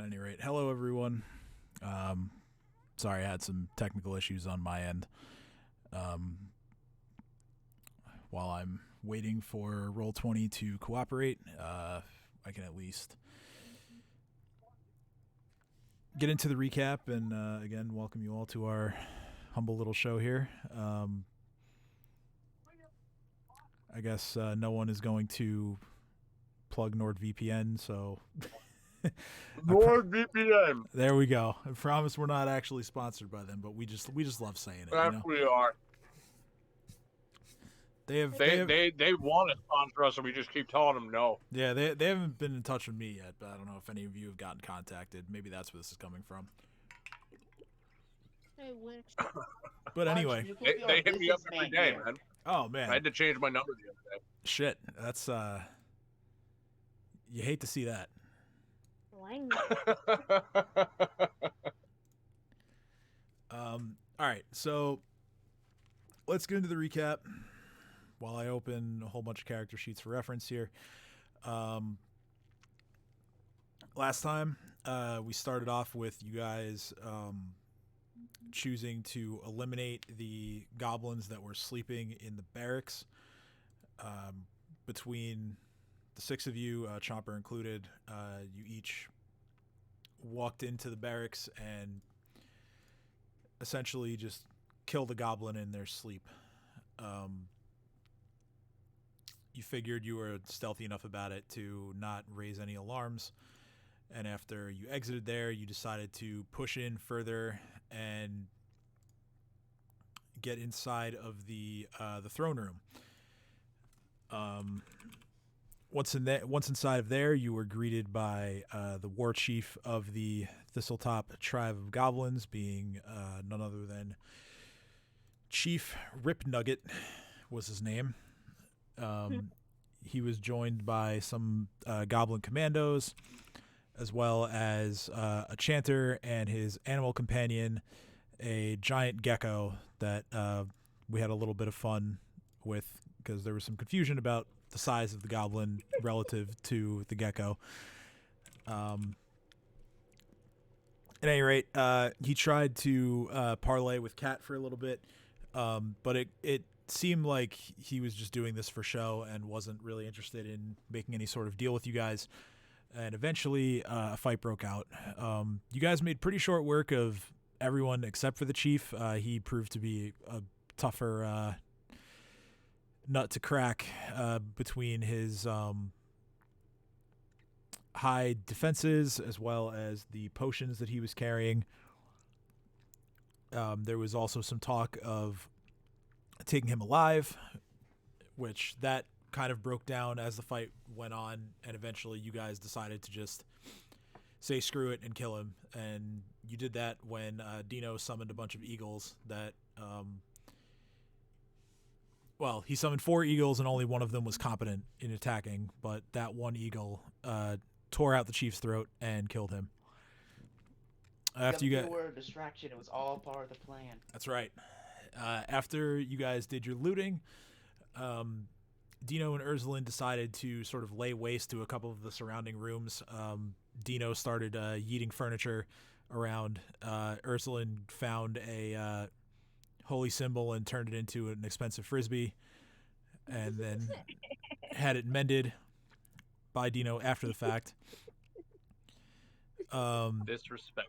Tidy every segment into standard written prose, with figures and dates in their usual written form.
At any rate, hello everyone. Sorry, I had some technical issues on my end. While I'm waiting for Roll20 to cooperate, I can at least get into the recap and again welcome you all to our humble little show here. I guess no one is going to plug NordVPN, so NordVPN. there we go. I promise we're not actually sponsored by them, but we just love saying it. Yes, we are. They want to sponsor us, and we just keep telling them no. Yeah, they haven't been in touch with me yet, but I don't know if any of you have gotten contacted. Maybe that's where this is coming from. I wish. But anyway, they hit me up every day, man. Oh man, I had to change my number the other day. Shit, that's you hate to see that. All right, so let's get into the recap while I open a whole bunch of character sheets for reference here. Last time, we started off with you guys choosing to eliminate the goblins that were sleeping in the barracks. Between the six of you, Chomper included, you each walked into the barracks and essentially just killed a goblin in their sleep. You figured you were stealthy enough about it to not raise any alarms, and after you exited there, you decided to push in further and get inside of the throne room. Once inside of there, you were greeted by the war chief of the Thistletop tribe of goblins, being none other than Chief Rip Nugget was his name. He was joined by some goblin commandos, as well as a chanter and his animal companion, a giant gecko that we had a little bit of fun with because there was some confusion about the size of the goblin relative to the gecko. At any rate, he tried to parlay with Cat for a little bit, but it seemed like he was just doing this for show and wasn't really interested in making any sort of deal with you guys. And eventually, a fight broke out. You guys made pretty short work of everyone except for the chief. He proved to be a tougher nut to crack between his high defenses as well as the potions that he was carrying. There was also some talk of taking him alive, which that kind of broke down as the fight went on, and eventually you guys decided to just say screw it and kill him. And you did that when Dino summoned a bunch of eagles that he summoned 4 eagles and only one of them was competent in attacking, but that one eagle tore out the chief's throat and killed him. After you were a distraction, it was all part of the plan. That's right. After you guys did your looting, Dino and Ursulin decided to sort of lay waste to a couple of the surrounding rooms. Dino started yeeting furniture around. Ursulin found a holy symbol and turned it into an expensive frisbee, and then had it mended by Dino after the fact. Disrespect.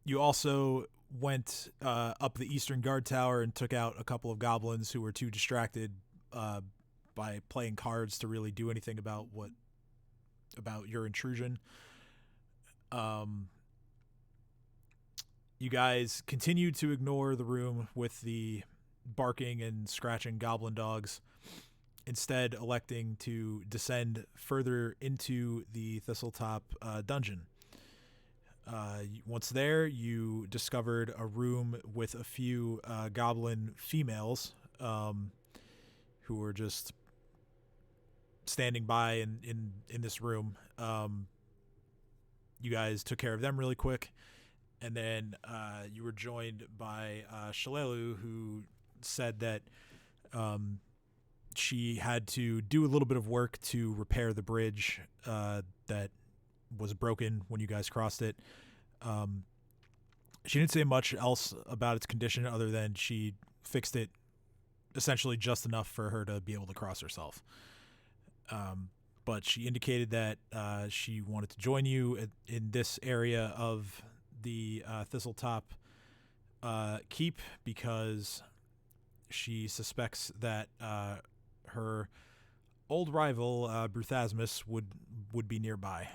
You also went up the Eastern Guard Tower and took out a couple of goblins who were too distracted by playing cards to really do anything about your intrusion. You guys continued to ignore the room with the barking and scratching goblin dogs, instead electing to descend further into the Thistletop dungeon. Once there, you discovered a room with a few goblin females who were just standing by in this room. You guys took care of them really quick, and then you were joined by Shalelu, who said that she had to do a little bit of work to repair the bridge that was broken when you guys crossed it. She didn't say much else about its condition other than she fixed it essentially just enough for her to be able to cross herself. But she indicated that she wanted to join you in this area of the Thistletop keep because she suspects that her old rival, Bruthasmus, would be nearby.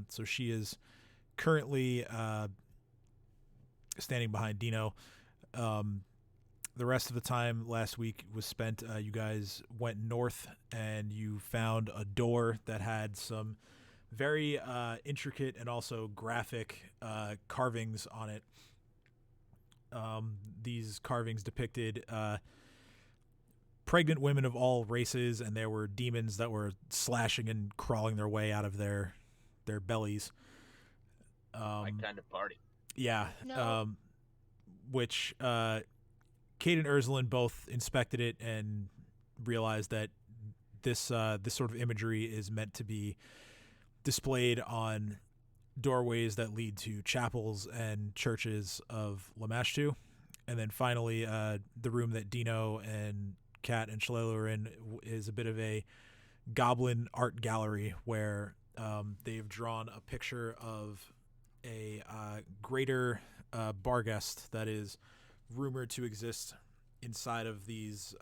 So she is currently standing behind Dino. The rest of the time last week was spent, you guys went north and you found a door that had some very intricate and also graphic carvings on it. These carvings depicted pregnant women of all races, and there were demons that were slashing and crawling their way out of their bellies. My kind of party. Yeah. No. Which Kate and Ursulin both inspected it and realized that this sort of imagery is meant to be displayed on doorways that lead to chapels and churches of Lamashtu. And then finally, the room that Dino and Kat and Shalala are in is a bit of a goblin art gallery where they've drawn a picture of a greater Barghest that is rumored to exist inside of these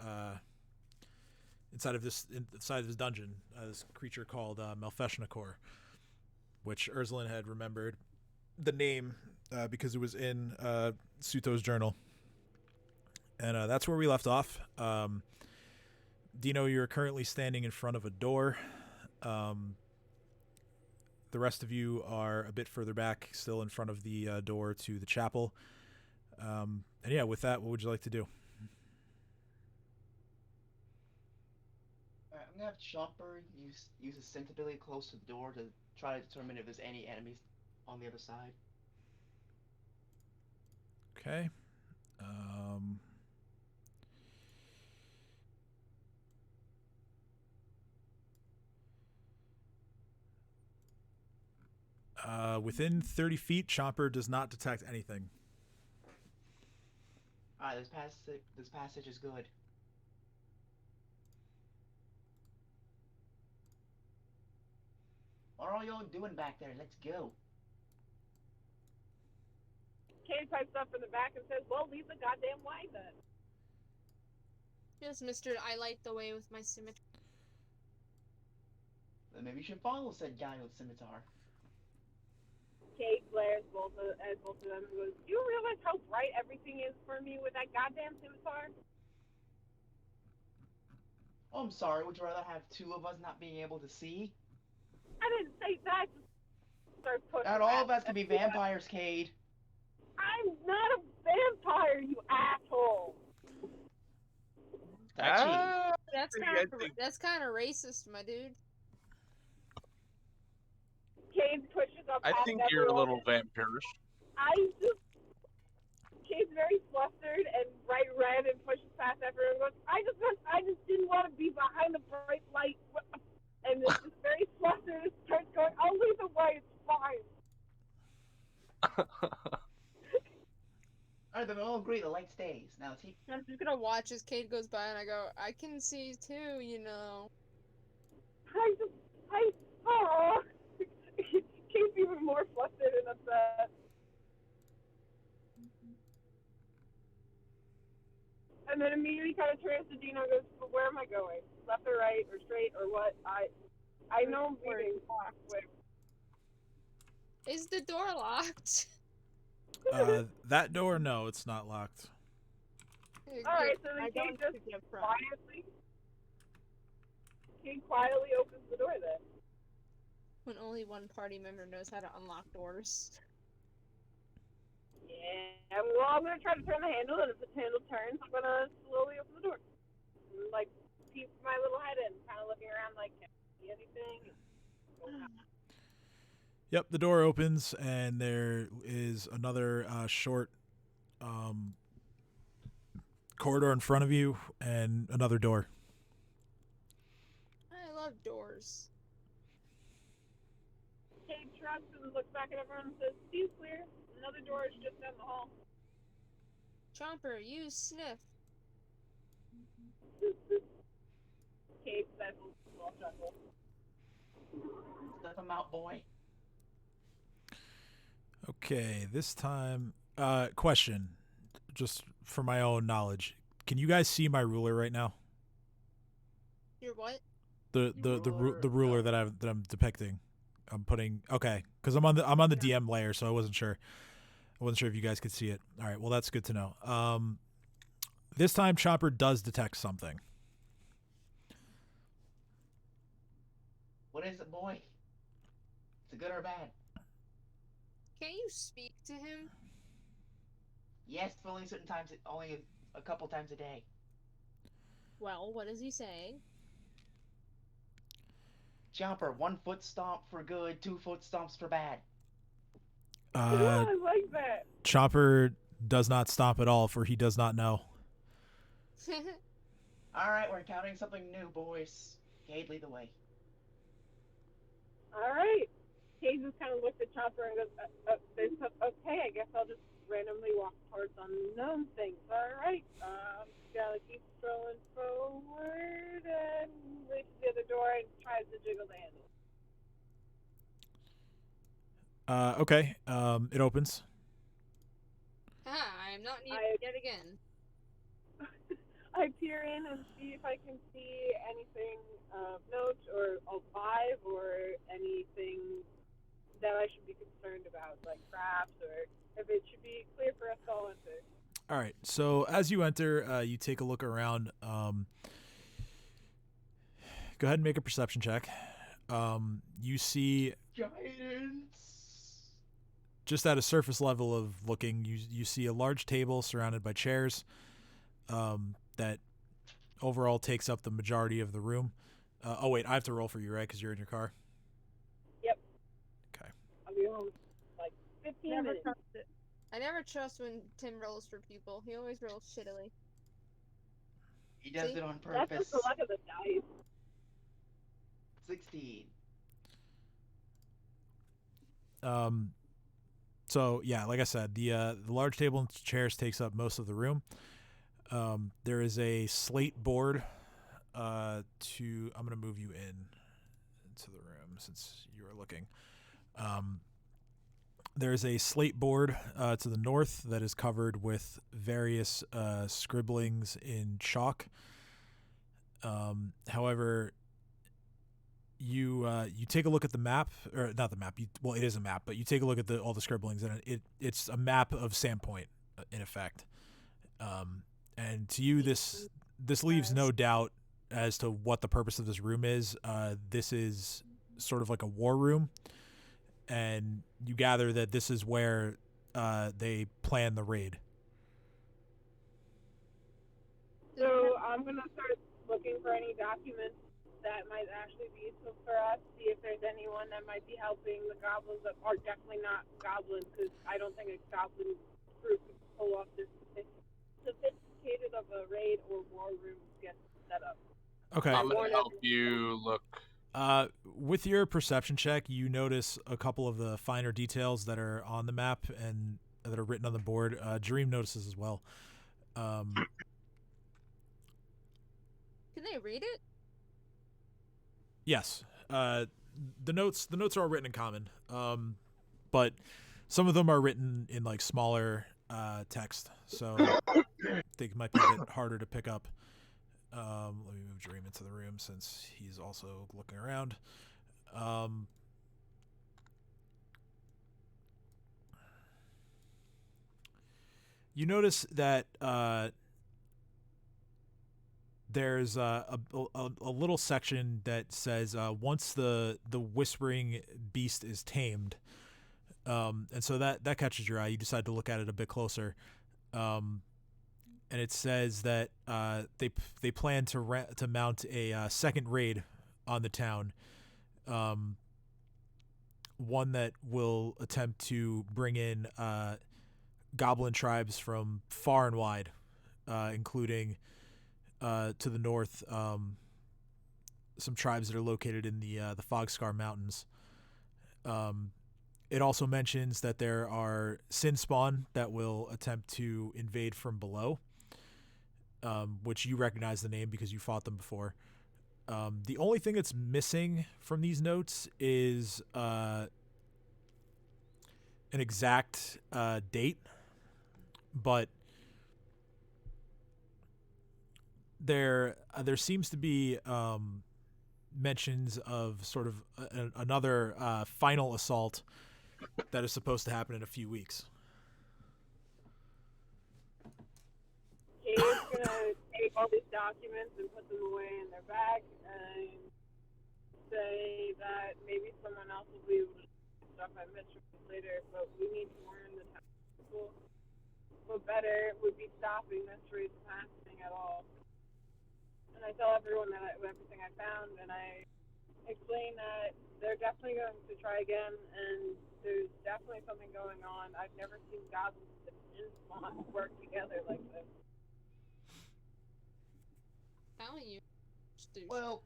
inside of this dungeon, this creature called Malfeshnakor, which Ursulin had remembered the name because it was in Suto's journal. And that's where we left off. Dino, you're currently standing in front of a door. The rest of you are a bit further back, still in front of the door to the chapel. And yeah, with that, what would you like to do? I'm gonna have Chopper use his sensibility close to the door to try to determine if there's any enemies on the other side. Okay. Within 30 feet, Chomper does not detect anything. Alright, this passage is good. What are y'all doing back there? Let's go. Kate pipes up in the back and says, well, lead the goddamn way then. Yes, mister, I light the way with my scimitar. Then maybe you should follow said guy with scimitar. Kate glares at both of them and goes, do you realize how bright everything is for me with that goddamn scimitar? Oh, I'm sorry, would you rather have two of us not being able to see? I didn't say that. Just start pushing Not all of back. us can be vampires, Cade. I'm not a vampire, you asshole. That's kind of racist, my dude. Kate pushes up. I think you're a little vampirish. Kate's very flustered and bright red and pushes past everyone and goes, I just didn't want to be behind the bright light. And it's just very flustered and starts going, I'll lead the way, it's fine. Alright, then we'll agree, the light stays. Now, take... I'm just gonna watch as Kate goes by and I go, I can see too, you know. Kate's even more flustered and upset. And then immediately kind of turns to Dino and goes, but where am I going? Left or right or straight or what? I know I'm leaving. Is the door locked? That door, no, it's not locked. Alright, so then Kate just quietly opens the door then. When only one party member knows how to unlock doors. Yeah, well, I'm gonna try to turn the handle, and if the handle turns, I'm gonna slowly open the door. And, like, peek my little head in, kind of looking around, like, can I see anything? Yep, the door opens, and there is another short corridor in front of you, and another door. I love doors. shrugs and looks back at everyone and says, "Seems clear. Another door is just down the hall." Chomper, you sniff. Cade stifles a small chuckle. Let him out, boy. Okay, this time, question, just for my own knowledge. Can you guys see my ruler right now? Your what? The ruler no. that I'm depicting. I'm putting because I'm on the DM layer, so I wasn't sure. I wasn't sure if you guys could see it. All right, well that's good to know. This time Chopper does detect something. What is it, boy? Is it good or bad? Can you speak to him? Yes, but only certain times, only a couple times a day. Well, what is he saying? Chopper, 1 foot stomp for good, 2 foot stomps for bad. I like that. Chopper does not stop at all, for he does not know. Alright, we're encountering something new, boys. Cade, lead the way. All right. Cade just kind of looks at Chopper and goes, "Okay, I guess I'll just randomly walk towards unknown things. All right. Gotta keep strolling forward and reach the other door and tries to jiggle the handle." Okay. It opens. I'm not needed yet again. I peer in and see if I can see anything of note or alive or anything that I should be concerned about, like traps, or if it should be clear for us to all enter. All right. So as you enter, you take a look around. Go ahead and make a perception check. You see Giants! just at a surface level of looking, you see a large table surrounded by chairs. That overall takes up the majority of the room. Oh wait, I have to roll for you, right? Because you're in your car. Yep. Okay. I'll be home in like 15 Never minutes. trust it. I never trust when Tim rolls for people. He always rolls shittily. He does See? it on That's purpose. just the luck of the dice. 16. So yeah, like I said, the large table and chairs takes up most of the room. There is a slate board. I'm gonna move you into the room since you are looking. There's a slate board to the north that is covered with various scribblings in chalk. However, you take a look at the map, or not the map. It is a map, but you take a look at all the scribblings, and it's a map of Sandpoint, in effect. And to you, this leaves no doubt as to what the purpose of this room is. This is sort of like a war room, and you gather that this is where they plan the raid. So I'm going to start looking for any documents that might actually be useful for us, see if there's anyone that might be helping the goblins that are definitely not goblins, because I don't think a goblin group could pull off this sophisticated of a raid or war room get set up. Okay. I'm gonna help you look. With your perception check, you notice a couple of the finer details that are on the map and that are written on the board. Dream notices as well. Can they read it? Yes. The notes are all written in common. But some of them are written in like smaller text, so I think it might be a bit harder to pick up. Let me move Dream into the room since he's also looking around. You notice that there's a little section that says once the whispering beast is tamed, and so that catches your eye. You decide to look at it a bit closer, and it says that they plan to mount a second raid on the town, one that will attempt to bring in goblin tribes from far and wide, including to the north, some tribes that are located in the Fogscar Mountains. It also mentions that there are sin spawn that will attempt to invade from below, which you recognize the name because you fought them before. The only thing that's missing from these notes is an exact date, but there seems to be mentions of sort of another final assault that is supposed to happen in a few weeks. Kate's gonna take all these documents and put them away in their bag and say that maybe someone else will be able to do stuff at Mitchell later, but we need to learn the tactical. But better would be stopping this race from happening at all. And I tell everyone that everything I found, and I explain that they're definitely going to try again, and there's definitely something going on. I've never seen goblins and spawn work together like this. Telling you. Well,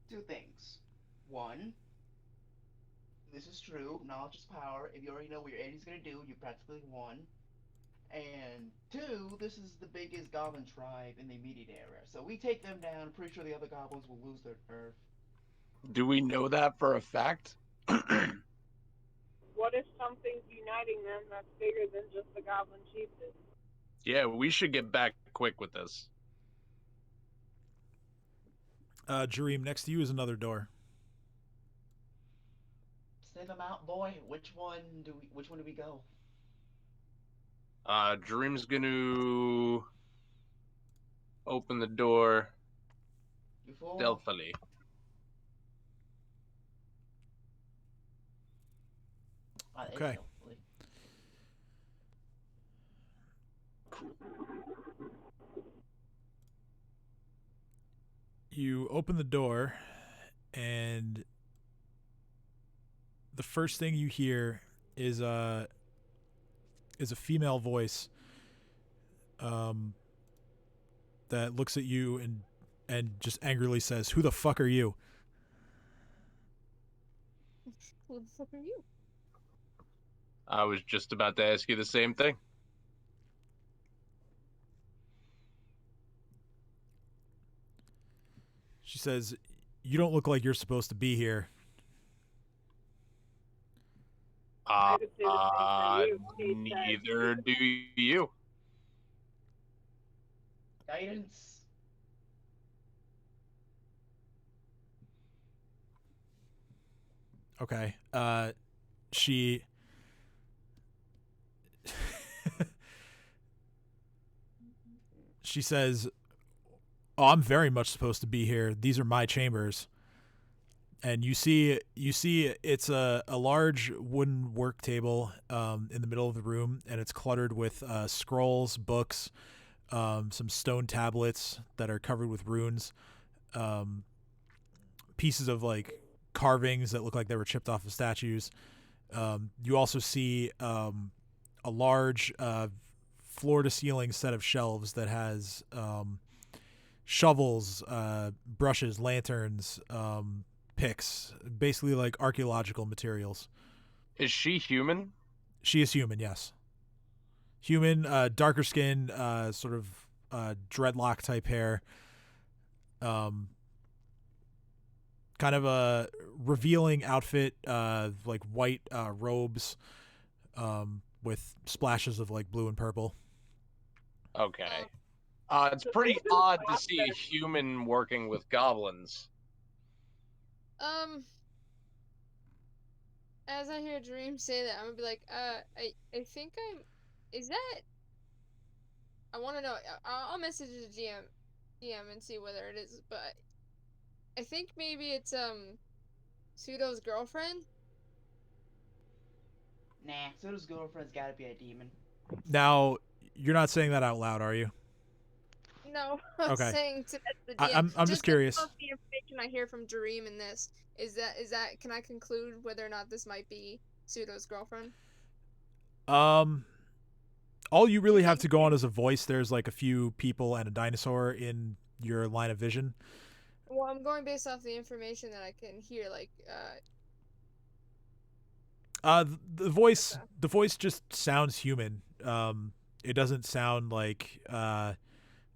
two things. One, this is true. Knowledge is power. If you already know what your enemy's gonna do, you practically won. And two, this is the biggest goblin tribe in the immediate area. So we take them down. Pretty sure the other goblins will lose their nerve. Do we know that for a fact? What if something's uniting them that's bigger than just the goblin chieftain? Yeah, we should get back quick with this. Jareem, next to you is another door. Send them out, boy. Which one do we go? Dream's gonna open the door You fool. stealthily. Okay. Stealthily. You open the door, and the first thing you hear is a female voice that looks at you and just angrily says, "Who the fuck are you?" Who the fuck are you? I was just about to ask you the same thing. She says, "You don't look like you're supposed to be here." I could say the same for you. Neither do you. Guidance. Okay. She she says, "Oh, I'm very much supposed to be here. These are my chambers." And you see it's a large wooden work table in the middle of the room, and it's cluttered with scrolls, books, some stone tablets that are covered with runes, pieces of like carvings that look like they were chipped off of statues. You also see a large floor-to-ceiling set of shelves that has shovels, brushes, lanterns, picks, basically like archaeological materials. Is she human? She is human, yes. Human, darker skin, sort of dreadlock type hair. Kind of a revealing outfit, like white robes, with splashes of like blue and purple. Okay. It's pretty odd to see a human working with goblins. As I hear Dream say that, I'm gonna be like, I think is that? I want to know. I'll message the DM and see whether it is, but I think maybe it's Pseudo's girlfriend. Nah, Soda's girlfriend's gotta be a demon. Now, you're not saying that out loud, are you? No, I'm Okay. saying to the DM. I'm just curious. Based off the information I hear from Dream in this, is that can I conclude whether or not this might be Pseudo's girlfriend? All you really have to go on is a voice. There's like a few people and a dinosaur in your line of vision. Well, I'm going based off the information that I can hear, like The voice just sounds human. It doesn't sound like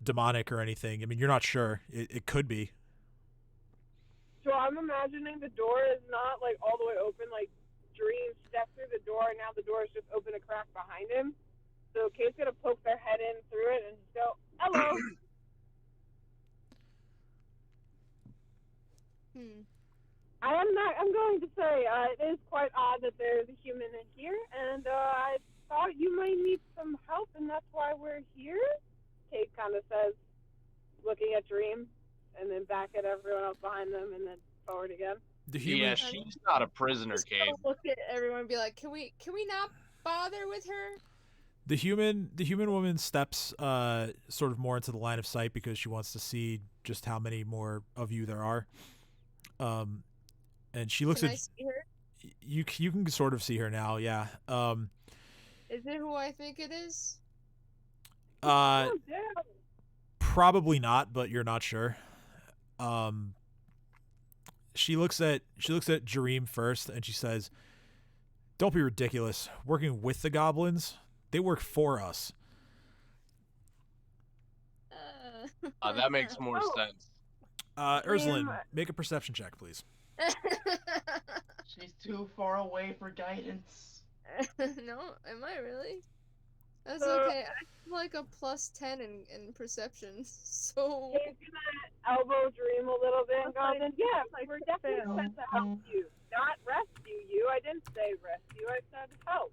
demonic or anything. I mean, you're not sure. It could be. So I'm imagining the door is not like all the way open, like Dream stepped through the door and now the door is just open a crack behind him. So Kate's gonna poke their head in through it and just go, hello. I'm going to say, it is quite odd that there's a human in here, and I thought you might need some help, and that's why we're here. Kate kind of says, looking at Dream, and then back at everyone else behind them, and then forward again. Yeah, she's not a prisoner, Kate. Look at everyone and be like, can we not bother with her? The human woman steps sort of more into the line of sight because she wants to see just how many more of you there are. And she looks Can at I see her? you can sort of see her now, yeah. Is it who I think it is? Oh, damn. Probably not, but you're not sure. She looks at Jareem first and she says, "Don't be ridiculous. Working with the goblins, they work for us." That makes more sense. Urslan, make a perception check, please. She's too far away for guidance. No, am I really? That's okay. I have like a +10 in perception, so. Kate's gonna elbow Dream a little bit and go, then yeah, we're definitely sent to help you, not rescue you. I didn't say rescue, I said help.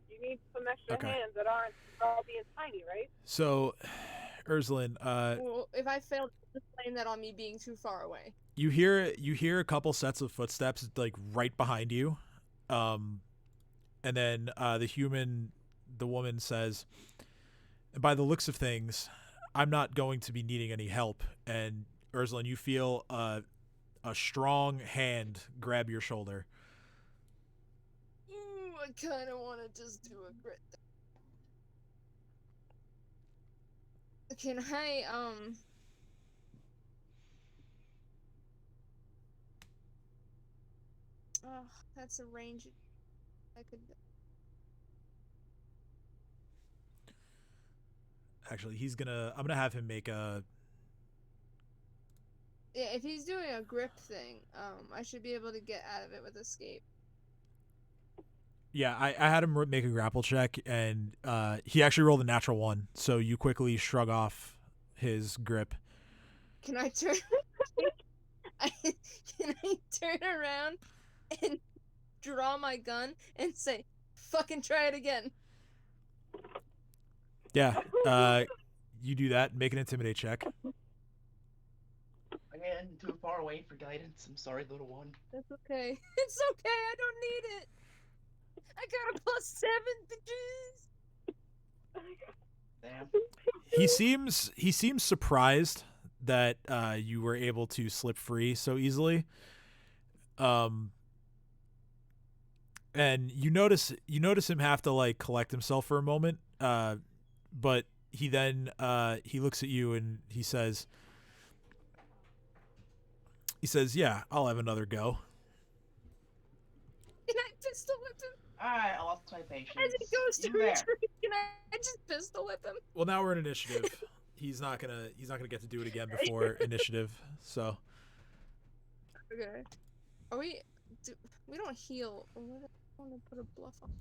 You need some extra hands that aren't all being tiny, right? So, Urslan, Well, if I failed, just blame that on me being too far away. you hear a couple sets of footsteps like right behind you, and then the woman says, "And by the looks of things, I'm not going to be needing any help." And Urslan, you feel a strong hand grab your shoulder. Ooh, I kind of want to just do a grit. Can I Oh, that's a range. I could. Actually, I'm gonna have him make a. Yeah, if he's doing a grip thing, I should be able to get out of it with escape. Yeah, I had him make a grapple check, and he actually rolled a natural 1, so you quickly shrug off his grip. Can I turn? Can I turn around and draw my gun and say, "Fucking try it again"? Yeah, you do that. Make an intimidate check. Again, too far away for guidance. I'm sorry, little one. That's okay. It's okay. I don't need it. I got a +7, bitches. Damn. He seems surprised that you were able to slip free so easily. And you notice him have to like collect himself for a moment. But he then he looks at you and he says, "Yeah, I'll have another go." Can I pistol whip him? Alright, I lost my patience. As he goes to You there. retreat, can I just pistol whip him? Well, now we're in initiative. He's not gonna get to do it again before initiative. So. Okay. Are we? We don't heal. I want to put a bluff on.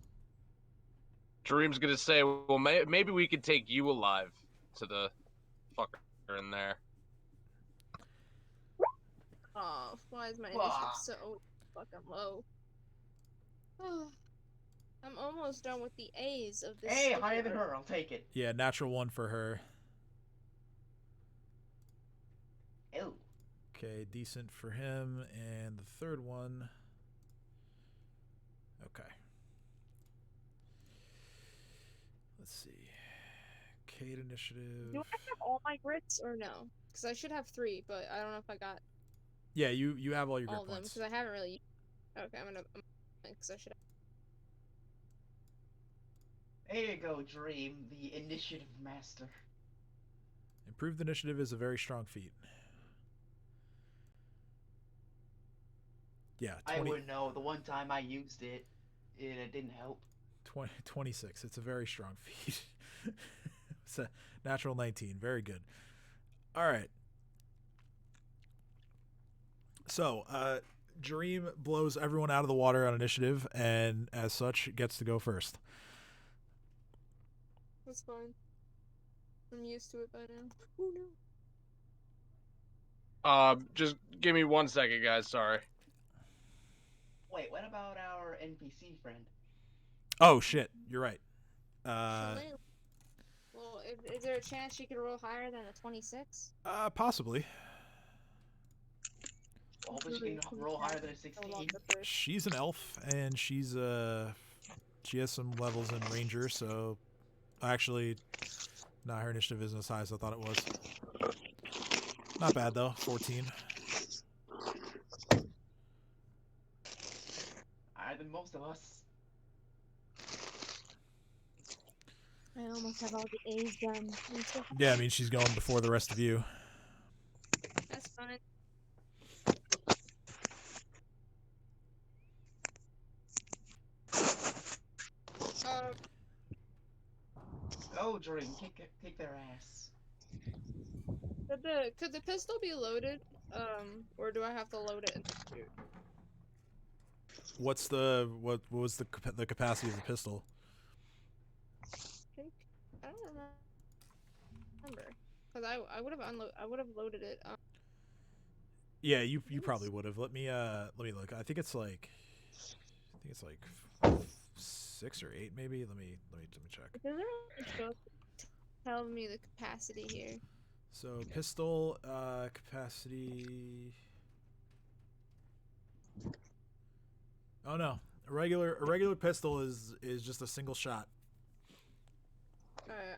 Dream's gonna say, well, maybe we could take you alive to the fucker in there. Oh, why is my initiative so fucking low? Oh, I'm almost done with the A's of this. Hey, higher than her. I'll take it. Yeah, natural 1 for her. Ew. Okay, decent for him, and the third one. Okay. Let's see. Kate initiative. Do I have all my grits or no? Because I should have 3, but I don't know if I got Yeah, you have all your all grit of them points. because I haven't really. Okay, I'm gonna. Because I should. There you go, Dream, the initiative master. Improved initiative is a very strong feat. Yeah, 20. I would know. The one time I used it. It didn't help. 26. It's a very strong feat. It's a natural 19. Very good. All right. So, Jareem blows everyone out of the water on initiative, and as such, gets to go first. That's fine. I'm used to it by now. Oh no. Just give me 1 second, guys. Sorry. Wait, what about our NPC friend? Oh, shit. You're right. Well, is there a chance she could roll higher than a 26? Possibly. Hopefully she can roll higher than a 16. She's an elf, and she's she has some levels in Ranger, so actually, nah, her initiative isn't as high as I thought it was. Not bad though, 14. Higher than most of us. I almost have all the A's done. Yeah, I mean she's going before the rest of you. That's fine. Oh, Dream, kick their ass. Could the pistol be loaded? Or do I have to load it in the shoot? What was the capacity of the pistol? I don't remember. Cause I would have loaded it. Yeah, you probably would have. Let me look. I think it's like 6 or 8 maybe. Let me check. Is there a tell me the capacity here? So pistol capacity. Oh no, a regular pistol is just a single shot.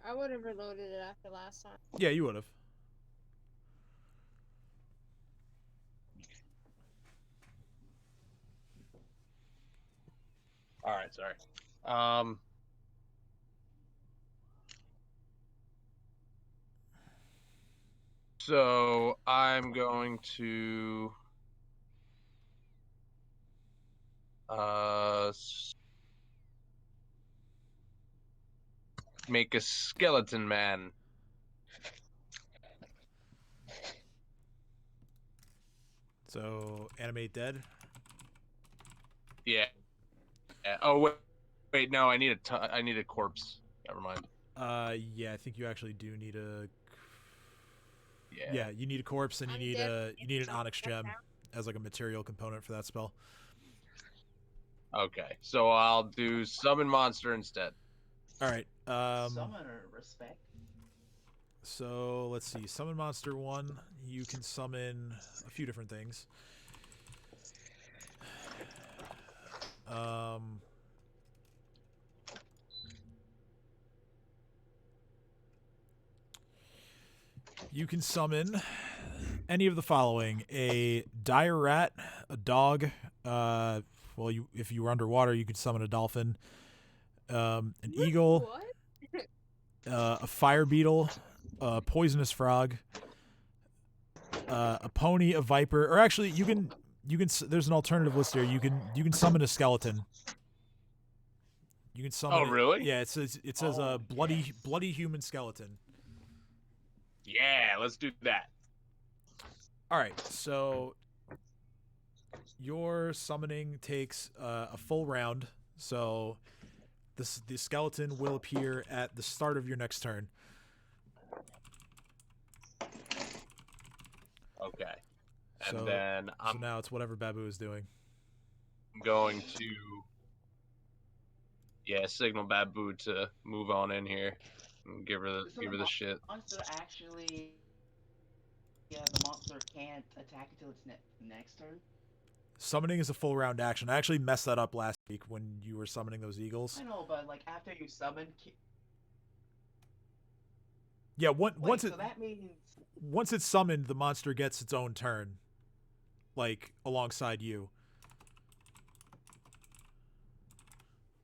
I would have reloaded it after last time. Yeah, you would have. All right, sorry. So I'm going to make a skeleton man. So animate dead. Yeah. Oh wait, no, I need a corpse. Never mind. Yeah, I think you actually do need a. Yeah. Yeah, you need a corpse, and you need an onyx gem Down. as like a material component for that spell. Okay, so I'll do summon monster instead. All right. Summoner respect. So let's see. Summon monster 1. You can summon a few different things. You can summon any of the following: a dire rat, a dog. Well, if you were underwater, you could summon a dolphin, an eagle, What? a fire beetle, a poisonous frog, a pony, a viper, or actually you can. There's an alternative list here. You can summon a skeleton. You can summon. Oh, really? Yeah, it says a bloody human skeleton. Yeah, let's do that. All right, so your summoning takes a full round. So the skeleton will appear at the start of your next turn. Okay. And So, then so now it's whatever Babu is doing. I'm going to signal Babu to move on in here and give her the shit. Monster actually, the monster can't attack until its next turn. Summoning is a full round action. I actually messed that up last week when you were summoning those eagles. I know, but like after you summon. Yeah, once it's summoned, the monster gets its own turn, like alongside you.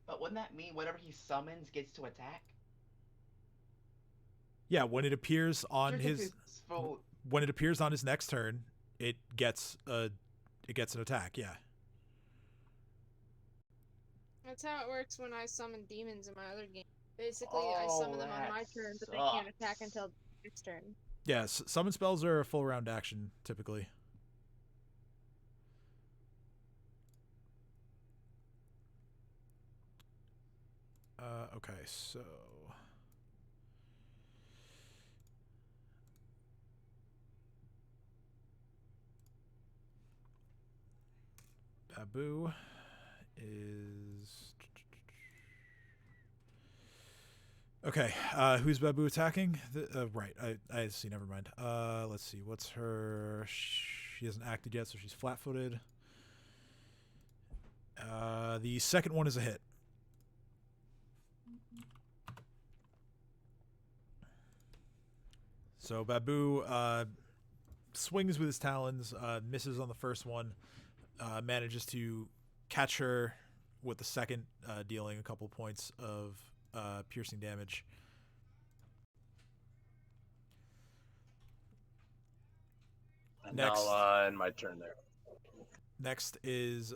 But wouldn't that mean whatever he summons gets to attack? Yeah, when it appears on his next turn, it gets an attack. Yeah. That's how it works when I summon demons in my other game. Basically, I Oh, summon them on my that turn, but they can't attack sucks. until next turn. Yeah, summon spells are a full round action typically. Okay, so Babu is okay. Who's Babu attacking? Right. I see. Never mind. Let's see. What's her? She hasn't acted yet, so she's flat-footed. The second one is a hit. So Babu swings with his talons, misses on the first one, manages to catch her with the second, dealing a couple points of piercing damage. And Next. I'll end my turn there. Next is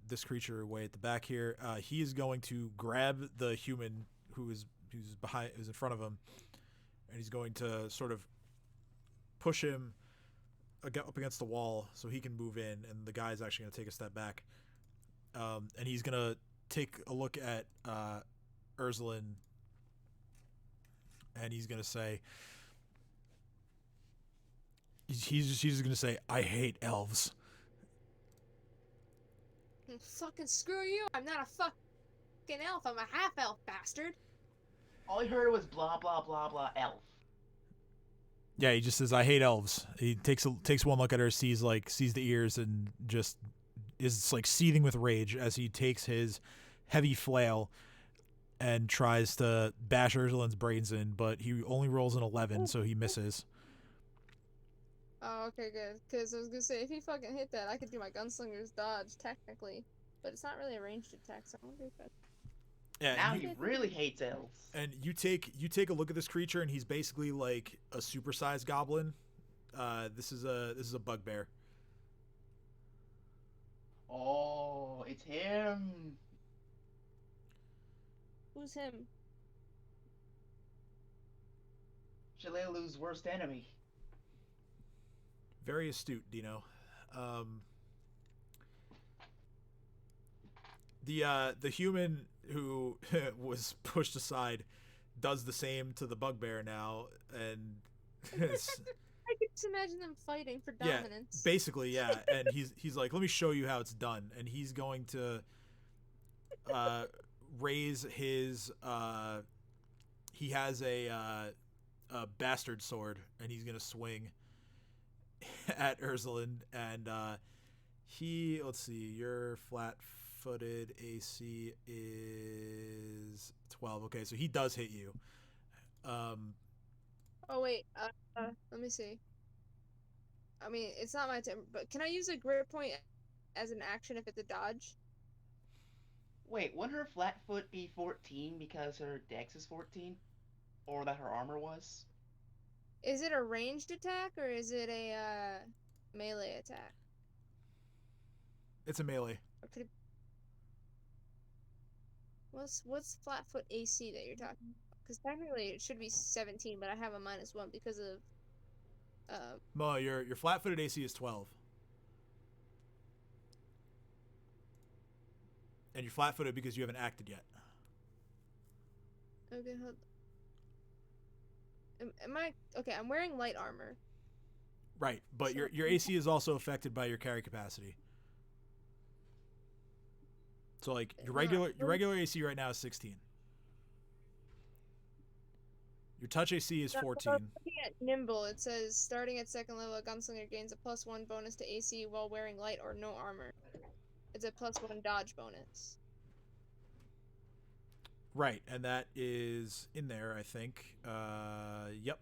this creature way at the back here. He is going to grab the human who's in front of him, and he's going to sort of push him up against the wall so he can move in, and the guy's actually going to take a step back. And he's going to take a look at Ursula, and he's going to say, he's just going to say, "I hate elves." Fucking screw you! I'm not a fucking elf. I'm a half-elf bastard. All I heard was blah blah blah blah elf. Yeah, he just says, "I hate elves." He takes one look at her, sees the ears, and just is like seething with rage as he takes his heavy flail and tries to bash Ursula's brains in, but he only rolls an 11, so he misses. Oh, okay, good. Because I was gonna say, if he fucking hit that, I could do my gunslinger's dodge, technically. But it's not really a ranged attack, so I wonder if that... Yeah, Now he really hates elves. And you take a look at this creature, and he's basically like a supersized goblin. This is a bugbear. Oh, it's him. Who's him? Shalalu's worst enemy. Very astute, Dino. The human who was pushed aside does the same to the bugbear now, and I could just imagine them fighting for dominance. Yeah, basically, yeah. And he's like, "Let me show you how it's done," and he's going to raise his. He has a bastard sword, and he's gonna swing at Ursula, and let's see, your flat-footed AC is 12. Okay, so he does hit you. Oh wait, let me see. I mean, it's not my turn, but can I use a grip point as an action if it's a dodge? Wait, wouldn't her flat foot be 14 because her dex is 14? Or that her armor was? Is it a ranged attack or is it a melee attack? It's a melee. Or could it... What's flat-foot AC that you're talking about? Because technically it should be 17, but I have a -1 because of No, your flat-footed AC is 12. And you're flat-footed because you haven't acted yet. Okay, hold. Am I okay? I'm wearing light armor. Right, but your AC is also affected by your carry capacity. So like your regular AC right now is 16. Your touch AC is 14. Looking at nimble, it says starting at second level, a gunslinger gains a +1 bonus to AC while wearing light or no armor. It's a +1 dodge bonus. Right, and that is in there, I think. Yep.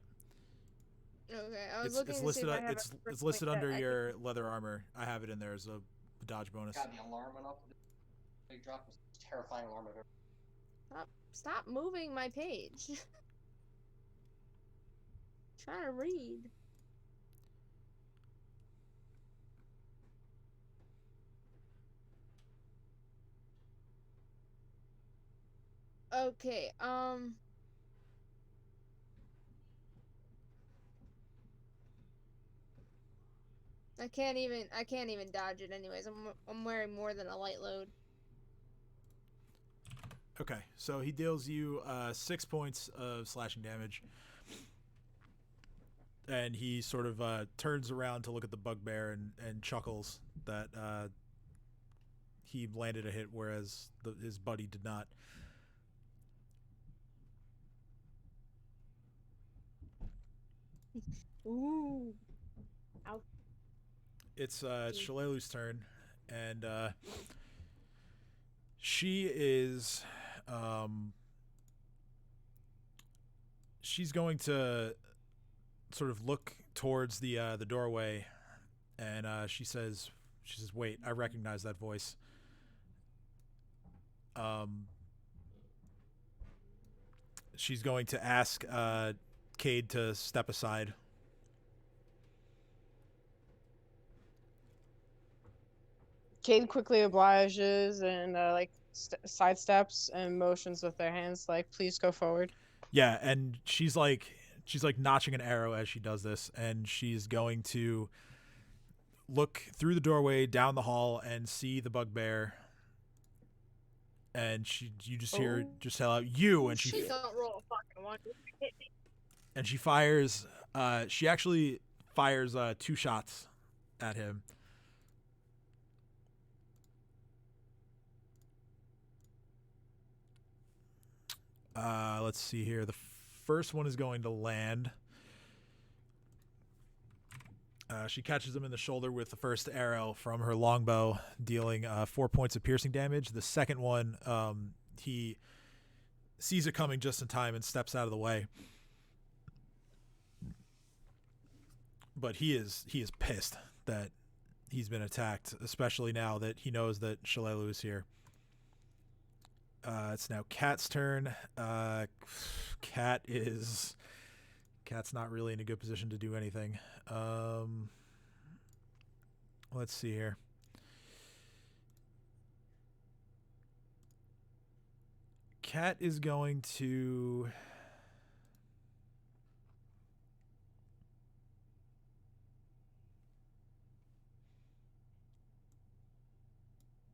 Okay, I was It's looking to see listed. if I have It's listed under your leather armor. I have it in there as a dodge bonus. God, the alarm went off. Big drop was a terrifying alarm I've ever. Stop moving my page. Trying to read. Okay, I can't even dodge it anyways. I'm wearing more than a light load. Okay, so he deals you 6 points of slashing damage. And he sort of turns around to look at the bugbear and chuckles that he landed a hit, whereas his buddy did not. Ooh. Ow. It's Shalelu's turn, and she is she's going to sort of look towards the doorway, and she says, "Wait, I recognize that voice." She's going to ask Cade to step aside. Cade quickly obliges and sidesteps and motions with their hands, like, please go forward. Yeah, and she's like notching an arrow as she does this, and she's going to look through the doorway down the hall and see the bugbear. And you just hear her just tell out you, and she don't roll a fucking one. Hit me. And she fires. She actually fires 2 shots at him. Let's see here. The first one is going to land. She catches him in the shoulder with the first arrow from her longbow, dealing 4 points of piercing damage. The second one, he sees it coming just in time and steps out of the way. But he is pissed that he's been attacked, especially now that he knows that Shalelu is here. It's now Cat's turn. Cat's not really in a good position to do anything. Let's see here. Cat is going to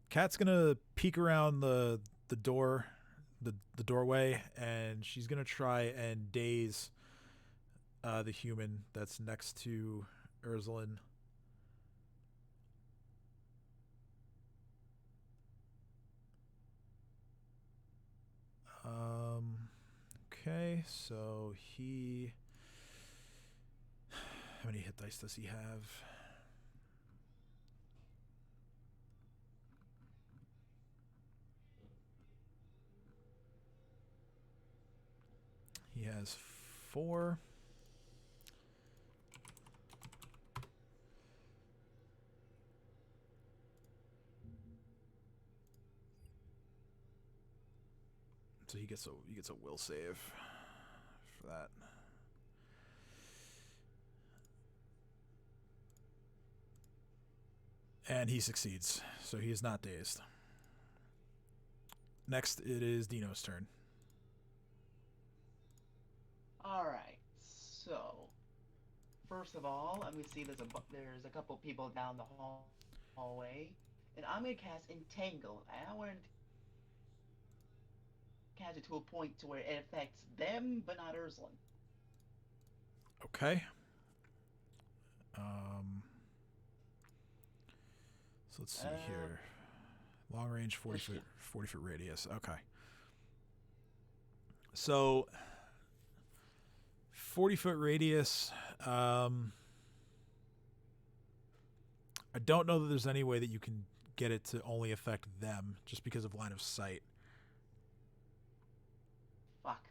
Cat's gonna peek around the door, the doorway, and she's gonna try and daze the human that's next to Ursulin. Okay, so how many hit dice does he have? He has 4. So he gets a will save for that. And he succeeds, so he is not dazed. Next, it is Dino's turn. Alright, so first of all, let me see, there's a couple people down the hallway, and I'm gonna cast Entangle, and I want to cast it to a point to where it affects them, but not Ursula. Okay. So let's see here. Long range, 40 foot radius. Okay. So 40-foot radius. I don't know that there's any way that you can get it to only affect them, just because of line of sight. Fuck.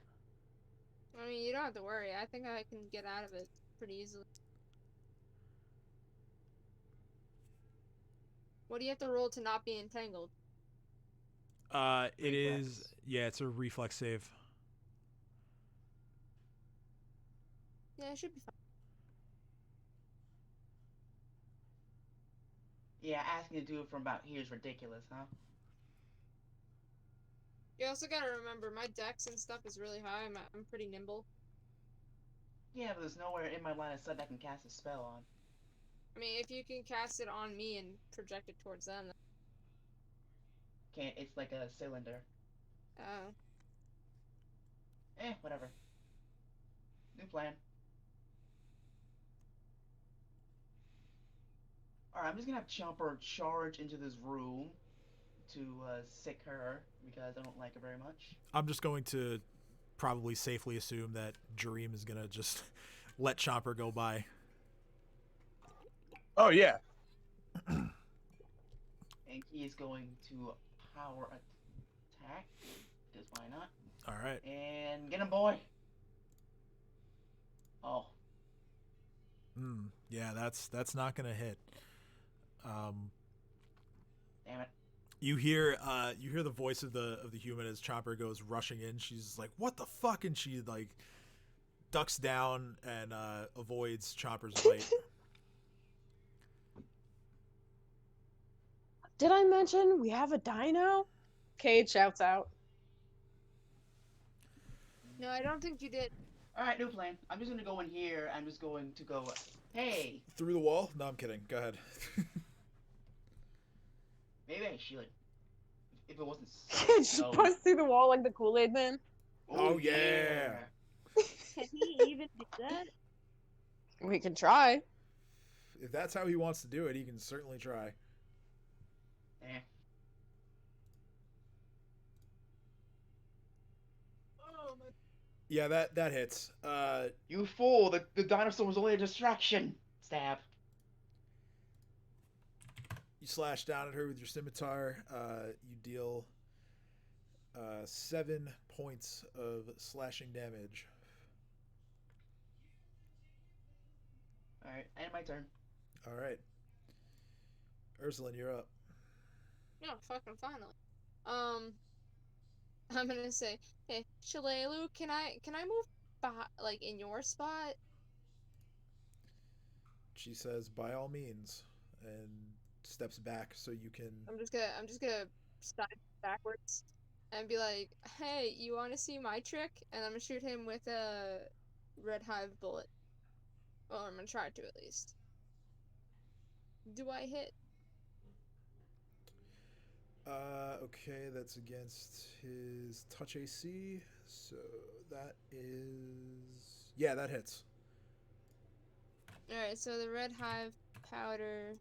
I mean, you don't have to worry. I think I can get out of it pretty easily. What do you have to roll to not be entangled? It is, yeah, it's a reflex save. Yeah, it should be fine. Yeah, asking to do it from about here is ridiculous, huh? You also gotta remember, my dex and stuff is really high. I'm pretty nimble. Yeah, but there's nowhere in my line of sight I can cast a spell on. I mean, if you can cast it on me and project it towards them, then... Can't. It's like a cylinder. Oh. Whatever. New plan. Alright, I'm just gonna have Chomper charge into this room to sick her because I don't like her very much. I'm just going to probably safely assume that Jareem is gonna just let Chomper go by. Oh yeah. And he is going to power attack. Because why not? Alright. And get him, boy! Oh. Yeah, that's not gonna hit. Damn it. You hear the voice of the human as Chomper goes rushing in. She's like, "What the fuck?" And she like ducks down and avoids Chomper's bite. Did I mention we have a dino? Cade shouts out. No, I don't think you did. Alright, new plan. I'm just gonna go in here. I'm just going to go, hey! Through the wall? No, I'm kidding. Go ahead. Maybe I should. If it wasn't Just so... bust through the wall like the Kool-Aid man. Oh, yeah. Can he even do that? We can try. If that's how he wants to do it, he can certainly try. Oh my... Yeah, that hits. You fool! The dinosaur was only a distraction! Stab. You slash down at her with your scimitar. You deal 7 points of slashing damage. Alright, and my turn. All right. Ursulin, you're up. No, fucking finally. I'm gonna say, hey, Shalelu, can I move like in your spot? She says, "By all means," and steps back so you can. I'm just gonna step backwards and be like, hey, you want to see my trick? And I'm gonna shoot him with a red hive bullet. Well, I'm gonna try to at least. Do I hit? Okay, that's against his touch AC. So that is. Yeah, that hits. Alright, so the red hive powder.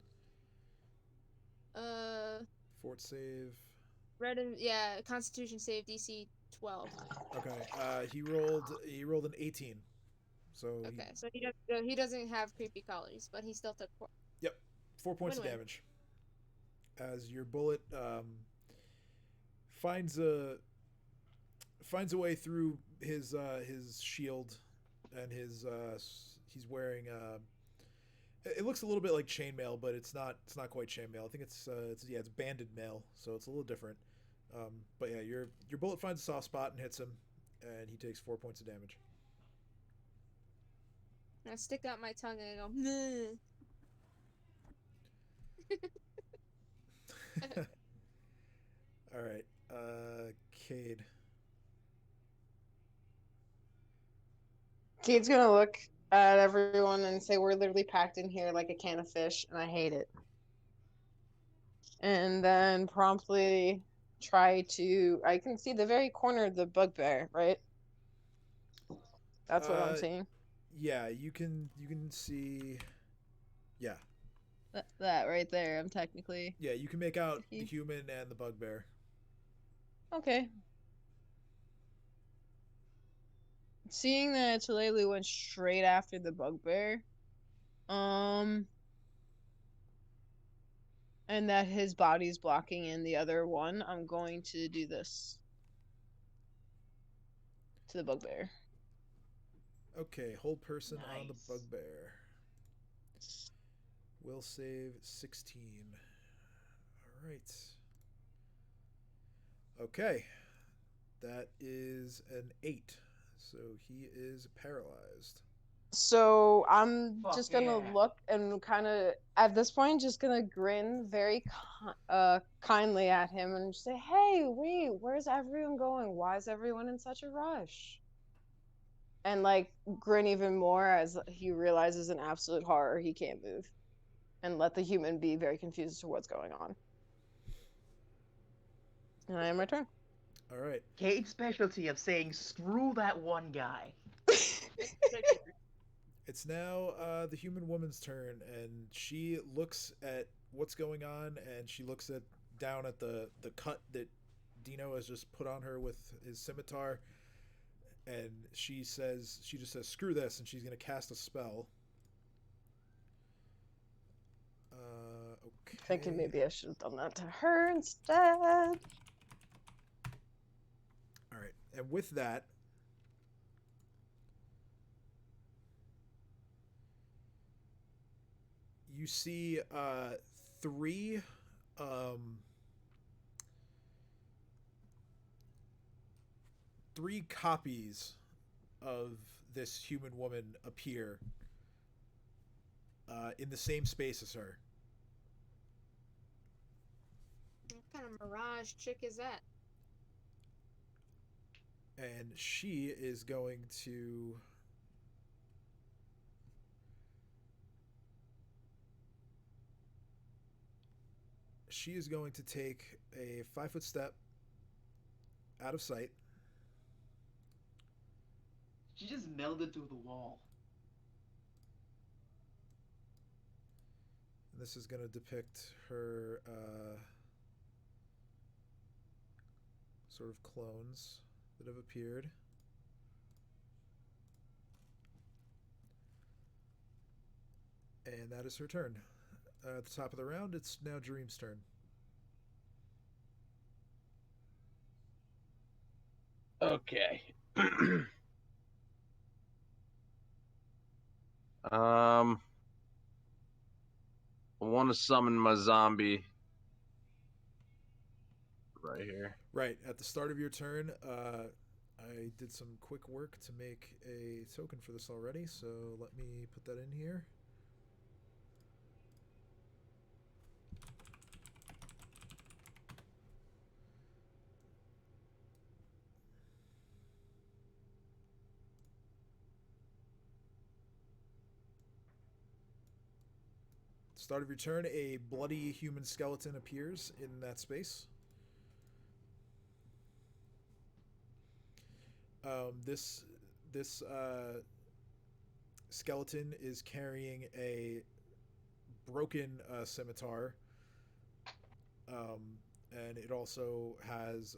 Fort save. Red and yeah, Constitution save DC 12. Okay. He rolled an 18. So Okay, so he doesn't have creepy colors, but he still took 4. Yep, 4 points of Win-win. damage. As your bullet finds a way through his shield, and he's wearing it looks a little bit like chainmail, but it's not quite chainmail. I think it's banded mail, so it's a little different. But yeah, your bullet finds a soft spot and hits him, and he takes 4 points of damage. I stick out my tongue and I go, "Meh." All right, Cade. Cade's gonna look at everyone and say, we're literally packed in here like a can of fish, and I hate it. And then promptly try to... I can see the very corner of the bugbear, right? That's what I'm seeing. Yeah, you can see. Yeah. That right there, I'm technically... Yeah, you can make out the human and the bugbear. Okay. Seeing that Tulelu went straight after the bugbear, and that his body's blocking in the other one, I'm going to do this to the bugbear. Okay, hold person on the Nice. bugbear. Will save 16. All right. Okay. That is an 8. So he is paralyzed. So I'm Fuck just gonna yeah. look and kind of at this point just gonna grin very kindly at him and just say, "Hey, wait, where's everyone going? Why is everyone in such a rush?" And like grin even more as he realizes in absolute horror he can't move, and let the human be very confused as to what's going on. And I am my turn. All right. Cade's specialty of saying screw that one guy. It's now the human woman's turn, and she looks at what's going on, and she looks down at the cut that Dino has just put on her with his scimitar, and she just says screw this, and she's gonna cast a spell. Okay. Thinking maybe I should have done that to her instead. All right, and with that, you see three three copies of this human woman appear in the same space as her. What kind of mirage chick is that? And she is going to take a 5-foot step out of sight. She just melded through the wall. And this is going to depict her sort of clones that have appeared. And that is her turn. At the top of the round, it's now Dream's turn. Okay. I want to summon my zombie right here. Right, at the start of your turn, I did some quick work to make a token for this already, so let me put that in here. Start of your turn, a bloody human skeleton appears in that space. This skeleton is carrying a broken scimitar, and it also has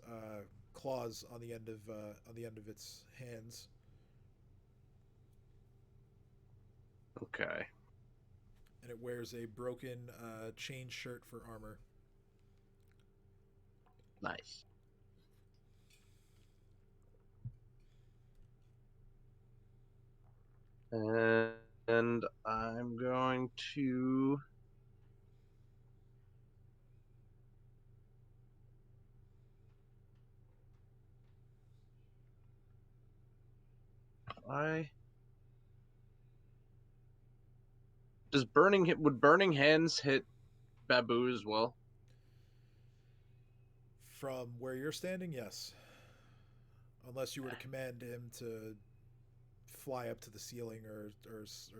claws on the end of its hands. Okay. And it wears a broken chain shirt for armor. Nice. And I'm going to would burning hands hit Babu as well? From where you're standing, yes. Unless you were to command him to fly up to the ceiling or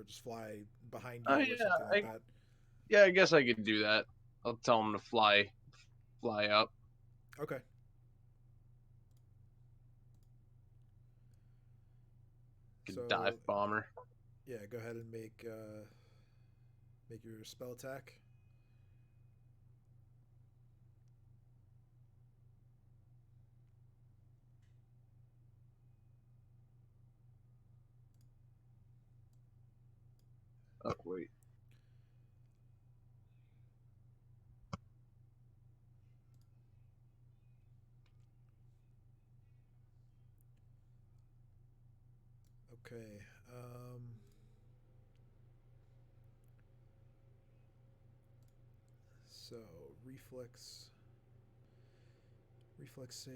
just fly behind you or something like that. Yeah, I guess I could do that. I'll tell him to fly up. Okay. So, dive bomber. Yeah, go ahead and make your spell attack. Oh wait. Okay. So reflex save.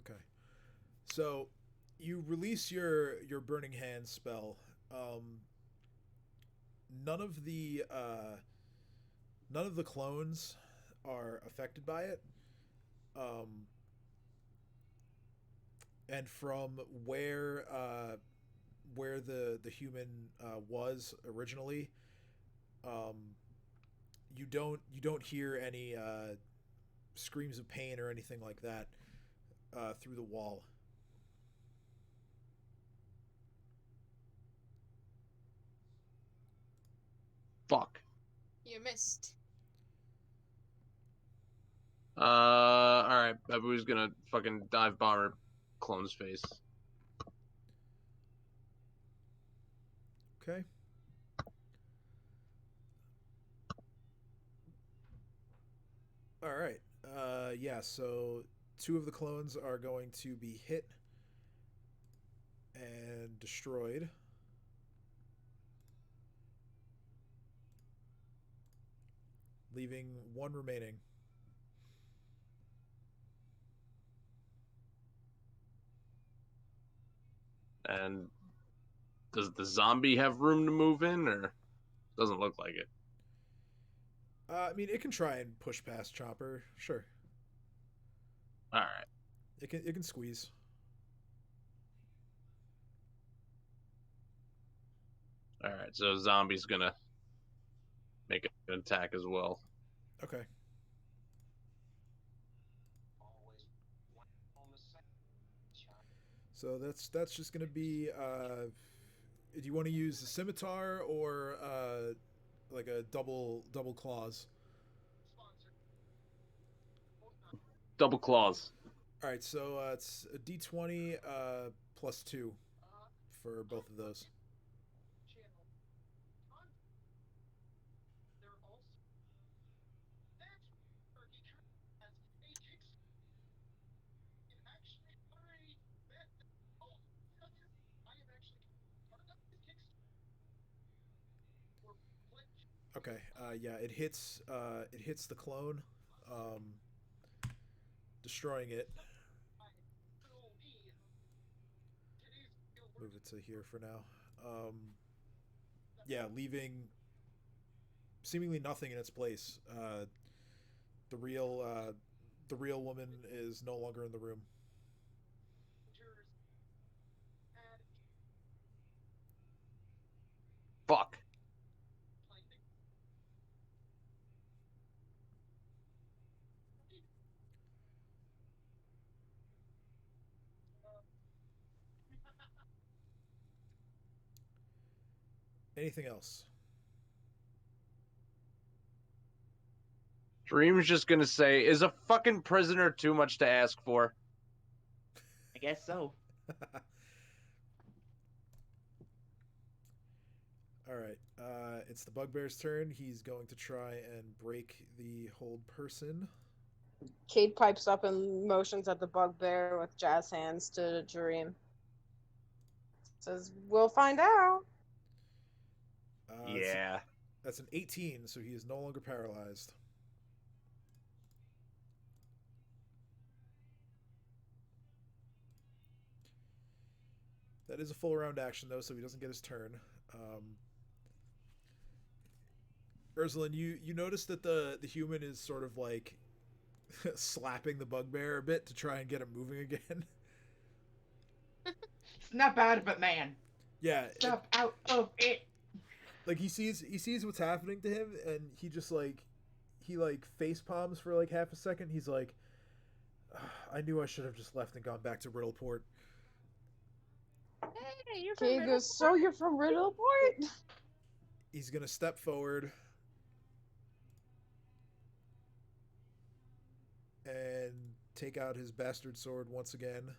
Okay. So you release your burning hand spell. None of the clones are affected by it. And from where the human was originally, you don't hear any screams of pain or anything like that through the wall. Fuck. You missed. Alright. Babu's gonna fucking dive bomber clone's face. Okay. All right. Yeah, so two of the clones are going to be hit and destroyed. Leaving one remaining. And does the zombie have room to move in, or doesn't look like it? I mean, it can try and push past Chopper. Sure. All right. It can squeeze. All right. So zombie's gonna make an attack as well. Okay. So that's just gonna be. Do you want to use the scimitar or like a double claws? Double claws. All right, so it's a D20 plus 2 for both of those. Okay. Yeah, it hits the clone, destroying it. Move it to here for now. Yeah, leaving seemingly nothing in its place. The real woman is no longer in the room. Fuck. Anything else? Dream's just gonna say, "Is a fucking prisoner too much to ask for?" I guess so. All right. It's the bugbear's turn. He's going to try and break the hold person. Kate pipes up and motions at the bugbear with jazz hands to Dream. Says, "We'll find out." Yeah. That's an 18, so he is no longer paralyzed. That is a full round action, though, so he doesn't get his turn. Ursuline, you notice that the human is sort of like slapping the bugbear a bit to try and get him moving again. Snap out of it, man. Yeah. Snap out of it. Like he sees what's happening to him, and he just like face palms for like half a second. He's like, I knew I should have just left and gone back to Riddleport. Hey, you're from Kate goes, "So you're from Riddleport?" He's gonna step forward and take out his bastard sword once again.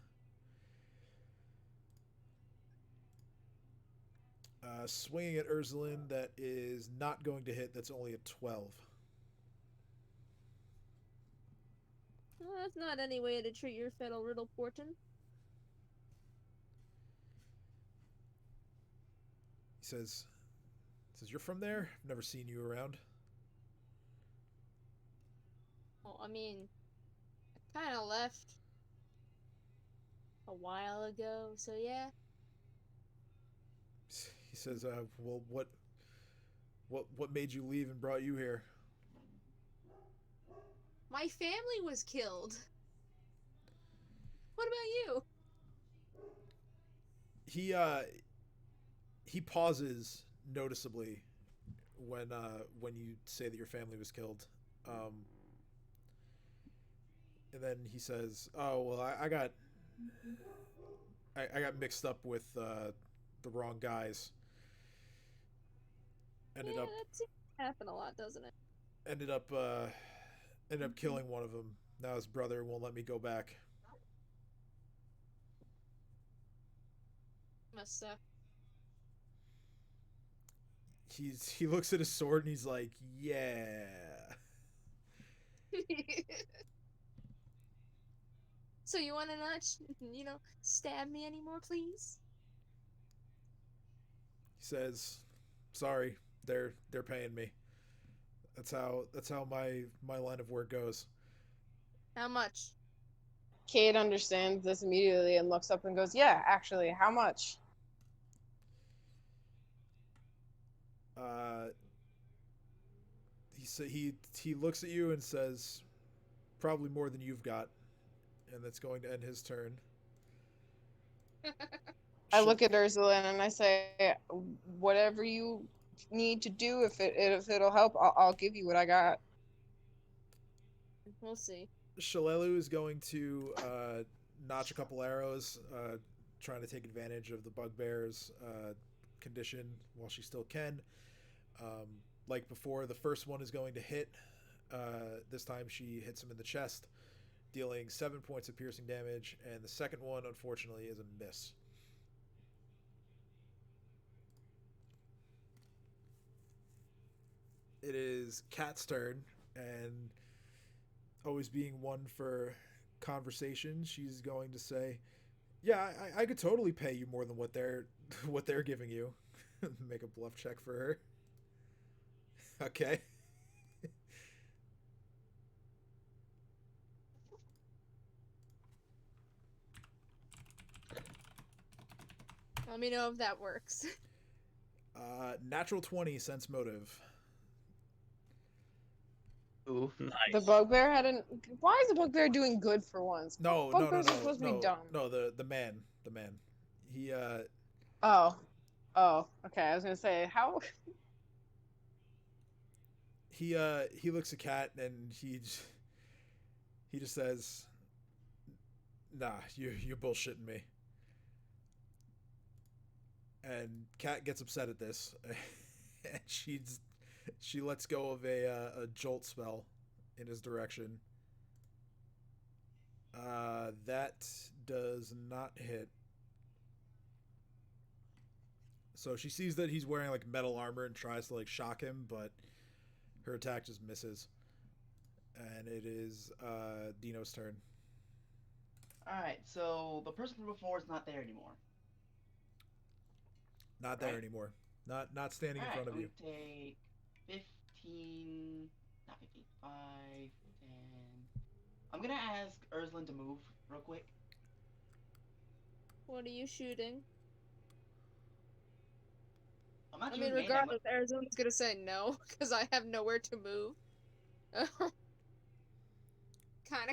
Swinging at Ursuline, that is not going to hit. That's only a 12. Well, that's not any way to treat your fellow Riddleporton. He says, "You're from there? I've never seen you around." Well, I mean, I kind of left a while ago. So yeah. He says, "Well, what made you leave and brought you here?" My family was killed. What about you? He pauses noticeably when you say that your family was killed, and then he says, "Oh well, I got mixed up with the wrong guys. Ended Yeah, up that seems to happen a lot, doesn't it? ended up uh, ended up killing one of them. Now his brother won't let me go back." Must suck. He looks at his sword and he's like, "Yeah." So you want to not, stab me anymore, please? He says, "Sorry, they're paying me. That's how my line of work goes." How much? Kate understands this immediately and looks up and goes, "Yeah, actually, how much?" Uh, he looks at you and says, "Probably more than you've got," and that's going to end his turn. I look at Ursula and I say, "Whatever you need to do, if it'll help, I'll give you what I got." We'll see. Shalelu is going to notch a couple arrows, trying to take advantage of the bugbear's condition while she still can. Like before, the first one is going to hit. This time she hits him in the chest, dealing 7 points of piercing damage, and the second one, unfortunately, is a miss. It is Cat's turn, and always being one for conversation, she's going to say, "Yeah, I could totally pay you more than what they're giving you." Make a bluff check for her. Okay. Let me know if that works. Natural 20, sense motive. Oof. Nice. The bugbear had an. Why is the bugbear doing good for once? No, Bugbears are supposed to be dumb. No, the man. He Oh, okay. I was gonna say how. he looks at Cat and he just says, "Nah, you're bullshitting me." And Cat gets upset at this, and she lets go of a jolt spell in his direction. That does not hit. So she sees that he's wearing like metal armor and tries to like shock him, but her attack just misses. And it is Dino's turn. Alright, so the person from before is not there anymore. Not there anymore. Not standing in front of you. We take 15, not 15, 5, 10. I'm gonna ask Urslan to move real quick. What are you shooting? I'm not I shooting mean, anything. regardless, Arizona's gonna say no, because I have nowhere to move. Kinda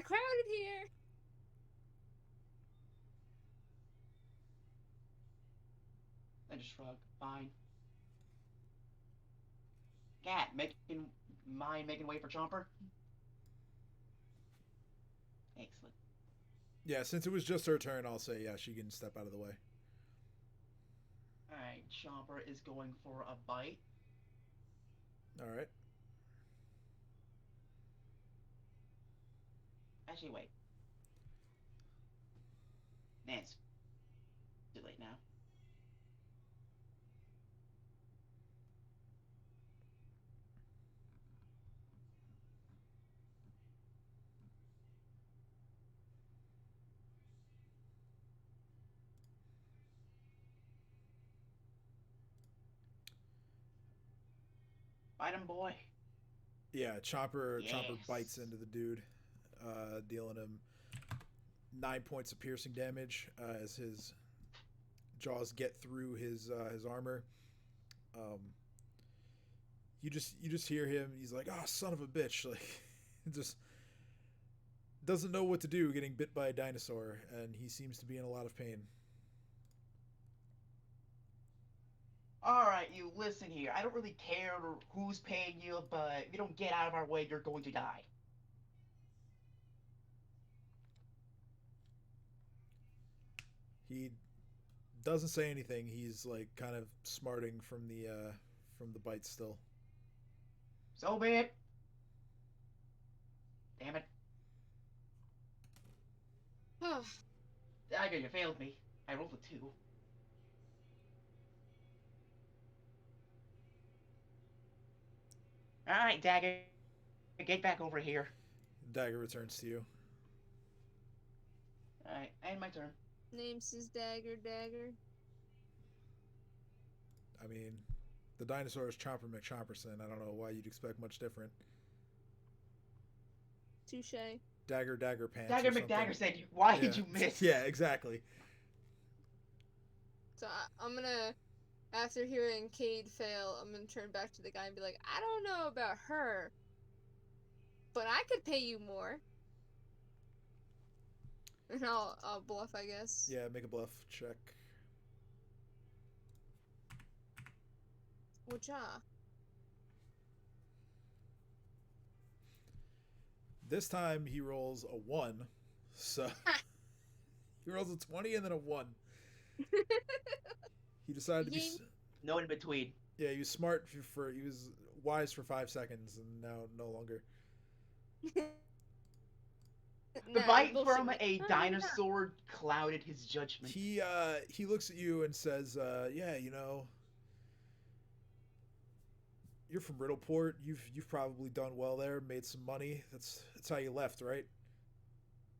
crowded here. I just shrug. Fine. Cat, making way for Chomper? Excellent. Yeah, since it was just her turn, I'll say yeah, she can step out of the way. Alright, Chomper is going for a bite. All right. Actually, wait. Nance. Too late now. Bite him, boy. Yeah, Chopper Yes. Chopper bites into the dude, dealing him 9 points of piercing damage as his jaws get through his armor. You just hear him. He's like, "Oh, son of a bitch!" Like, just doesn't know what to do getting bit by a dinosaur, and he seems to be in a lot of pain. Alright, you listen here. I don't really care who's paying you, but if you don't get out of our way, you're going to die. He doesn't say anything. He's like kind of smarting from the bite still. So be it. Damn it. Dagger, you failed me. I rolled a 2. Alright, Dagger. Get back over here. Dagger returns to you. Alright, and my turn. Name's his Dagger. I mean, the dinosaur is Chomper McChomperson. I don't know why you'd expect much different. Touche. Dagger pants. Dagger McDagger said, why did you miss? Yeah, exactly. So I'm gonna, after hearing Cade fail, I'm gonna turn back to the guy and be like, I don't know about her, but I could pay you more. And I'll bluff, I guess. Yeah, make a bluff check. Waja. This time he rolls a 1, so he rolls a 20 and then a 1. He decided to be. No in between. Yeah, he was smart for. He was wise for 5 seconds, and now no longer. The bite from a dinosaur clouded his judgment. He looks at you and says, "Yeah, you know, you're from Riddleport. You've probably done well there, made some money. That's how you left, right?"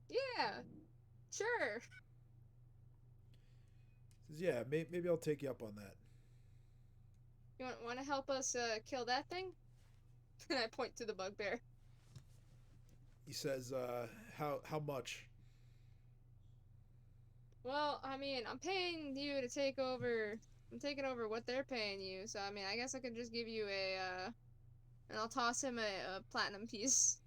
Yeah, sure. He says, "Yeah, maybe I'll take you up on that." You want to help us kill that thing? And I point to the bugbear. He says, how much?" Well, I mean, I'm paying you to take over. I'm taking over what they're paying you, so I mean, I guess I could just give you and I'll toss him a platinum piece.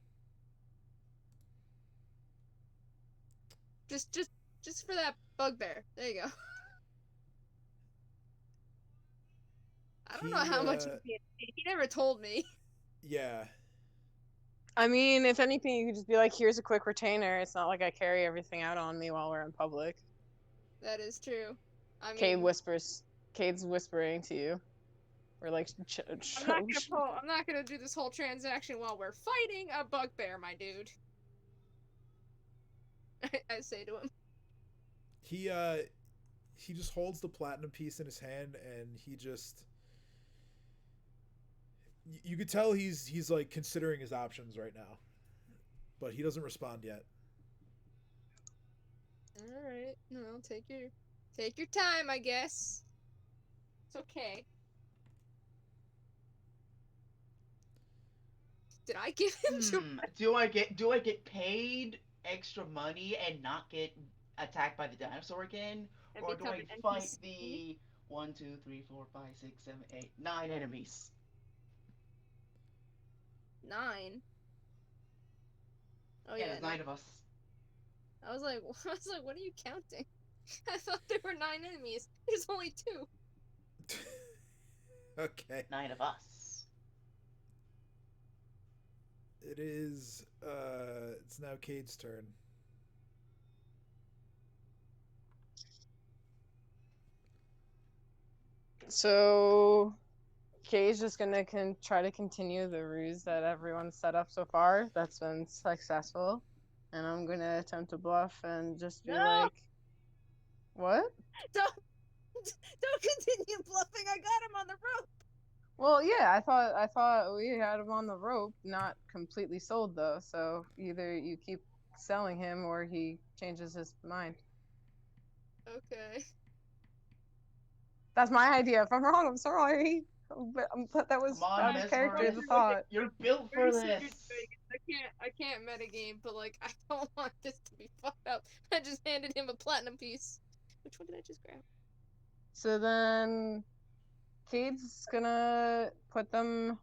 Just for that bugbear. There you go. I don't know how much he's being paid. He never told me. Yeah. I mean, if anything, you could just be like, here's a quick retainer. It's not like I carry everything out on me while we're in public. That is true. I mean, Cade whispers. Cade's whispering to you. Or like, I'm not gonna do this whole transaction while we're fighting a bugbear, my dude. I say to him. He just holds the platinum piece in his hand, and he just. You could tell he's like considering his options right now, but he doesn't respond yet. All right, no, take your time, I guess. It's okay. Did I give him? Do I get paid extra money and not get attacked by the dinosaur again, And or do become I an fight NPC? the 1, 2, 3, 4, 5, 6, 7, 8, 9 enemies? 9. Oh Yeah, yeah, there's 9 of us. I was like, what are you counting? I thought there were 9 enemies. There's only 2. Okay. 9 of us. It is. It's now Cade's turn. So, Cade's just gonna try to continue the ruse that everyone's set up so far. That's been successful, and I'm gonna attempt to bluff and just be like, "What?" Don't continue bluffing. I got him on the rope. Well, yeah, I thought we had him on the rope, not completely sold though. So either you keep selling him or he changes his mind. Okay. That's my idea. If I'm wrong, I'm sorry. But that was Come on, out of character as a Mesmerus. thought. You're built for Very serious, this. Vegas. I can't metagame, but like I don't want this to be fucked up. I just handed him a platinum piece. Which one did I just grab? So then Cade's gonna put them,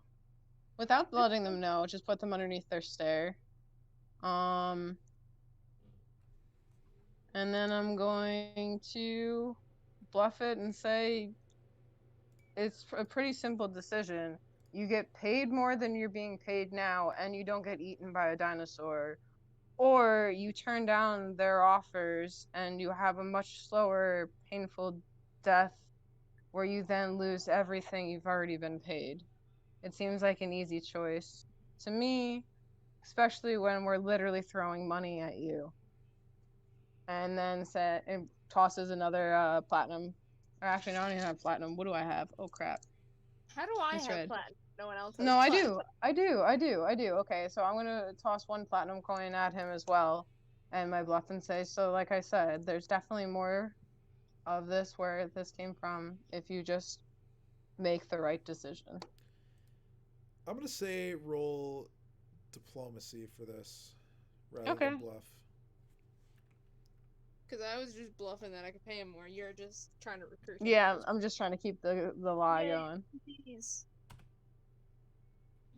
without letting them know, just put them underneath their stair. And then I'm going to bluff it and say it's a pretty simple decision. You get paid more than you're being paid now, and you don't get eaten by a dinosaur. Or you turn down their offers and you have a much slower, painful death where you then lose everything you've already been paid. It seems like an easy choice to me, especially when we're literally throwing money at you. And then it tosses another platinum. Or actually, no, I don't even have platinum. What do I have? Oh crap. How do I have Misread. platinum? No one else has No, I platinum. do. Okay, so I'm gonna toss one platinum coin at him as well, and my bluff and say, so like I said, there's definitely more of this where this came from if you just make the right decision. I'm gonna say roll diplomacy for this rather Okay. than bluff. Because I was just bluffing that I could pay him more. You're just trying to recruit him. Yeah, I'm just trying to keep the lie Yay. going. Jeez.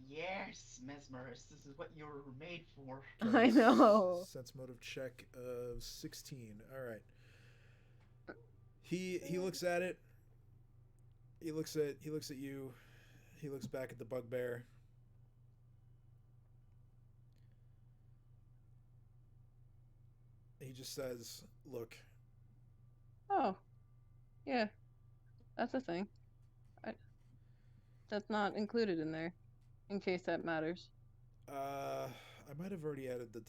Yes, Mesmerus, this is what you were made for. I know. Sense motive check of 16. All right. He looks at it. He looks at you. He looks back at the bugbear. He just says, "Look." Oh, yeah, that's a thing. That's not included in there, in case that matters. I might have already added the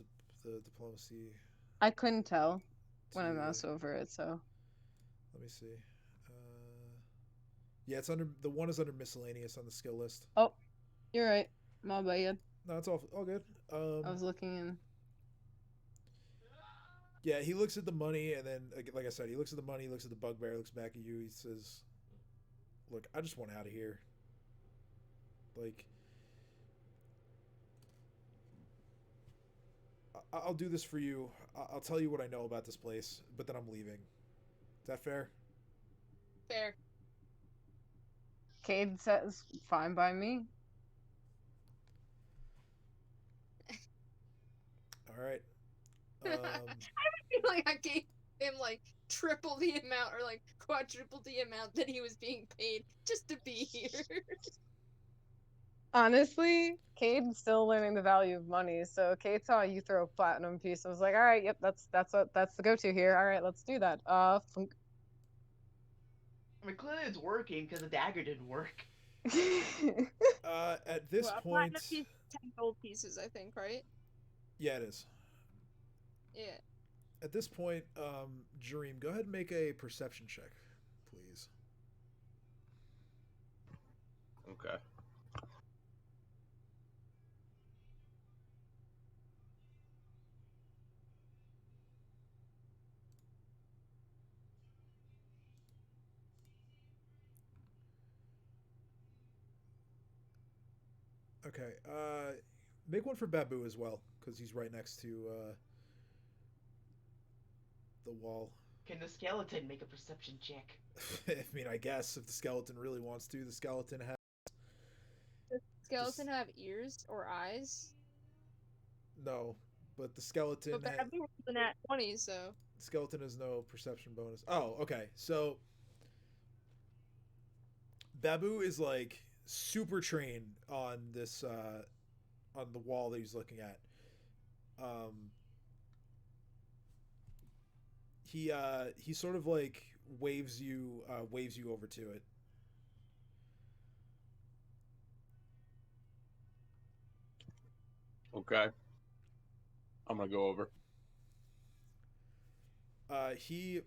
diplomacy. I couldn't tell when I mouse over it, so. Let me see. Yeah, it's under the one is under miscellaneous on the skill list. Oh, you're right. My bad. No, it's all good. I was looking in. Yeah, he looks at the money, and then, like I said, he looks at the money, he looks at the bugbear, looks back at you. He says, "Look, I just want out of here. Like, I'll do this for you. I'll tell you what I know about this place, but then I'm leaving. Is that fair?" Fair. Cade says, fine by me. All right. I feel like I gave him like triple the amount or like quadruple the amount that he was being paid just to be here. Honestly, Cade's still learning the value of money. So Cade saw you throw a platinum piece. I was like, all right, yep, that's the go-to here. All right, let's do that. Funk. I mean, clearly it's working because the dagger didn't work. At this Well, a point, platinum piece, 10 gold pieces, I think, right? yeah, it is. Yeah. At this point, Jareem, go ahead and make a perception check, please. Okay. Okay. Make one for Babu as well, because he's right next to the wall. Can the skeleton make a perception check? I mean, I guess if the skeleton really wants to, the skeleton has. Does the skeleton have ears or eyes? No, but the skeleton. But Babu was in that 20, so. Skeleton has no perception bonus. Oh, okay. So Babu is like super trained on this on the wall that he's looking at. He sort of like waves you over to it. Okay. I'm gonna go over. He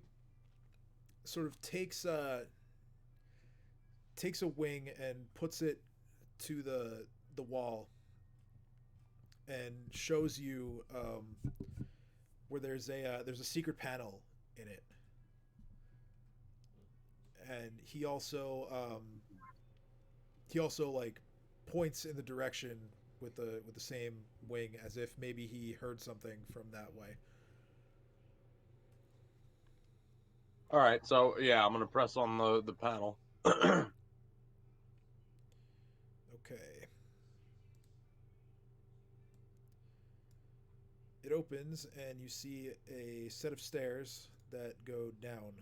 sort of takes a wing and puts it to the wall and shows you where there's a secret panel in it, and he also he also like points in the direction with the same wing, as if maybe he heard something from that way. All right, so yeah, I'm gonna press on the panel. Okay. It opens, and you see a set of stairs that go down.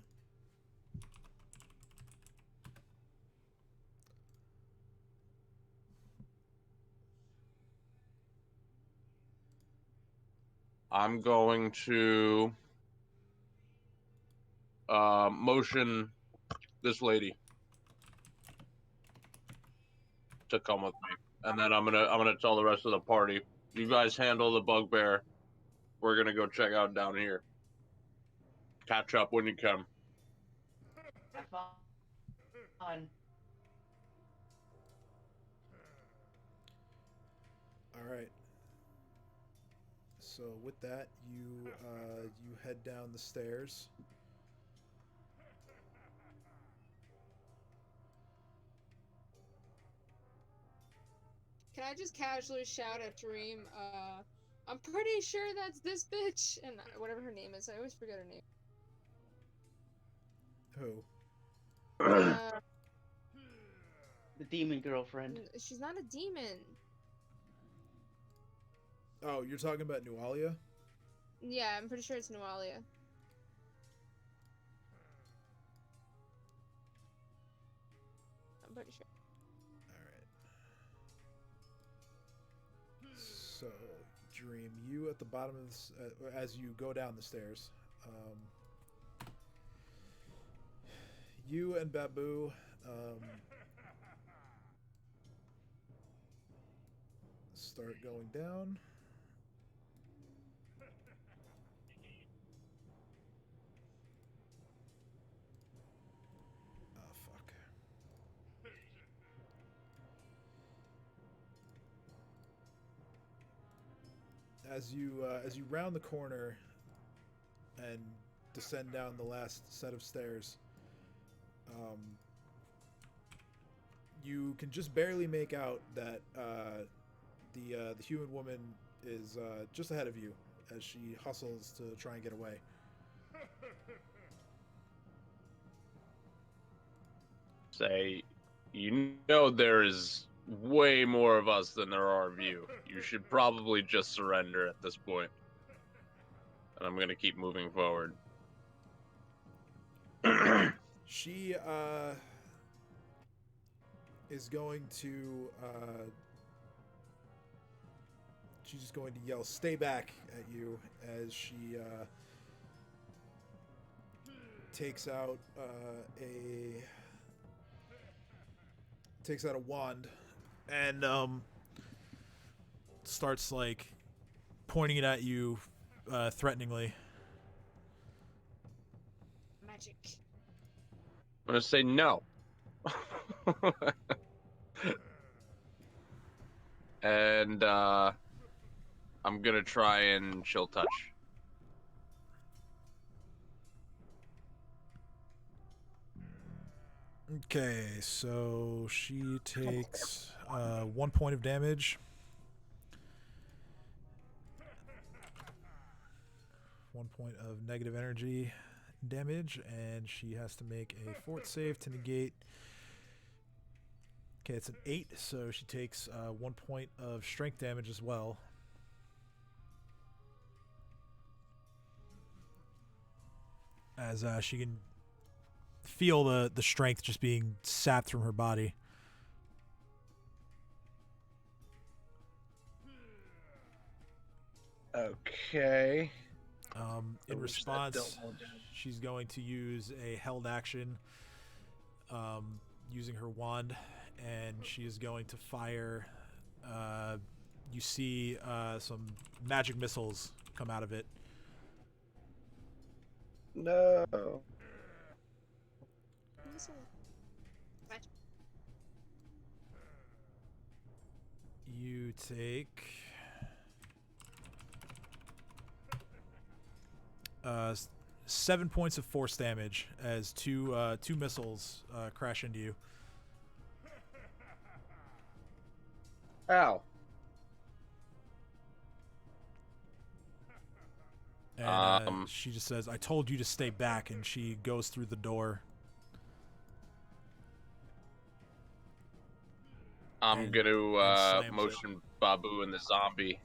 I'm going to motion this lady to come with me, and then I'm gonna tell the rest of the party, you guys handle the bugbear. We're gonna go check out down here. Catch up when you can. Have fun. All right. So with that, you head down the stairs. Can I just casually shout at Dream, I'm pretty sure that's this bitch, and whatever her name is, I always forget her name. Who? The demon girlfriend. She's not a demon. Oh, you're talking about Nualia? Yeah, I'm pretty sure it's Nualia. I'm pretty sure. All right. So, Dream, you at the bottom of this, as you go down the stairs, you and Babu, start going down. Oh, fuck. As you round the corner and descend down the last set of stairs, you can just barely make out that the human woman is just ahead of you as she hustles to try and get away. Say, you know there is way more of us than there are of you. You should probably just surrender at this point. And I'm gonna keep moving forward. She is going to she's just going to yell "Stay back" at you as she takes out a wand and starts like pointing it at you threateningly. Magic. I'm gonna say no. And I'm gonna try and chill touch. Okay, so she takes 1 point of damage. 1 point of negative energy damage, and she has to make a fort save to negate. Okay, it's an 8, so she takes 1 point of strength damage as well. As she can feel the strength just being sapped from her body. Okay. In response, she's going to use a held action using her wand, and she is going to fire. You see some magic missiles come out of it. No. You take 7 points of force damage as two missiles crash into you. Ow. And she just says, I told you to stay back, and she goes through the door. I'm And- gonna slams it. motion Babu and the zombie.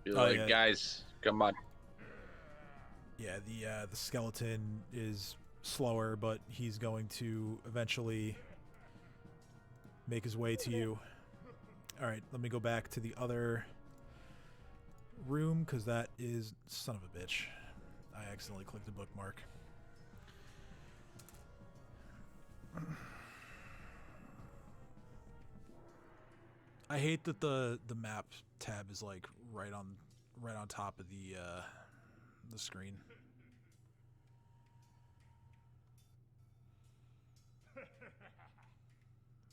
Be Oh, like, yeah. guys, come on. Yeah, the skeleton is slower, but he's going to eventually make his way to you. All right, let me go back to the other room, because that is... Son of a bitch. I accidentally clicked the bookmark. I hate that the map tab is like right on top of the screen.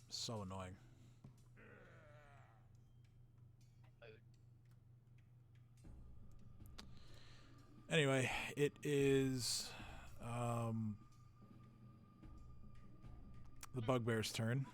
So annoying. Anyway, it is the bugbear's turn.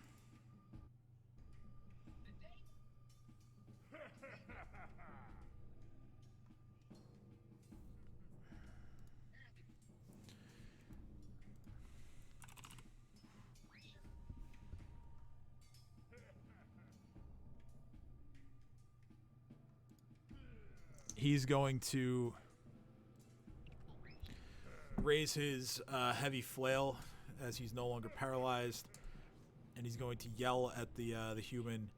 He's going to raise his heavy flail as he's no longer paralyzed, and he's going to yell at the human,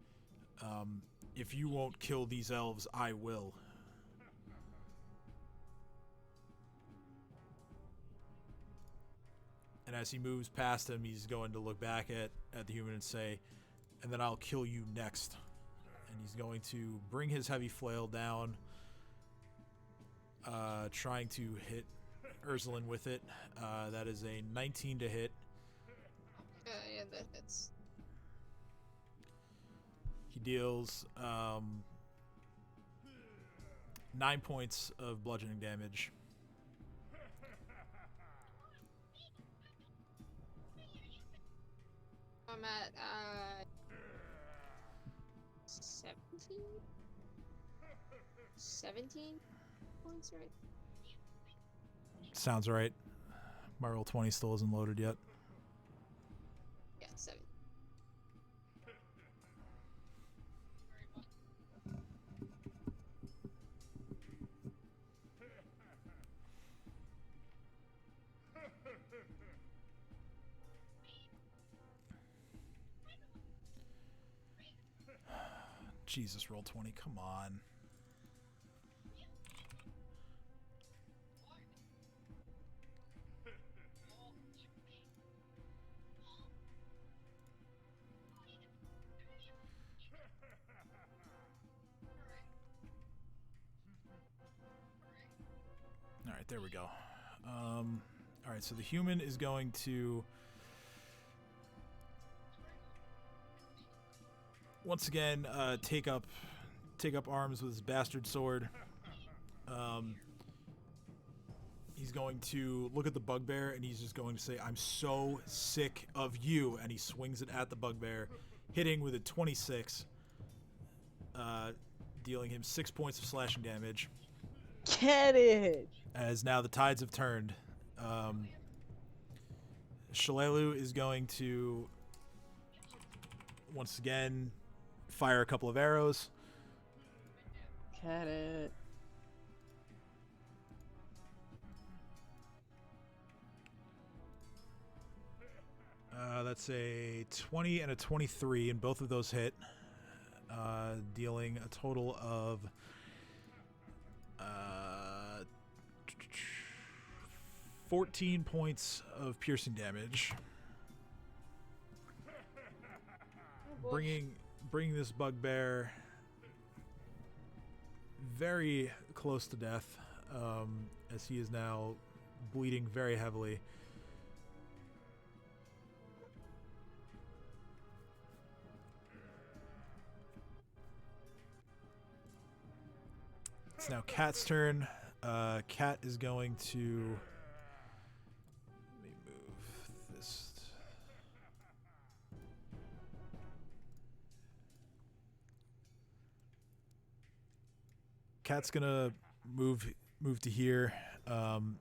if you won't kill these elves, I will. And as he moves past him, he's going to look back at the human and say, and then I'll kill you next. And he's going to bring his heavy flail down, trying to hit Ursulin with it. That is a 19 to hit. Yeah, that hits. He deals 9 points of bludgeoning damage. I'm at 17? 17 points, right? Sounds right. My roll 20 still isn't loaded yet. Yeah, 7. Jesus, roll 20. Come on. All right, there we go. All right, so the human is going to once again take up arms with his bastard sword. He's going to look at the bugbear and he's just going to say, I'm so sick of you. And he swings it at the bugbear, hitting with a 26, dealing him 6 points of slashing damage. Get it! As now the tides have turned. Shalelu is going to once again fire a couple of arrows. Get it. That's a 20 and a 23, and both of those hit, dealing a total of 14 points of piercing damage, Oh, bringing this bugbear very close to death, as he is now bleeding very heavily. It's now Cat's turn. Cat is going to... Let me move this. Kat's gonna move to here.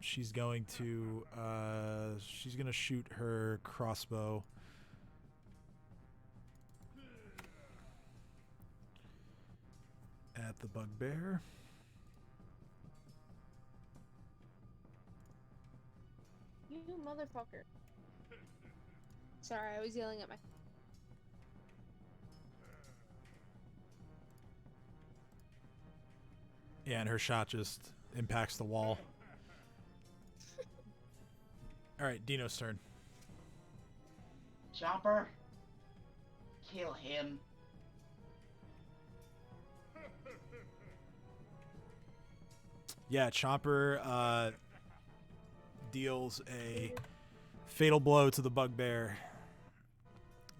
She's going to shoot her crossbow. At the bugbear. You motherfucker. Sorry, I was yelling at my. Yeah, and her shot just impacts the wall. All right, Dino's turn. Chopper, kill him. Yeah, Chomper deals a fatal blow to the bugbear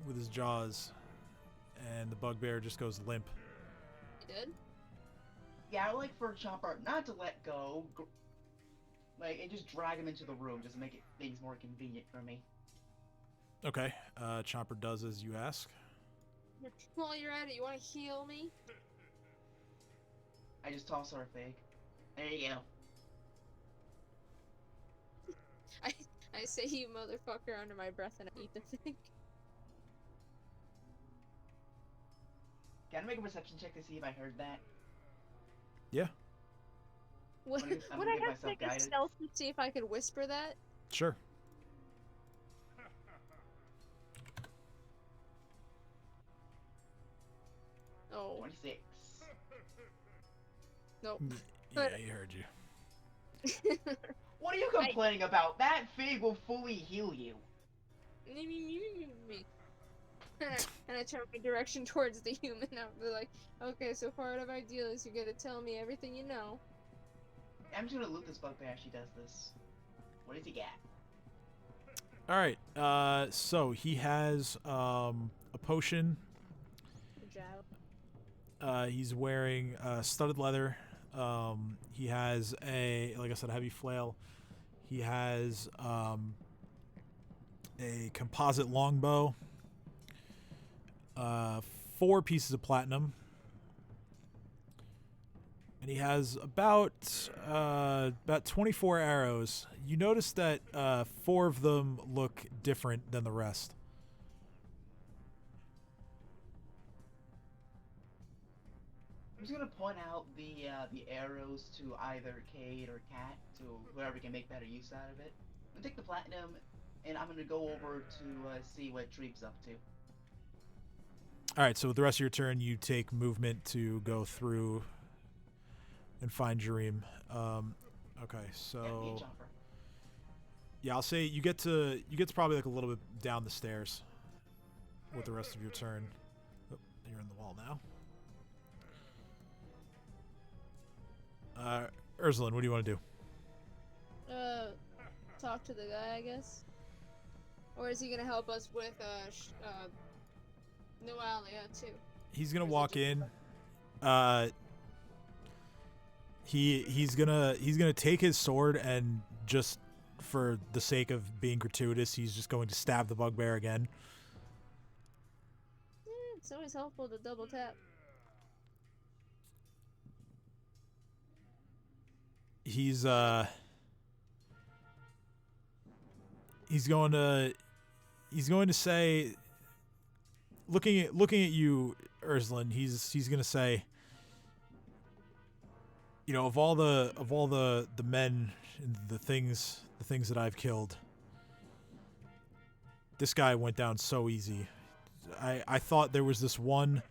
with his jaws, and the bugbear just goes limp. You did? Yeah, I would like for Chopper not to let go, like, and just drag him into the room, just to make things more convenient for me. Okay, Chomper does as you ask. While you're at it, you want to heal me? I just toss her a fig. There you go. I say you motherfucker under my breath and I eat the fig. Can I make a perception check to see if I heard that? Yeah, Would, I'm would gonna I get have myself to make a guided. stealth to see if I could whisper that? sure. Oh, 26. nope. Yeah, he heard you. What are you complaining about? That fig will fully heal you. And I turn my direction towards the human. I'll be like, okay, so part of our deal is you're gonna tell me everything you know. I'm just gonna loot this bugbear as she does this. What does he get? All right, so he has a potion. Good job. He's wearing studded leather. He has like I said, a heavy flail. He has a composite longbow. 4 pieces of platinum. And he has about 24 arrows. You notice that 4 of them look different than the rest. I'm just gonna point out the arrows to either Cade or Cat, to whoever can make better use out of it. I'm gonna take the platinum, and I'm gonna go over to see what Treep's up to. All right, so with the rest of your turn, you take movement to go through and find Jareem. Okay, Yeah, me and so Chopper. yeah, I'll say you get to probably like a little bit down the stairs with the rest of your turn. Oh, you're in the wall now. Ursula, what do you want to do? Talk to the guy, I guess. Or is he gonna help us with Noalia too? He's gonna Or is it walk just- in. He's gonna take his sword and just for the sake of being gratuitous, he's just going to stab the bugbear again. It's always helpful to double tap. He's going to say, looking at you, Urslan, he's going to say, you know, of all the men and the things that I've killed, this guy went down so easy. I thought there was this one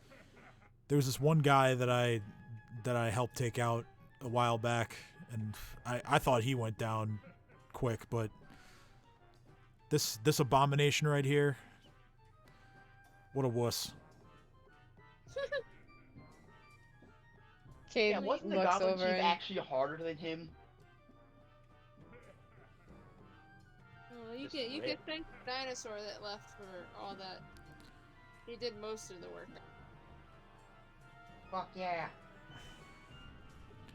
guy that I helped take out a while back, and I thought he went down quick, but this abomination right here, what a wuss. Cade Yeah, wasn't the looks Goblin over Chief and actually harder than him? Oh, you Just can rip. thank the dinosaur that left for all that. He did most of the work. Fuck yeah.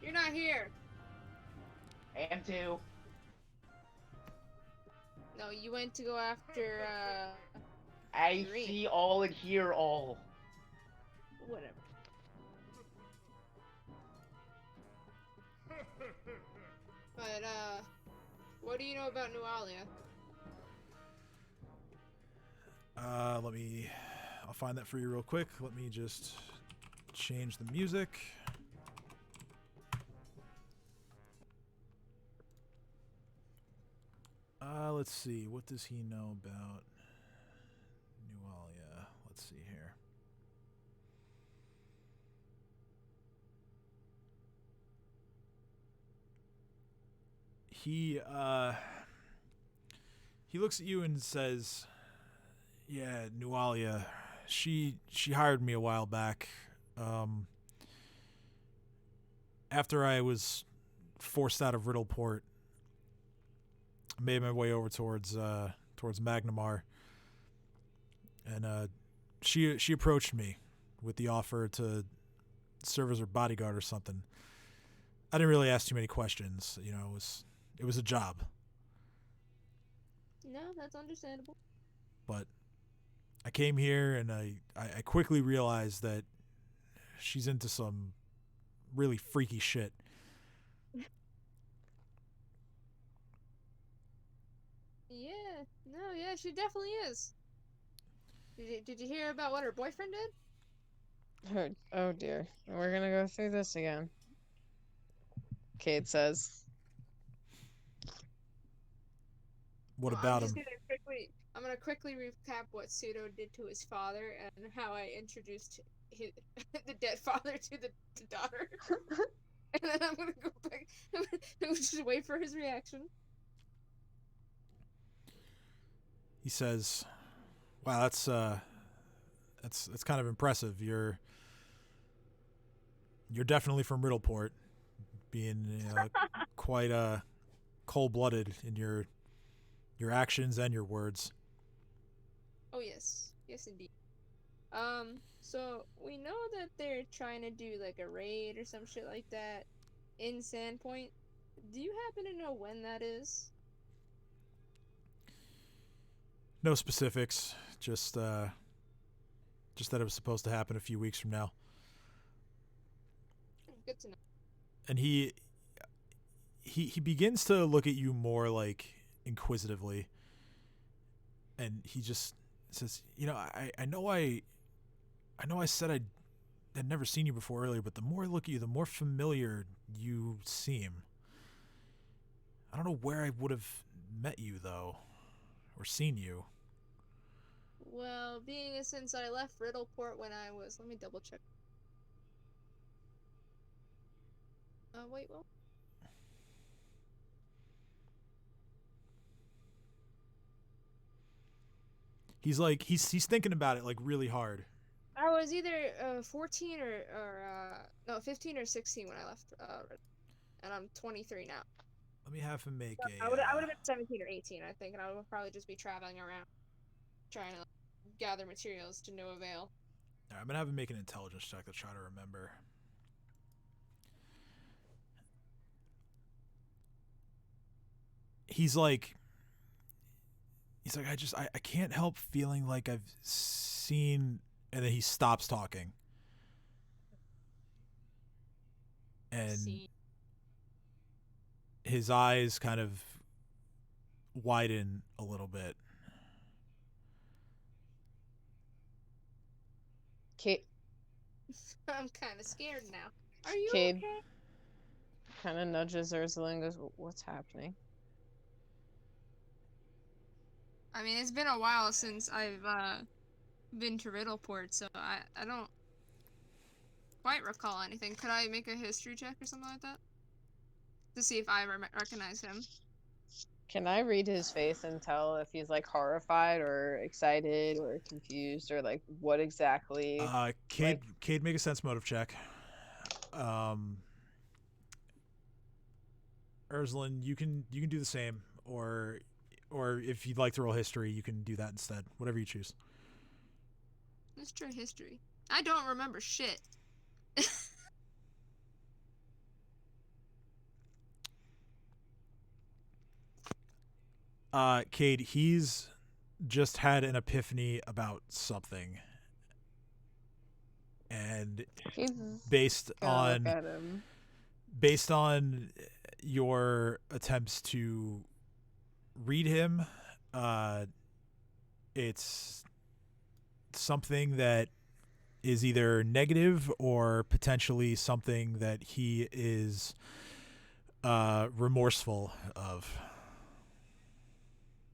You're not here. I am too. No, you went to go after I Green. see all and hear all. whatever. But, what do you know about Nualia? I'll find that for you real quick. Let me just change the music. Let's see. What does he know about Nualia? Let's see here. He looks at you and says, "Yeah, Nualia. She hired me a while back. After I was forced out of Riddleport, I made my way over towards Magnamar, and she approached me with the offer to serve as her bodyguard or something. I didn't really ask too many questions. You know, it was a job, No, that's understandable. but I came here and I quickly realized that she's into some really freaky shit. Yeah, no, yeah, she definitely is. Did you hear about what her boyfriend did? Oh dear. We're gonna go through this again. Cade says. What Well, about I'm just him? I'm gonna quickly recap what Pseudo did to his father and how I introduced his, the dead father to the daughter. And then I'm gonna go back and just wait for his reaction. He says, "Wow, that's kind of impressive. You're definitely from Riddleport, being quite cold-blooded in your actions and your words." Oh yes, yes indeed. So we know that they're trying to do like a raid or some shit like that in Sandpoint. Do you happen to know when that is? No specifics, just that it was supposed to happen a few weeks from now. Good to know. And he begins to look at you more like inquisitively, and he just says, "You know, I know I said I had never seen you before earlier, but the more I look at you, the more familiar you seem. I don't know where I would have met you though, or seen you." Well, being as since I left Riddleport when I was, let me double check. Wait, well, he's thinking about it like really hard. I was either 14 or no 15 or 16 when I left and I'm 23 now. Let me have him make I would have been 17 or 18 I think, and I would probably just be traveling around trying to gather materials to no avail. I'm gonna have him make an intelligence check to try to remember. He's like, I can't help feeling like I've seen, and then he stops talking. And his eyes kind of widen a little bit. Cade I'm kind of scared now. Are you Cade okay? kind of nudges Ursula and goes, "What's happening?" I mean, it's been a while since I've been to Riddleport, so I don't quite recall anything. Could I make a history check or something like that to see if I recognize him? Can I read his face and tell if he's like horrified or excited or confused or like what exactly? Cade, make a sense motive check. Urslan, you can do the same, or if you'd like to roll history, you can do that instead. Whatever you choose. Let's try history. I don't remember shit. Cade, he's just had an epiphany about something, and He's based gonna on look at him. based on your attempts to read him, it's something that is either negative or potentially something that he is remorseful of.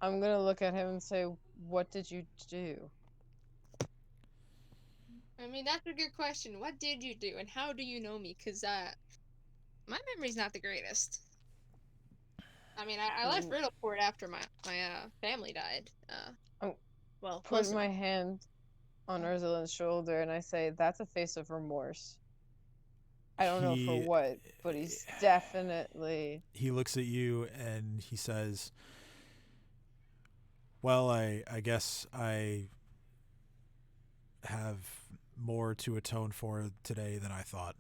I'm gonna look at him and say, "What did you do?" I mean, that's a good question. What did you do, and how do you know me? Because my memory's not the greatest. I mean, I left Riddleport after my family died. Oh, Well, Put most of my them. hand on Ursulin's shoulder and I say, "That's a face of remorse." I don't know for what, but he's definitely. He looks at you and he says, well, I guess I have more to atone for today than I thought.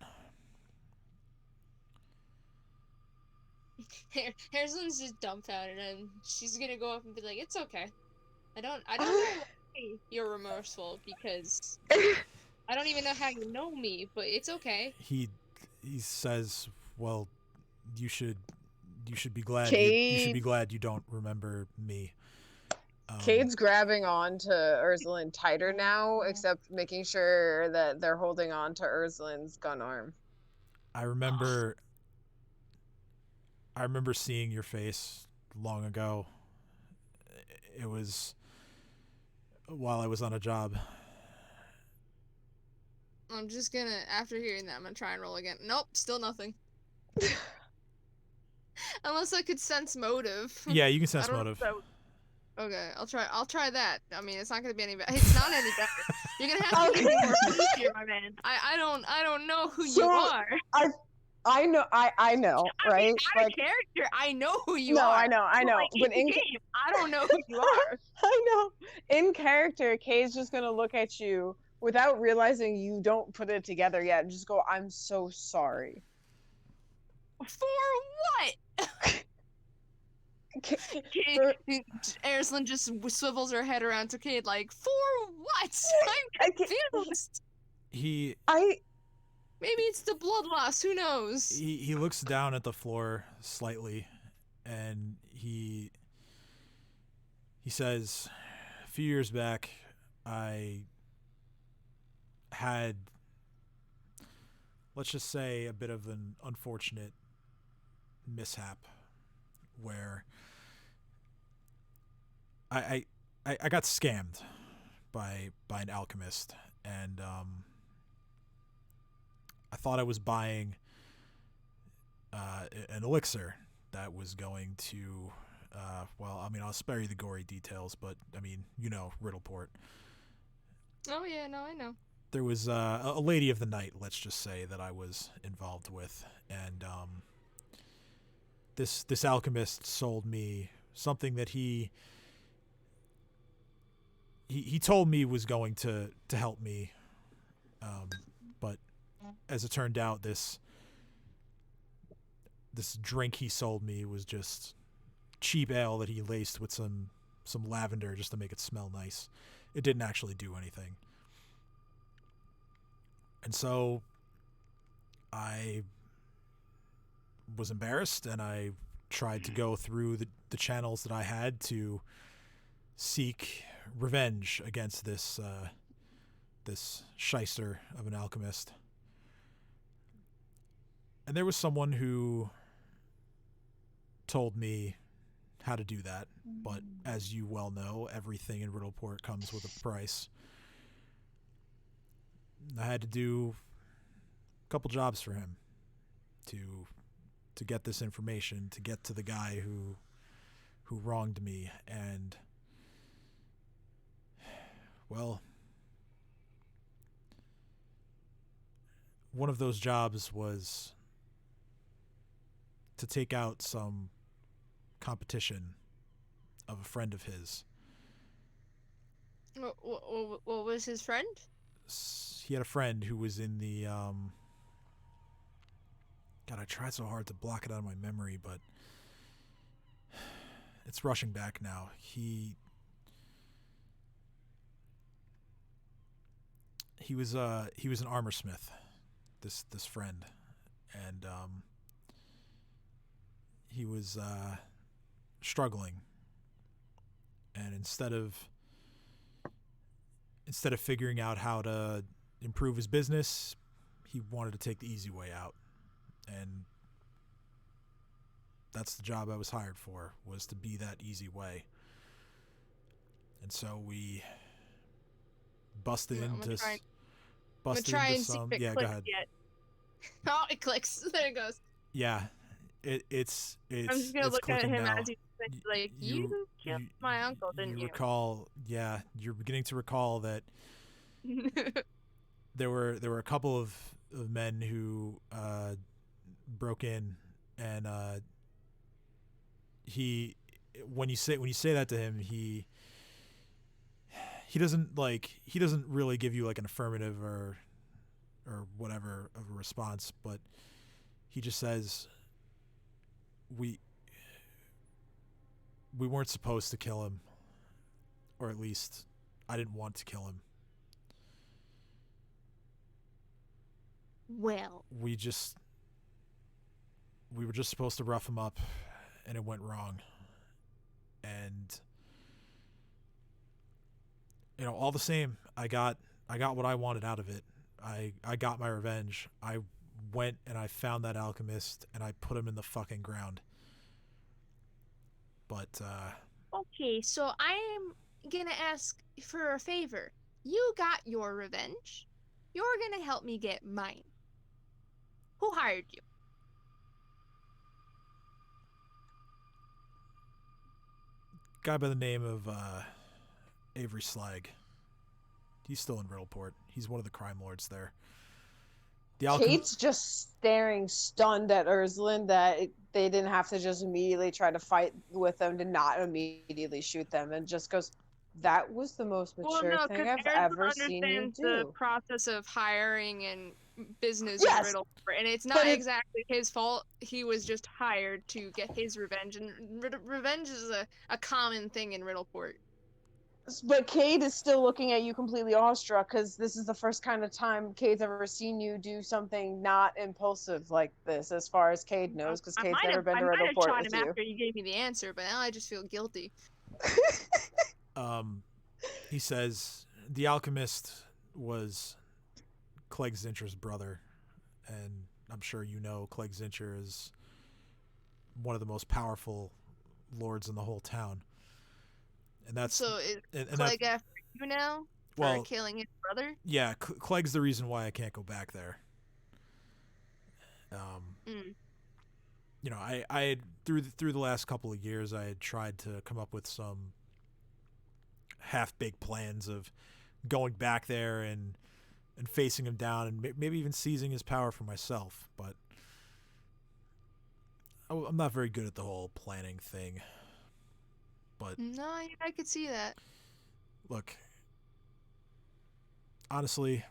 Harrison's just dumbfounded, and she's gonna go up and be like, "It's okay. I don't know why you're remorseful, because I don't even know how you know me, but it's okay." He says, well, you should be glad you should be Cade. glad you don't remember me. Cade's grabbing on to Ursulin tighter now, except making sure that they're holding on to Ursulin's gun arm. I remember seeing your face long ago. It was while I was on a job. I'm just gonna, after hearing that, I'm gonna try and roll again. Nope, still nothing. Unless I could sense motive. Yeah, you can sense motive. Okay, I'll try that. I mean, it's not gonna be any better. It's not any better. You're gonna have to give me more clues here, my man. I don't know who you are. I know, right? I mean, out of character, I know who you are. I know. Like, But in game, I don't know who you are. I know. In character, Kay's just gonna look at you without realizing you don't put it together yet and just go, "I'm so sorry." For what? Airslin just swivels her head around to Cade like, "For what? I'm confused." Maybe it's the blood loss, who knows? He looks down at the floor slightly, and he says, a few years back, I had, let's just say, a bit of an unfortunate mishap where I got scammed by an alchemist, and I thought I was buying an elixir that was going to, well, I mean, I'll spare you the gory details, but I mean, you know, Riddleport. Oh yeah, no, I know. There was a lady of the night, let's just say, that I was involved with, and this alchemist sold me something that he told me was going to help me, but as it turned out, this drink he sold me was just cheap ale that he laced with some lavender just to make it smell nice. It didn't actually do anything. And so I was embarrassed, and I tried to go through the channels that I had to seek revenge against this shyster of an alchemist. And there was someone who told me how to do that, but as you well know, everything in Riddleport comes with a price. I had to do a couple jobs for him to get this information, to get to the guy who wronged me, and well, one of those jobs was to take out some competition of a friend of his. What was his friend? He had a friend who was in the God, I tried so hard to block it out of my memory, but it's rushing back now. He was an armor smith, this friend, and he was struggling, and instead of figuring out how to improve his business, he wanted to take the easy way out, and that's the job I was hired for, was to be that easy way. And so we busted I'm into gonna try and see if it yeah, go clicks ahead. yet. Oh, it clicks. There it goes. Yeah, it's I'm just gonna it's look at clicking him now. as he's like, you killed my uncle, didn't you? Recall, yeah, you're beginning to recall that there were a couple of men who broke in, and when you say that to him, he doesn't really give you like an affirmative or whatever of a response, but he just says, we weren't supposed to kill him, or at least I didn't want to kill him. Well, We were just supposed to rough him up, and it went wrong. And all the same, I got what I wanted out of it. I got my revenge. I went and I found that alchemist, and I put him in the fucking ground. But okay, so I'm gonna ask for a favor. You got your revenge. You're gonna help me get mine. Who hired you? guy by the name of Avery Slag. He's still in Riddleport. He's one of the crime lords there. Kate's just staring stunned at Urslan that they didn't have to just immediately try to fight with them, to not immediately shoot them, and just goes, that was the most mature thing I've ever seen you do. The process of hiring and business Yes! in Riddleport, and it's not exactly his fault. He was just hired to get his revenge, and revenge is a common thing in Riddleport. But Cade is still looking at you completely awestruck, because this is the first kind of time Cade's ever seen you do something not impulsive like this, as far as Cade knows, because Cade's never been to Riddleport with you. I might have shot him after you gave me the answer, but now I just feel guilty. He says the alchemist was Clegg Zincher's brother, and I'm sure you know Clegg Zincher is one of the most powerful lords in the whole town. And that's so is Clegg after you now for killing his brother? Yeah, Clegg's the reason why I can't go back there. You know, I had through the last couple of years, I had tried to come up with some half-baked plans of going back there and facing him down, and maybe even seizing his power for myself. But I'm not very good at the whole planning thing. But no, I could see that. Look, honestly,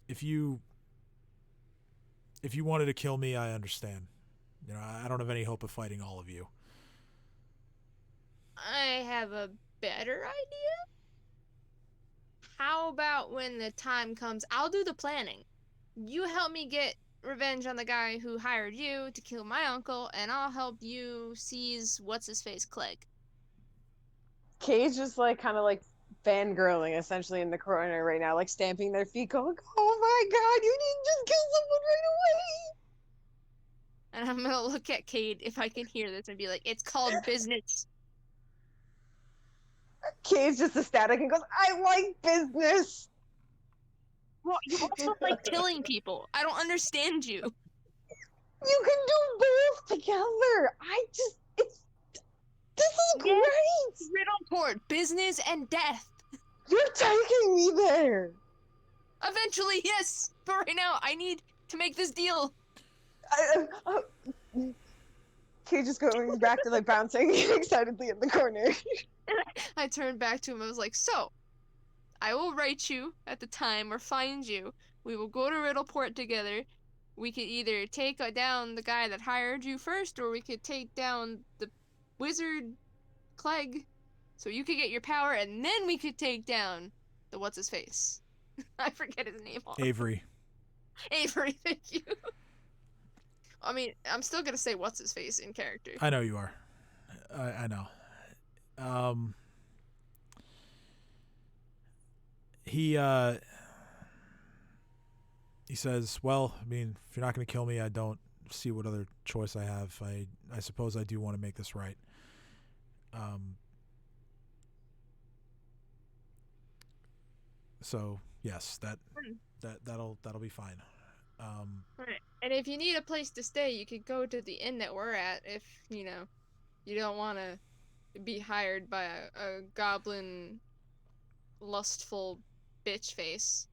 if you wanted to kill me, I understand. You know, I don't have any hope of fighting all of you. I have a better idea. How about when the time comes, I'll do the planning. You help me get revenge on the guy who hired you to kill my uncle, and I'll help you seize what's-his-face Clegg. Kate's just kind of fangirling essentially in the corner right now, stamping their feet, going, oh my god, you didn't just kill someone right away! And I'm gonna look at Cade if I can hear this and be like, it's called business. Kate's just ecstatic and goes, I like business! Well, you also like killing people. I don't understand you. You can do both together! This is great! Riddleport, business and death. You're taking me there! Eventually, yes! But right now, I need to make this deal. Kate just going back to bouncing excitedly in the corner. I turned back to him. I was like, so, I will write you at the time or find you. We will go to Riddleport together. We could either take down the guy that hired you first, or we could take down the wizard Clegg, so you could get your power, and then we could take down the I mean, I'm still gonna say what's his face in character. I know you are. I know. He says, well, I mean, if you're not going to kill me, I don't see what other choice I have. I suppose I do want to make this right. So yes, that'll be fine. Right. And if you need a place to stay, you could go to the inn that we're at if, you don't want to be hired by a goblin lustful bitch face.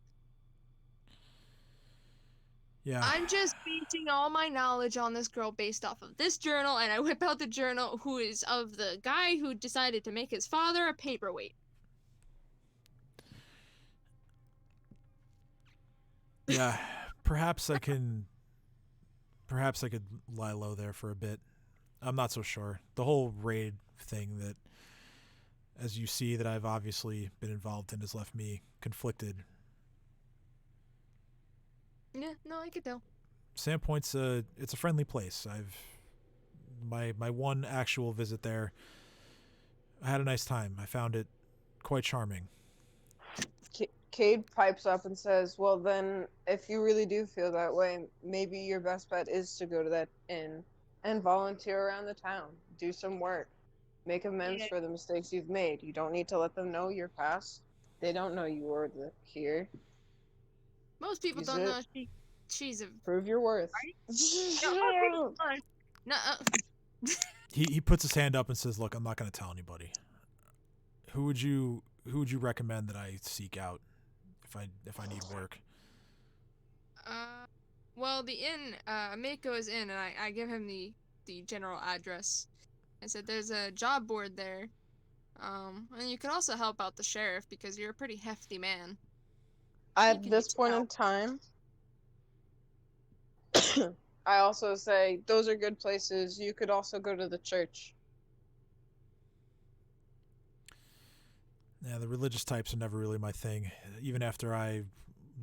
Yeah. I'm just basing all my knowledge on this girl based off of this journal, and I whip out the journal who is of the guy who decided to make his father a paperweight. Yeah, perhaps I could lie low there for a bit. I'm not so sure. The whole raid thing that, as you see, that I've obviously been involved in has left me conflicted. Yeah, no, I could tell. Sandpoint's it's a friendly place. My one actual visit there, I had a nice time. I found it quite charming. Cade pipes up and says, well then, if you really do feel that way, maybe your best bet is to go to that inn and volunteer around the town. Do some work. Make amends for the mistakes you've made. You don't need to let them know your past. They don't know you were here. Most people don't know she's a... Prove your worth. Right? No, He puts his hand up and says, look, I'm not going to tell anybody. Who would you recommend that I seek out if I need work? Well, the inn, Mako's inn, and I give him the general address. I said there's a job board there. And you could also help out the sheriff because you're a pretty hefty man. At this point in time, I also say those are good places. You could also go to the church. Yeah, the religious types are never really my thing. Even after I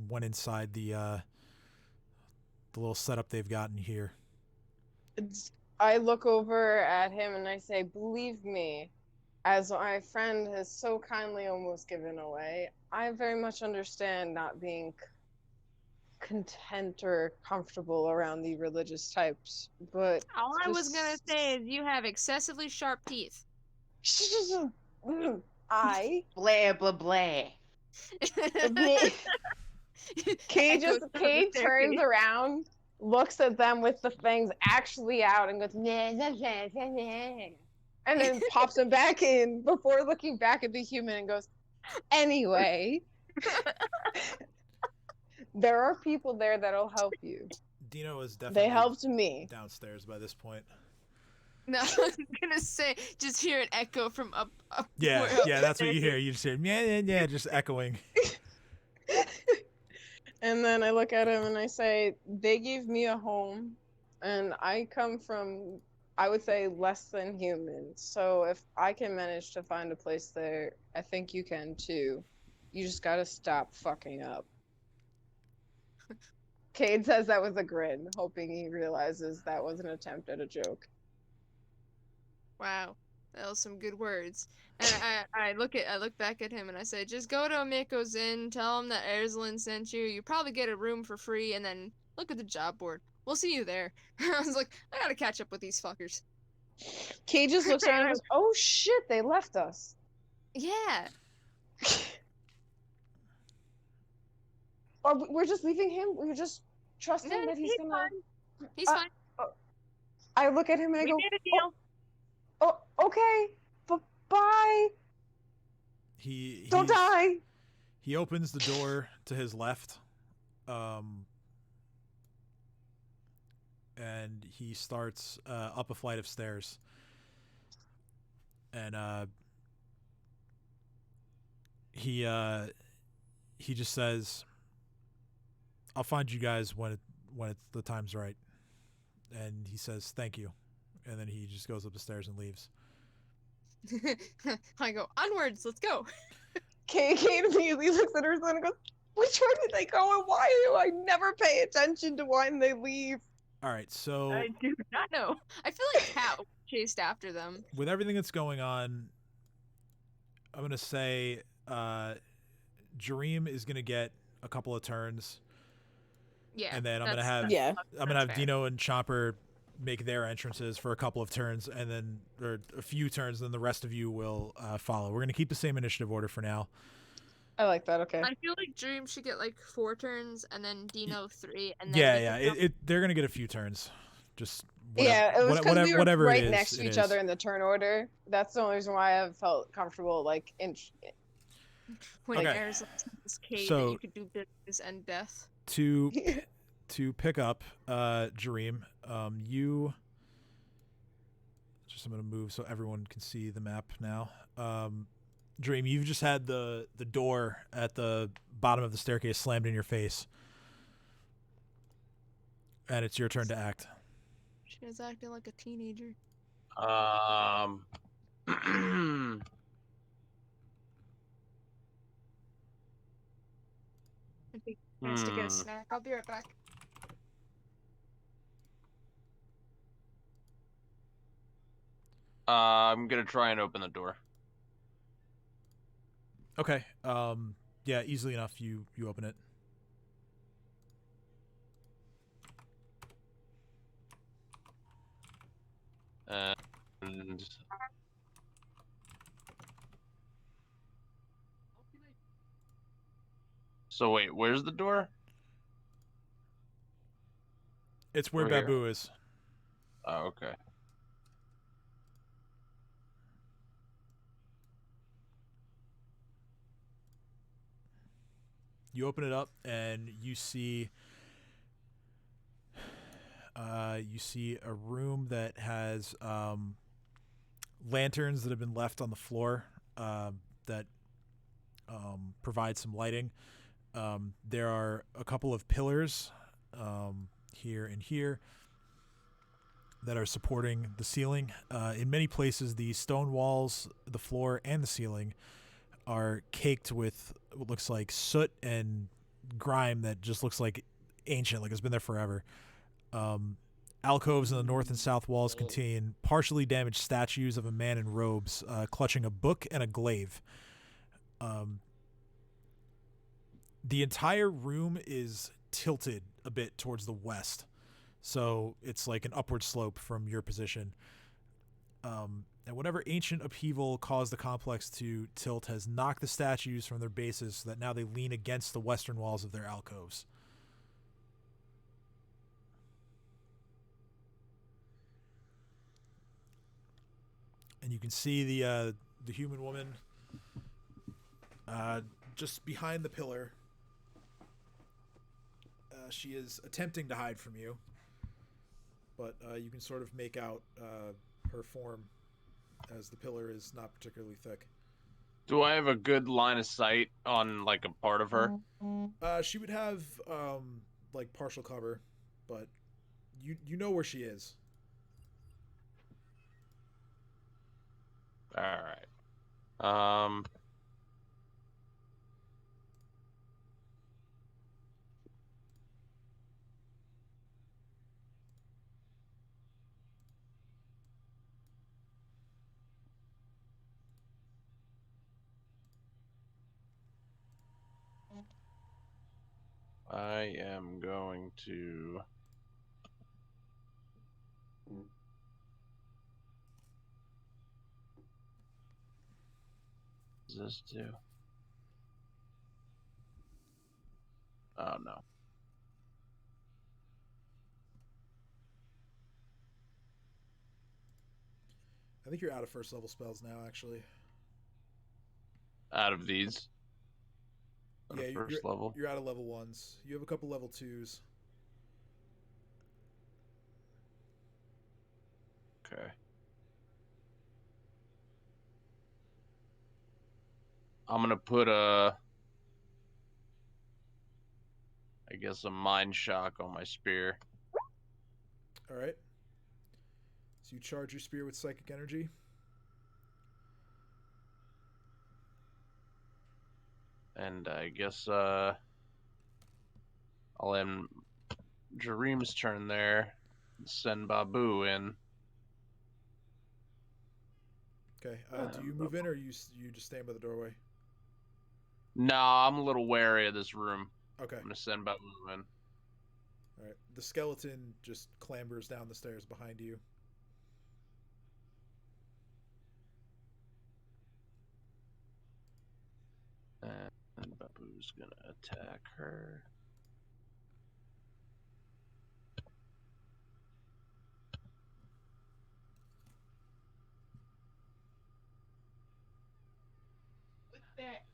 went inside the little setup they've gotten here. I look over at him and I say, believe me, as my friend has so kindly almost given away, I very much understand not being content or comfortable around the religious types, but all I was gonna say is you have excessively sharp teeth. Blah blah blah. Cade turns around, looks at them with the fangs actually out, and goes, nah, nah, nah, nah, nah, and then pops them back in before looking back at the human and goes, anyway, there are people there that'll help you. Dino is definitely they helped me downstairs by this point. No, I was gonna say, just hear an echo from up. Yeah, that's what you hear. You just hear, yeah, just echoing. And then I look at him and I say, they gave me a home, and I come from, I would say, less than human. So if I can manage to find a place there, I think you can too. You just gotta stop fucking up. Cade says that with a grin, hoping he realizes that was an attempt at a joke. Wow, that was some good words. And I look back at him and I say, just go to Mako's Inn, tell him that Erzlin sent you. You probably get a room for free, and then look at the job board. We'll see you there. I was like, I gotta catch up with these fuckers. Cade just looks around and goes, oh shit, they left us. Yeah. Or we're just leaving him? We're just trusting that he's gonna... Fine. He's fine. I look at him and I go, we made a deal. Oh, okay. Bye. Don't die. He opens the door to his left, and he starts up a flight of stairs. And he just says, "I'll find you guys when the time's right." And he says, "Thank you," and then he just goes up the stairs and leaves. I go, onwards, let's go. Kate immediately looks at her son and goes, which way did they go and why do I never pay attention to when they leave? All right, so I do not know. I feel like Cat chased after them. with everything that's going on, I'm gonna say Jareem is gonna get a couple of turns, Yeah. and then I'm that's- gonna have Yeah. I'm gonna that's have fair. Dino and Chopper make their entrances for a couple of turns, and then or a few turns, then the rest of you will follow. We're gonna keep the same initiative order for now. I like that. Okay. I feel like Dream should get like 4 turns, and then Dino 3, and then Yeah, we yeah. can jump- They're gonna get a few turns. Just whatever, Yeah, it was because we were whatever right it is, next to it each is. other in the turn order. That's the only reason why I felt comfortable, like, when Okay. there's like, this cave So- that you could do business and death. To pick up Jareem, you just I'm gonna move so everyone can see the map now. Dream, you've just had the door at the bottom of the staircase slammed in your face, and it's your turn to act. She was acting like a teenager. I think he has to get a snack. I'll be right back. I'm gonna try and open the door. Okay. Yeah, easily enough. You open it. And so wait, where's the door? It's where Over here. Babu is. Oh, okay. You open it up and you see a room that has lanterns that have been left on the floor that provide some lighting. There are a couple of pillars here and here that are supporting the ceiling. In many places, the stone walls, the floor, and the ceiling are caked with what looks like soot and grime that just looks like ancient, like it's been there forever. Alcoves in the north and south walls contain partially damaged statues of a man in robes clutching a book and a glaive. The entire room is tilted a bit towards the west, so it's like an upward slope from your position. And whatever ancient upheaval caused the complex to tilt has knocked the statues from their bases so that now they lean against the western walls of their alcoves. And you can see the human woman just behind the pillar. She is attempting to hide from you, but you can sort of make out her form as the pillar is not particularly thick. Do I have a good line of sight on like a part of her? She would have like partial cover, but you know where she is. All right. I am going to. What does this do? Oh no. I think you're out of first level spells now, actually. Out of these. At Yeah, a first level. You're out of level 1s. You have a couple level 2s. Okay. I'm gonna put I guess a mind shock on my spear. All right. So you charge your spear with psychic energy. And I guess I'll end Jareem's turn there. Send Babu in. Okay. Do you move in, or you just stand by the doorway? Nah, I'm a little wary of this room. Okay. I'm gonna send Babu in. All right. The skeleton just clambers down the stairs behind you. And Babu's gonna attack her. With that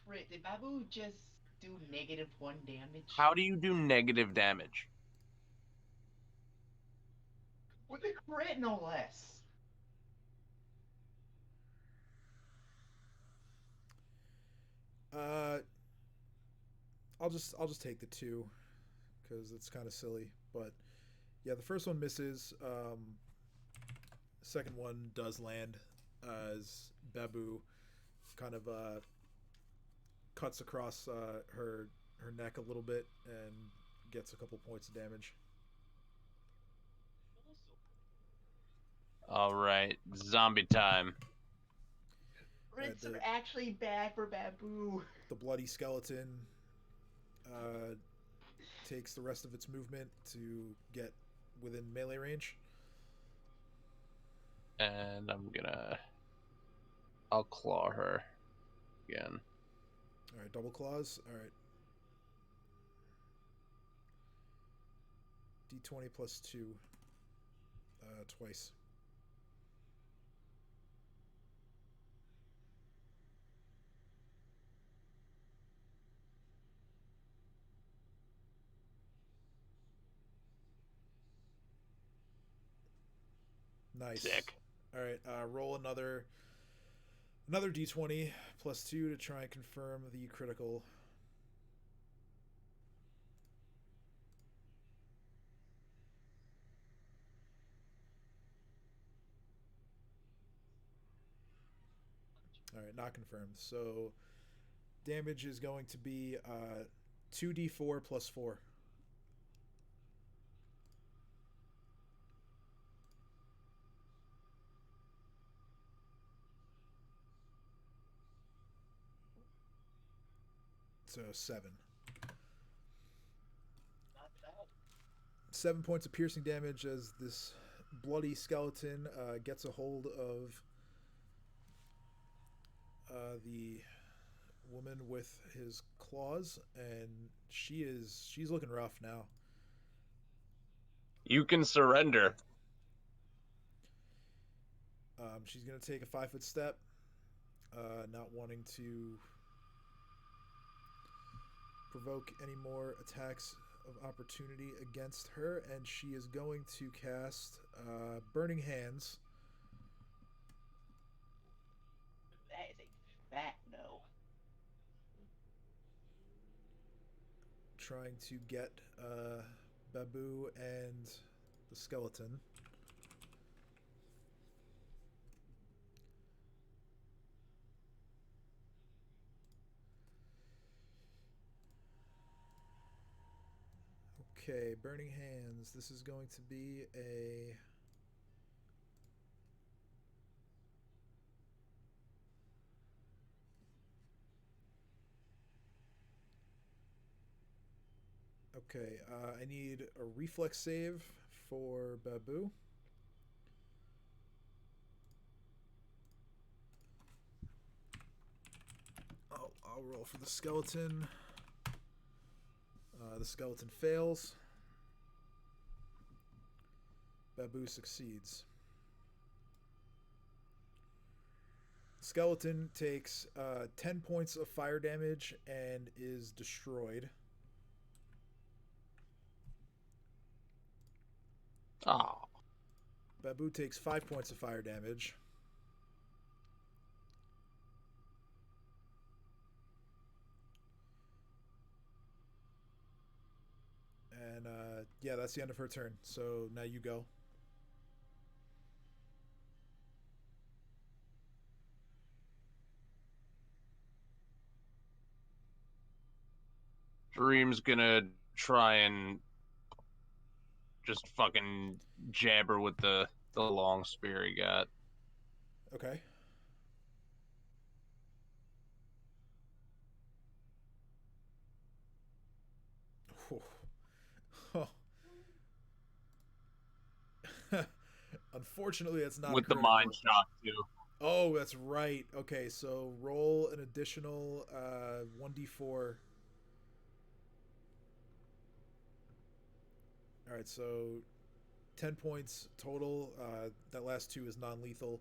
crit, did Babu just do -1 damage? How do you do negative damage? With a crit, no less. I'll just take the 2 because it's kind of silly. But yeah, the first one misses. Second one does land as Babu kind of cuts across her neck a little bit and gets a couple points of damage. All right, zombie time. Crits are actually bad for Babu. The bloody skeleton takes the rest of its movement to get within melee range. And I'll claw her again. All right, double claws. All right. D20 plus 2. Twice. Nice. Sick. All right, roll another D20 plus 2 to try and confirm the critical. All right, not confirmed. So damage is going to be 2d4 plus 4. So 7. 7 points of piercing damage as this bloody skeleton gets a hold of the woman with his claws, and she's looking rough now. You can surrender. She's gonna take a 5-foot step, not wanting to provoke any more attacks of opportunity against her, and she is going to cast Burning Hands. That is a fat no. Trying to get Babu and the skeleton. Okay, Burning Hands. This is going to be a... Okay, I need a reflex save for Babu. I'll roll for the skeleton. The skeleton fails. Babu succeeds. Skeleton takes 10 points of fire damage and is destroyed. Oh. Babu takes 5 points of fire damage. And yeah, that's the end of her turn. So now you go. Dream's gonna try and just fucking jabber with the long spear he got. Okay. Oh. Unfortunately, that's not With a the critical. mind shock too. Oh, that's right. Okay, so roll an additional 1d4. All right, so 10 points total. That last 2 is non-lethal.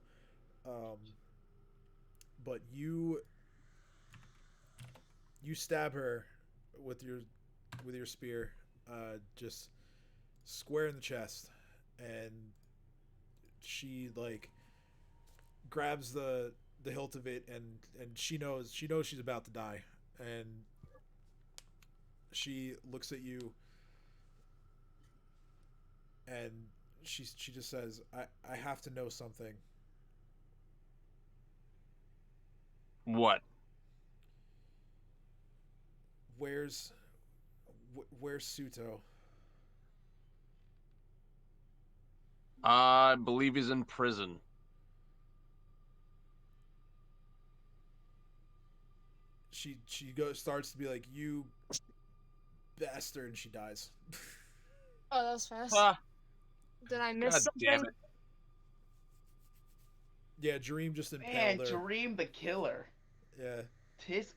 But you stab her with your spear, just square in the chest, and she like grabs the hilt of it, and she knows she's about to die, and she looks at you, and she just says, I have to know something. What? Where's Suto? I believe he's in prison. She starts to be like, you bastard, and she dies. Oh, that was fast. Ah, Did I miss God something? damn it. Yeah, Dream just Man, impaled her. Dream the killer. Yeah. Tisk.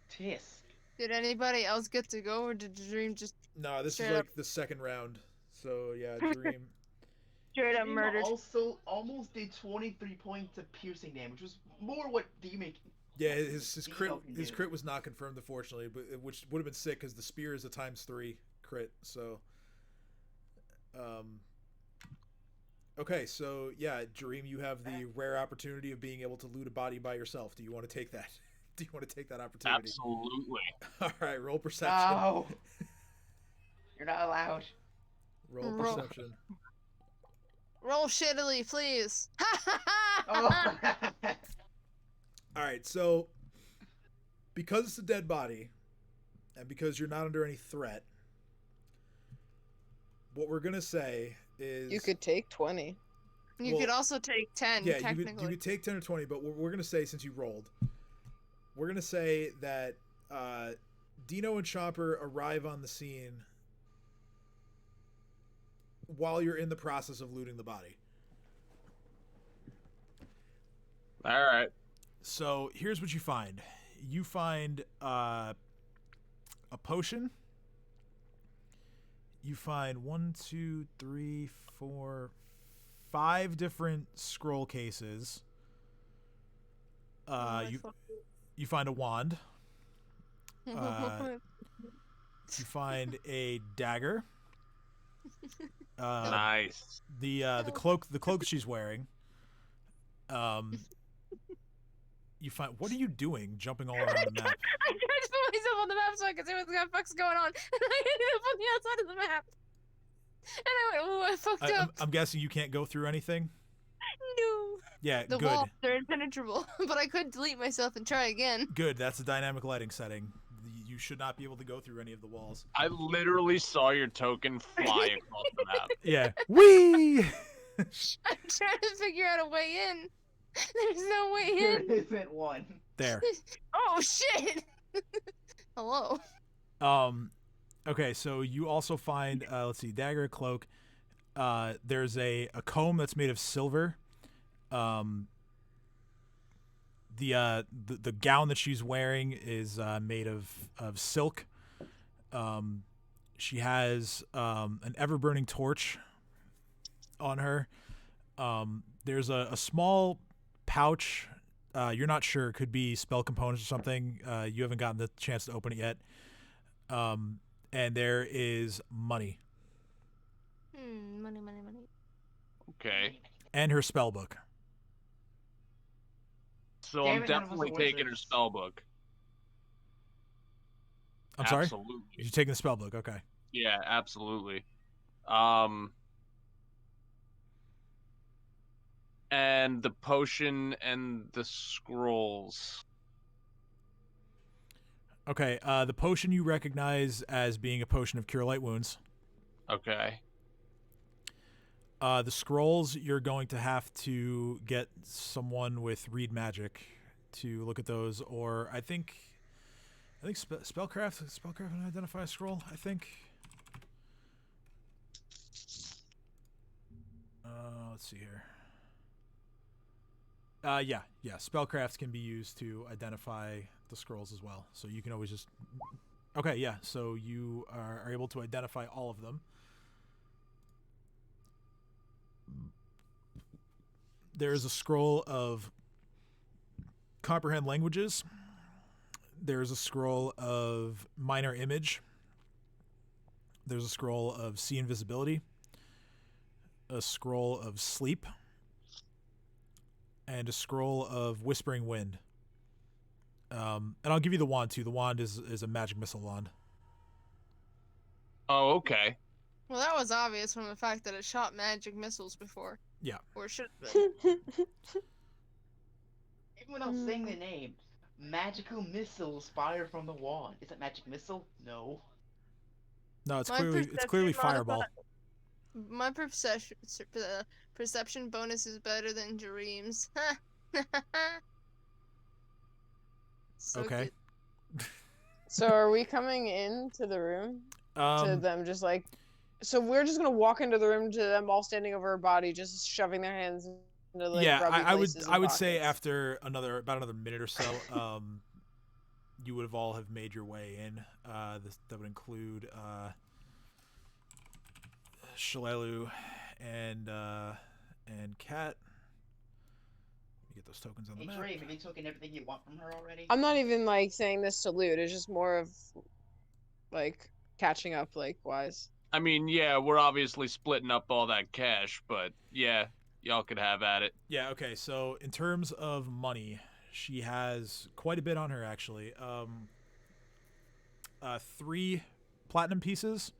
Did anybody else get to go, or did the Dream just No, this is Straight like up. the second round. So yeah, Dream. straight up Dream murdered? also almost did 23 points of piercing damage, which was more what Demon. Yeah, his crit Dino can his do. crit was not confirmed, unfortunately, but which would have been sick because the spear is a ×3 crit. So, okay, so yeah, Dream, you have the rare opportunity of being able to loot a body by yourself. Do you want to take that? Do you want to take that opportunity? Absolutely. All right, roll perception. No. You're not allowed. Roll Roll. perception. Roll shittily, please. Oh. All right, so because it's a dead body, and because you're not under any threat, what we're gonna say is You could take 20. You Well, could also take 10, yeah, technically. you could take 10 or 20, but what we're gonna say, since you rolled, we're gonna say that Dino and Chopper arrive on the scene while you're in the process of looting the body. All right. So here's what you find. You find a potion. You find 5 different scroll cases. You find a wand. You find a dagger. Nice. The cloak she's wearing. You find, what are you doing, jumping all around the map? I tried to put myself on the map so I could see what the fuck's going on, and I ended up on the outside of the map. And I went, "Oh, I fucked up." I'm guessing you can't go through anything. No. Yeah, The good. walls are impenetrable, but I could delete myself and try again. Good. That's a dynamic lighting setting. You should not be able to go through any of the walls. I literally saw your token fly across the map. Yeah. Whee! I'm trying to figure out a way in. There's no way There in. isn't one. There. Oh shit! Hello. Okay, so you also find let's see, dagger, cloak. There's a comb that's made of silver. The gown that she's wearing is made of silk. She has an ever-burning torch on her. There's a small pouch. You're not sure. It could be spell components or something. You haven't gotten the chance to open it yet. And there is money. Money. Okay. And her spell book. So Damn I'm it, none of us definitely are taking her wizards. spell book. I'm sorry? Absolutely. You're taking the spell book, okay. Yeah, absolutely. And the potion and the scrolls. Okay, the potion you recognize as being a potion of Cure Light Wounds. Okay. The scrolls, you're going to have to get someone with read magic to look at those, or I think spellcraft can identify a scroll. I think. Let's see here. Yeah. Spellcraft can be used to identify the scrolls as well. So you can always just. Okay, yeah. So you are able to identify all of them. There's a scroll of comprehend languages. There's a scroll of minor image. There's a scroll of see invisibility. A scroll of sleep. And a scroll of whispering wind. And I'll give you the wand too. The wand is a magic missile wand. Oh, okay. Well, that was obvious from the fact that it shot magic missiles before. Yeah. Or it should have been. Even without saying the name, magical missiles fired from the wand. Is it magic missile? No. No, it's My clearly perception fireball. My perception bonus is better than Dream's. So Okay. good. So are we coming into the room to them just like? So we're just gonna walk into the room to them all standing over her body, just shoving their hands into like yeah, grubby I would places and say pockets. after about another minute or so, you would have made your way in. That would include Shalelu and Kat. Let me get those tokens on the Hey, map. Dream, have you taken everything you want from her already? I'm not even like saying this to loot. It's just more of like catching up, like wise. I mean, yeah, we're obviously splitting up all that cash, but yeah, y'all could have at it. Yeah, okay, so in terms of money, she has quite a bit on her, actually. 3 platinum pieces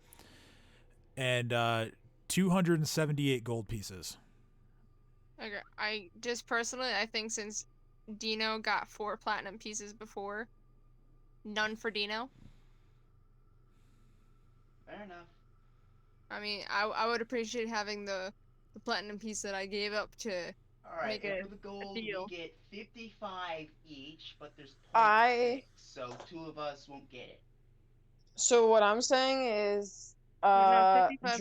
and 278 gold pieces. Okay, I just personally, I think since Dino got 4 platinum pieces before, none for Dino. Fair enough. I mean, I would appreciate having the platinum piece that I gave up to Alright, make and a for the gold, we deal. get 55 each, but there's 0.6, I- so 2 of us won't get it. So what I'm saying is, no, 55.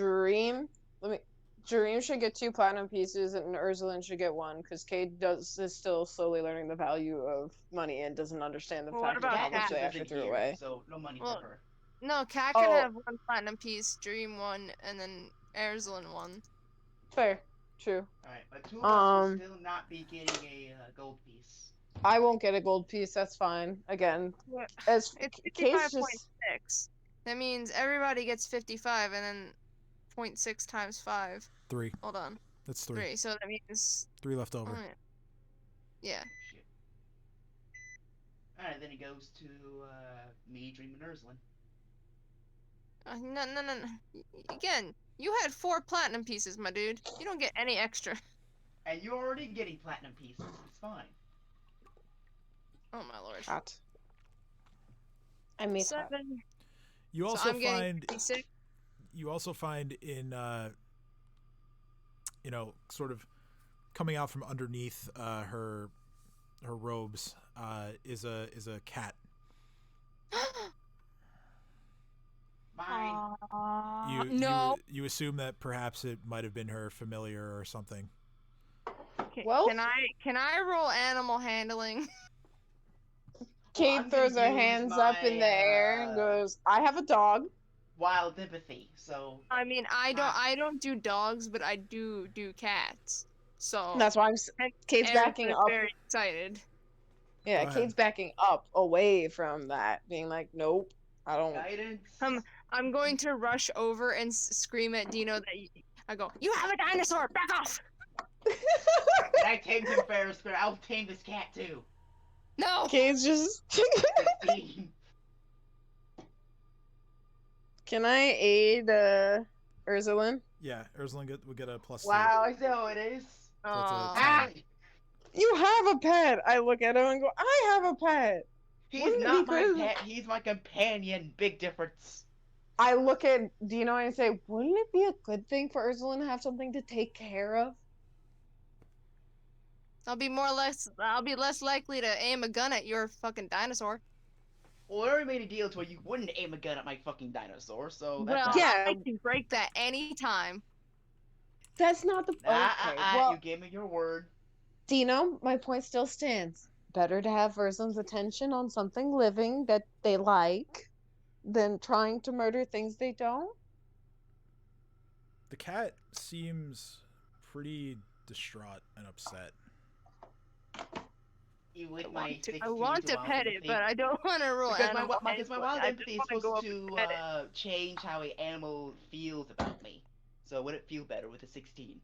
Dream should get 2 platinum pieces, and Ursula should get 1, because Cade is still slowly learning the value of money and doesn't understand the Well, what fact of about how much Kat? they actually threw away. So no money Well, for her. No, Kat can Oh. have 1 platinum piece, Dream 1, and then Erzlin 1. Fair, true. Alright, but 2 of us will still not be getting a gold piece. I won't get a gold piece. That's fine. Again, What? as It's Cade's 55.6. just That means everybody gets 55, and then 0.6 times 5. 3. Hold on. That's 3. 3. So that means 3 left over. oh, yeah. Shit. Alright, then it goes to me, Dream, and Urslan. No. Again, you had 4 platinum pieces, my dude. You don't get any extra. And you're already getting platinum pieces. It's fine. Oh my lord. hot. I made hot. 7. You So also I'm getting find 56. you also find in sort of coming out from underneath her robes is a cat. Mine. No. You assume that perhaps it might have been her familiar or something. Well- Can I roll animal handling? Cade I'm throws gonna her use hands up in the air and goes, "I have a dog." Wild empathy, so... I mean, I don't do dogs, but I do cats. So That's why Cade's Aaron's backing up. very excited. Yeah, Go ahead. Cade's backing up away from that, being like, "Nope, I don't." Guidance. I'm going to rush over and scream at Dino that I go, "You have a dinosaur! Back off!" And I tamed him fair and square. I'll tame this cat too. No. Cade's just. 16. Can I aid Ursula? Yeah, Ursula would get a +2. Wow, I know it is. Aw. You have a pet. I look at him and go, "I have a pet." He's Wouldn't it not be my good? pet. He's my companion. Big difference. I look at Dino and I say, wouldn't it be a good thing for Ursula to have something to take care of? I'll be less likely to aim a gun at your fucking dinosaur. Well, we already made a deal to where you wouldn't aim a gun at my fucking dinosaur, so that's Well, Yeah. I can break that anytime. That's not the okay. Well, you gave me your word. Dino, my point still stands. Better to have Ursula's attention on something living that they like than trying to murder things they don't. The cat seems pretty distraught and upset. I want to pet it, but I don't want to roll because animal my wild I empathy is just wanna go supposed up and pet to change how an animal feels about me. So would it feel better with a 16?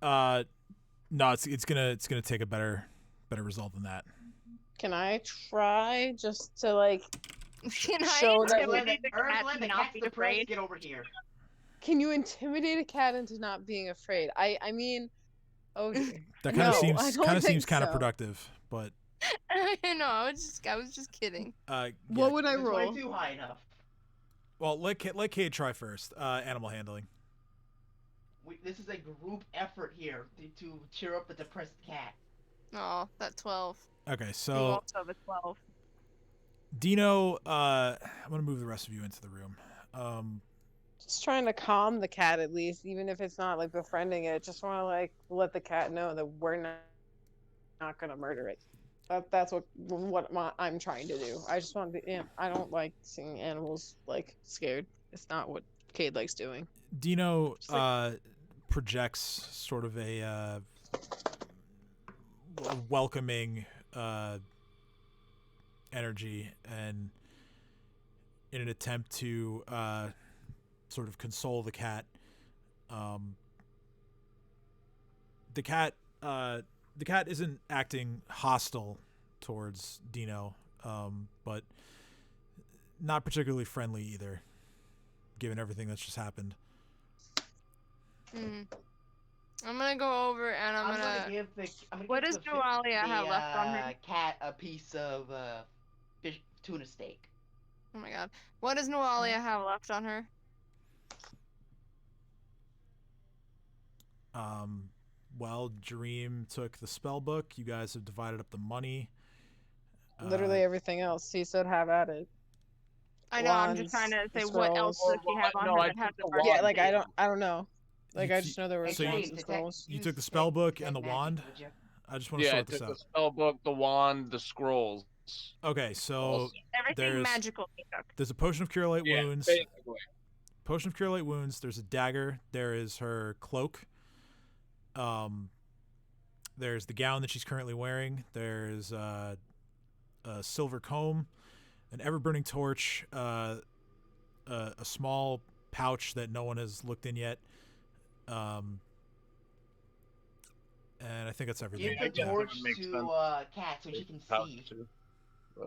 No, it's gonna take a better result than that. Can I try just to like Can show I that intimidate the cat Ursula, to the not cat's be the press. afraid? Get over here. Can you intimidate a cat into not being afraid? I mean, oh dear. That kind of No, I seems don't think kind of so. productive, but No, I was just kidding. yeah. What would I Is roll? 22 high enough? Well, let Kate try first. Animal handling. This is a group effort here to cheer up the depressed cat. Oh, that 12. Okay, You so also have a 12. Dino, I'm gonna move the rest of you into the room. Just trying to calm the cat at least, even if it's not like befriending it. Just want to like let the cat know that we're not gonna murder it. That's what I'm trying to do. I just want to. Yeah, I don't like seeing animals like scared. It's not what Cade likes doing. Dino like- projects sort of a welcoming energy, and in an attempt to sort of console the cat, the cat isn't acting hostile towards Dino, but not particularly friendly either, given everything that's just happened. I'm gonna go over and I'm gonna give the. What does Nualia have left on her? Cat a piece of fish tuna steak. Oh my god. What does Nualia have left on her? Well, Dream took the spell book. You guys have divided up the money. Literally everything else. He said have at it. I know. I'm just trying to say what else does she have on her that has the Yeah, like I don't know. Like I just know there were So wands and scrolls. You took the spell book and the wand. I just want to Yeah, I sort this took out. the spell book, the wand, the scrolls. Okay, so everything magical he took. there's a potion of cure light wounds. Basically. Potion of cure light wounds. There's a dagger. There is her cloak. There's the gown that she's currently wearing. There's a silver comb, an ever-burning torch, a small pouch that no one has looked in yet, and I think that's everything. Give the torch to Cat so she can see.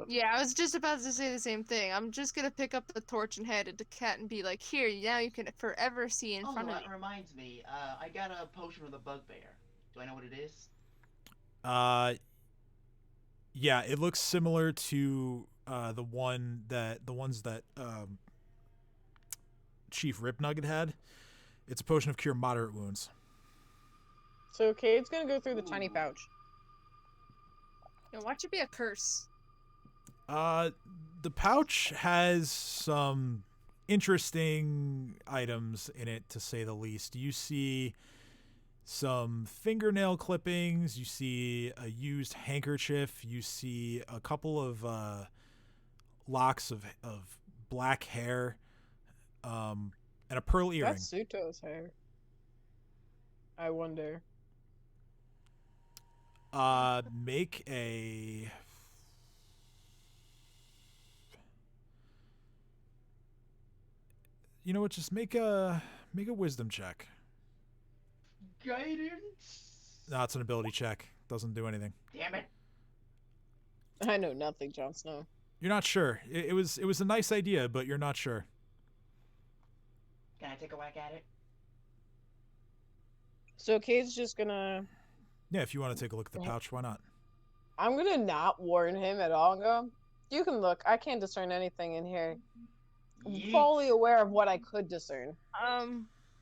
Yeah, I was just about to say the same thing. I'm just gonna pick up the torch and hand it to Cat and be like, "Here, now you can forever see in front of me." That reminds me. I got a potion of the bugbear. Do I know what it is? Yeah, it looks similar to the ones that Chief Ripnugget had. It's a potion of cure moderate wounds. So Cade's gonna go through the tiny pouch. Yo, watch it be a curse. The pouch has some interesting items in it, to say the least. You see some fingernail clippings, you see a used handkerchief, you see a couple of locks of black hair, and a pearl earring. That's Suto's hair. I wonder. Make a you know what, just make a wisdom check. Guidance? No, it's an ability check. Doesn't do anything. Damn it. I know nothing, Jon Snow. You're not sure. It was a nice idea, but you're not sure. Can I take a whack at it? So Cade's just gonna... Yeah, if you want to take a look at the pouch, why not? I'm gonna not warn him at all and go, you can look. I can't discern anything in here. Yeet. fully aware of what I could discern.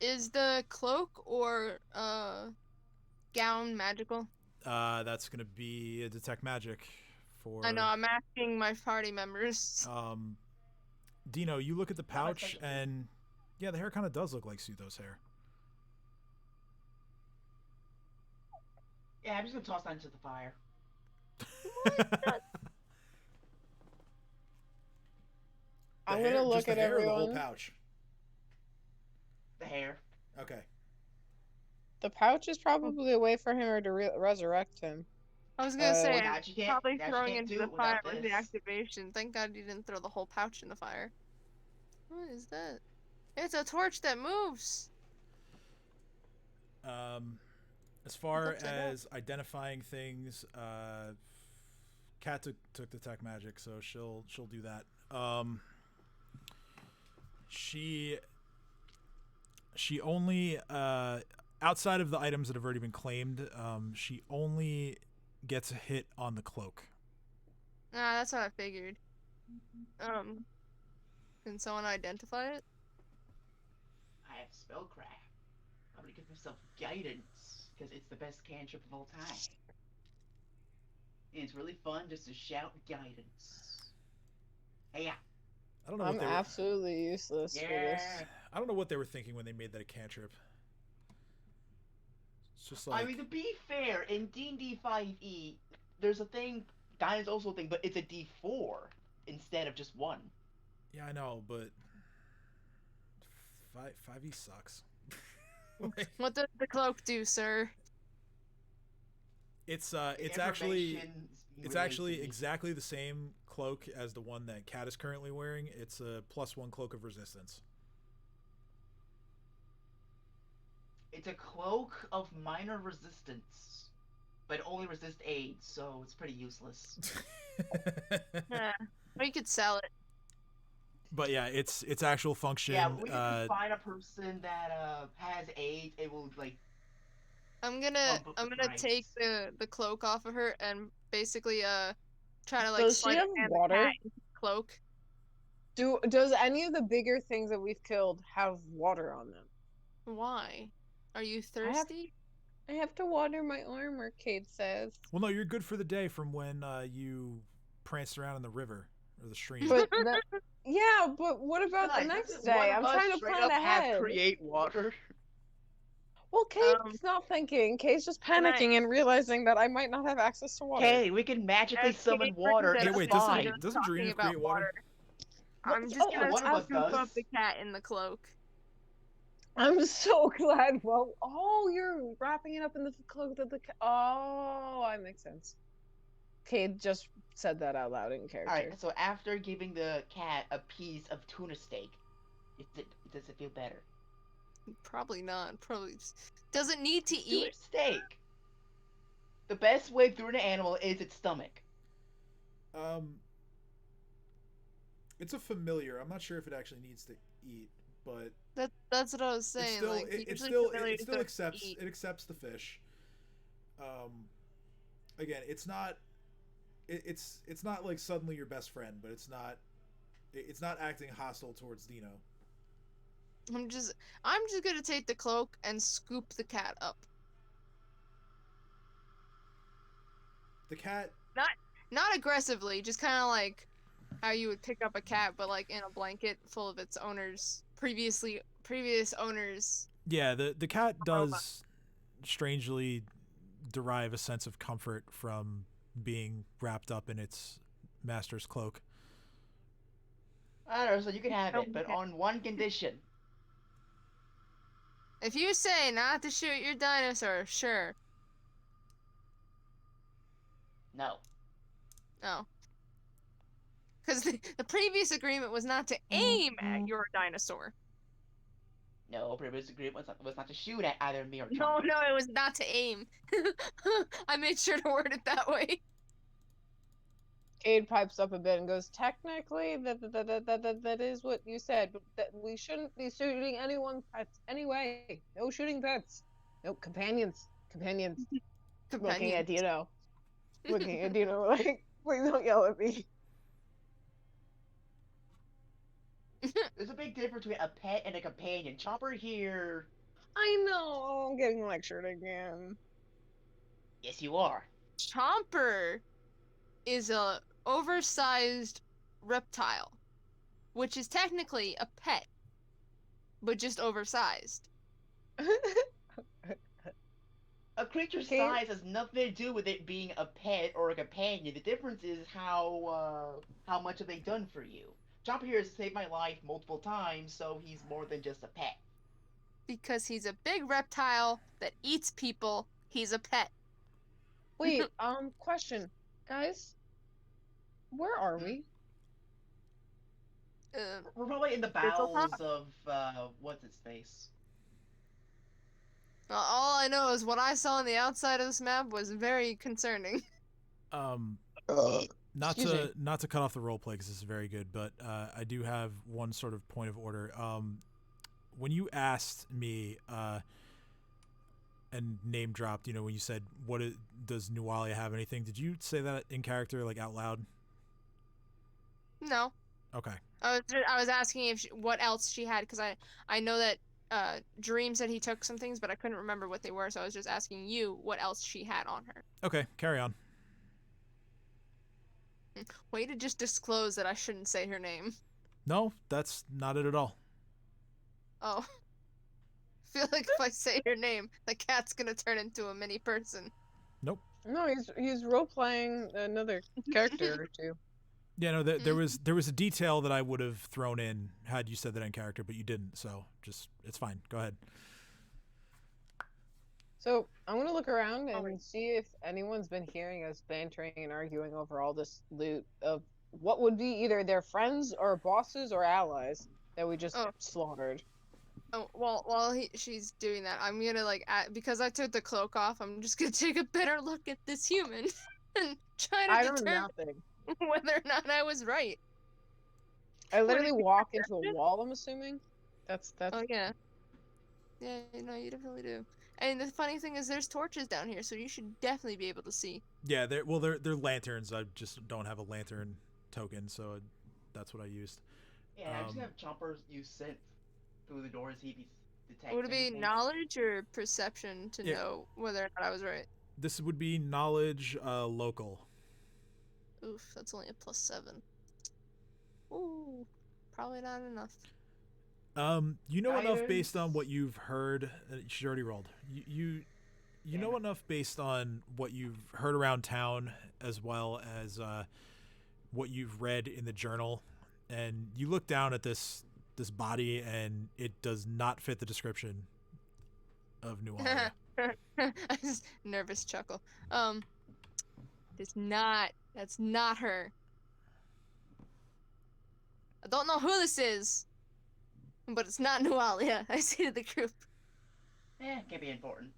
Is the cloak or gown magical? That's gonna be a detect magic for. I know. I'm asking my party members. Dino, you look at the Not pouch, especially. and yeah, the hair kind of does look like Sutho's hair. Yeah, I'm just gonna toss that into the fire. I'm hair, gonna just look the at hair or the whole everyone. pouch. The hair. Okay. The pouch is probably a way for him to resurrect him. I was gonna say, Uh, I'm That you can't. probably That you throwing can't into do the without fire with the this. activation. Thank God you didn't throw the whole pouch in the fire. What is that? It's a torch that moves. As far upside down. as identifying things, Kat took detect magic, so she'll do that. She only outside of the items that have already been claimed, she only gets a hit on the cloak. Ah, that's what I figured. Can someone identify it? I have spellcraft. I'm gonna give myself guidance because it's the best cantrip of all time. And it's really fun just to shout guidance. Hey, yeah. I don't know I'm what they were, absolutely useless for this. I don't know what they were thinking when they made that a cantrip. It's just I like mean, to be fair, in D&D 5e, there's a thing, guidance also a thing, but it's a D4 instead of just 1. yeah, I know, but 5e sucks. Like, What does the cloak do, sir? it's actually Information's being it's relayed actually to me. exactly the same cloak as the one that Kat is currently wearing. It's a +1 cloak of resistance. It's a cloak of minor resistance, but only resist aids, so it's pretty useless. Yeah, we could sell it. But yeah, its actual function. Yeah, we can find a person that has aids. It will like. I'm gonna Bump up the price. take the cloak off of her and basically try to like Does she sleight have of hand water? the cat into the cloak. Does any of the bigger things that we've killed have water on them? Why? Are you I have- thirsty? I have to water my armor, Kate says. Well, no, you're good for the day from when you pranced around in the river or the stream. But yeah, but what about the Guys, next doesn't day? one I'm of us trying to straight plan up ahead. have create water. Well, Kate's not thinking. Kate's just panicking and realizing that I might not have access to water. Hey, we can magically As summon Kate water. brings it Yeah, up, wait, and doesn't- Dino's doesn't talking Drina about create water? I'm just gonna one of us scoop up does. the cat in the cloak. I'm so glad. Well, you're wrapping it up in the cloak that the. That makes sense. Kate just said that out loud in character. Alright, so after giving the cat a piece of tuna steak, does it feel better? Probably not. Probably doesn't need to Tuna eat. steak! The best way through an animal is its stomach. It's a familiar. I'm not sure if it actually needs to eat, but That's what I was saying. it's still like, it usually still familiars it still don't accepts eat. it accepts the fish. Again, it's not like suddenly your best friend, but it's not acting hostile towards Dino. I'm just gonna take the cloak and scoop the cat up. The cat. Not aggressively, just kind of like how you would pick up a cat, but like in a blanket full of its owners, previous owners. Yeah, the cat does strangely derive a sense of comfort from being wrapped up in its master's cloak. I don't know, so you can have it, but on one condition. If you say not to shoot your dinosaur, sure. No. No. Because the previous agreement was not to aim at your dinosaur. No, previous agreement was not to shoot at either me or Tom. No, it was not to aim. I made sure to word it that way. Cade pipes up a bit and goes, technically, that is what you said, but that we shouldn't be shooting anyone's pets anyway. No shooting pets. Nope, companions. Looking at Dino. Looking at Dino like, please don't yell at me. There's a big difference between a pet and a companion. Chopper here. I know. I'm getting lectured again. Yes, you are. Chomper is a oversized reptile, which is technically a pet, but just oversized. A creature's Okay. size has nothing to do with it being a pet or a companion. The difference is how much have they done for you. Chopper here has saved my life multiple times, so he's more than just a pet. Because he's a big reptile that eats people, he's a pet. Wait, question. Guys, where are we? We're probably in the bowels of what's its face. All I know is what I saw on the outside of this map was very concerning. Not Excuse me. to cut off the role play because this is very good, but I do have one sort of point of order. When you asked me and name dropped, when you said does Nualia have anything? Did you say that in character, like out loud? No. Okay. I was asking if what else she had, because I know that Dream said he took some things, but I couldn't remember what they were, so I was just asking you what else she had on her. Okay, carry on. Way to just disclose that I shouldn't say her name. No, that's not it at all. Oh. I feel like if I say her name, the cat's gonna turn into a mini person. Nope. No, he's role playing another character or two. Yeah, no, there was a detail that I would have thrown in had you said that in character, but you didn't, so just it's fine. Go ahead. So I'm gonna look around and see if anyone's been hearing us bantering and arguing over all this loot of what would be either their friends or bosses or allies that we just slaughtered. Oh, well, while she's doing that, I'm gonna because I took the cloak off, I'm just gonna take a better look at this human and try to determine whether or not I was right. I literally walk into a wall, I'm assuming. That's Oh yeah. Yeah, no, you definitely do. And the funny thing is there's torches down here, so you should definitely be able to see. Yeah, they're lanterns. I just don't have a lantern token, so that's what I used. Yeah, I just have Chompers use synth through the doors. He'd be detecting. Would it be knowledge or perception to know whether or not I was right? This would be knowledge, local. Oof, that's only a +7. Ooh, probably not enough. You know enough based on what you've heard. She already rolled. You know enough based on what you've heard around town, as well as what you've read in the journal, and you look down at this body, and it does not fit the description of Nualia. I just nervous chuckle. It's not. That's not her. I don't know who this is, but it's not Nualia. I say to the group. Can't be important.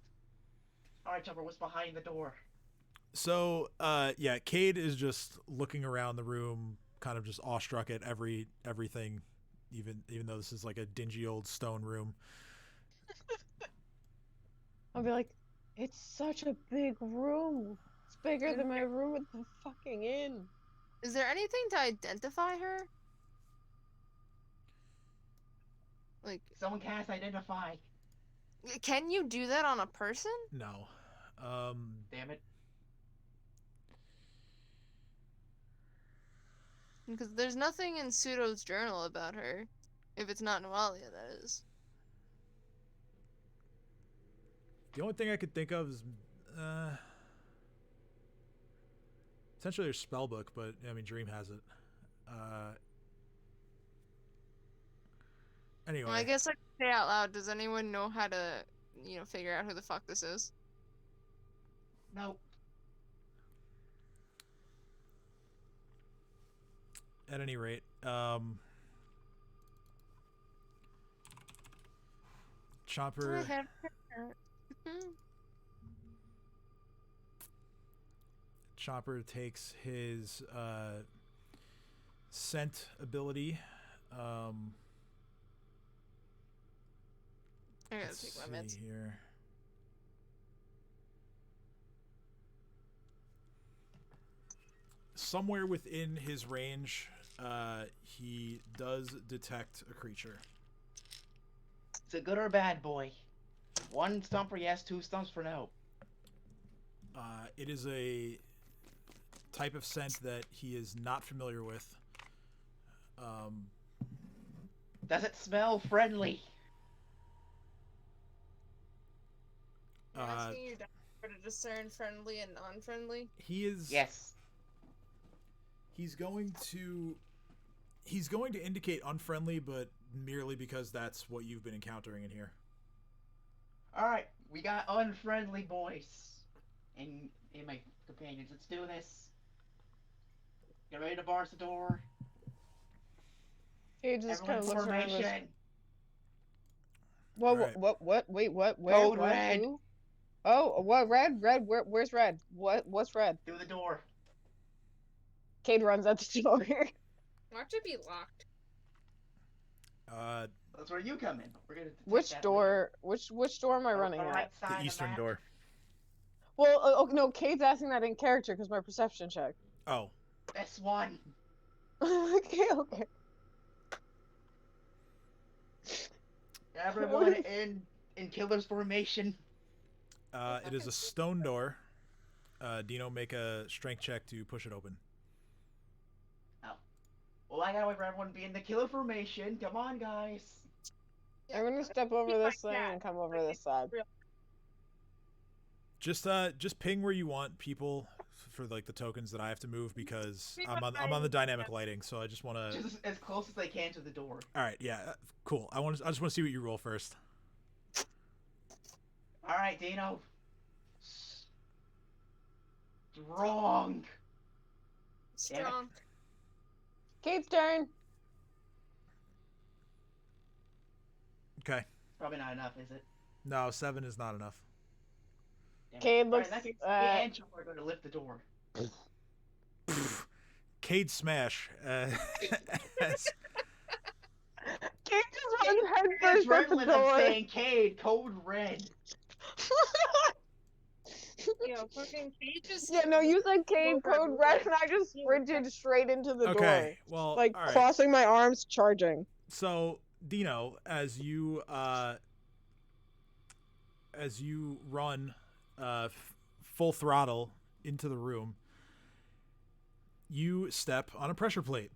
Alright, Chopper, what's behind the door? So, Cade is just looking around the room, kind of just awestruck at everything, even though this is like a dingy old stone room. I'll be like, it's such a big room. It's bigger than my room at the fucking inn. Is there anything to identify her? Like, someone cast identify. Can you do that on a person? No. Damn it. Because there's nothing in Pseudo's journal about her. If it's not Nualia, that is. The only thing I could think of is essentially her spell book, but I mean Dream has it. Anyway. Well, I guess I could say out loud, does anyone know how to, figure out who the fuck this is? No. At any rate, Chopper. Chopper takes his scent ability. I gotta take my meds here. Somewhere within his range, he does detect a creature. Is it good or bad, boy? 1 stump for yes, 2 stumps for no. It is a type of scent that he is not familiar with. Does it smell friendly? You're asking your doctor to discern friendly and non-friendly? He is. Yes. He's going to indicate unfriendly, but merely because that's what you've been encountering in here. Alright, we got unfriendly boys. In my companions. Let's do this. Get ready to bars the door. He just kind Everyone of looks around and goes, formation. What, Alright. what, wait, what, where, Code what, red. who? Oh, what, red, where's red? What's red? Through the door. Cade runs out the door. Watch it be locked. That's where you come in. We're gonna detect Which that door, which door am I running later. at? Right side The of eastern that. door. Well, no, Cade's asking that in character because my perception check. Oh. This one. Okay. Everyone in killer's formation. It is a stone door. Dino, make a strength check to push it open. Oh. Well, I gotta wait for everyone to be in the killer formation. Come on, guys. I'm gonna step over this thing and come over this side. Just ping where you want people for like the tokens that I have to move because I'm on the dynamic lighting, so I just want to. Just as close as I can to the door. All right, yeah, cool. I just want to see what you roll first. All right, Dino. Strong. Strong. Cade's turn. Okay. Probably not enough, is it? No, 7 is not enough. Damn it. Cade All right, looks. in that case, me and Joe are going to lift the door. Cade smash. Cade just runs head It's first at the Remlin, door. I'm saying Cade, code red. Yo, fucking Cade just. Yeah, no, you said Cade Over code the red, way. and I just sprinted straight into the door. Okay, well, Like, all right. crossing my arms, charging. So, Dino, as you run full throttle into the room, you step on a pressure plate.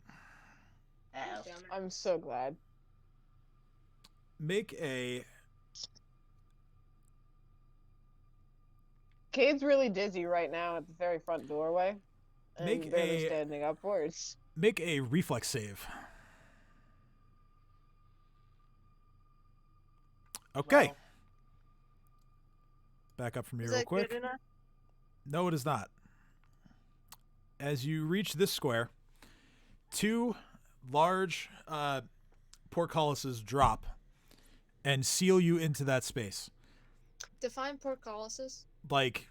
Oh. I'm so glad. Make a Cade's really dizzy right now at the very front doorway. And Make barely a- standing upwards. reflex save. Okay. Well, Back up from here Is real that quick. good enough? No, it is not. As you reach this square, 2 large portcullises drop and seal you into that space. Define portcullises. Like,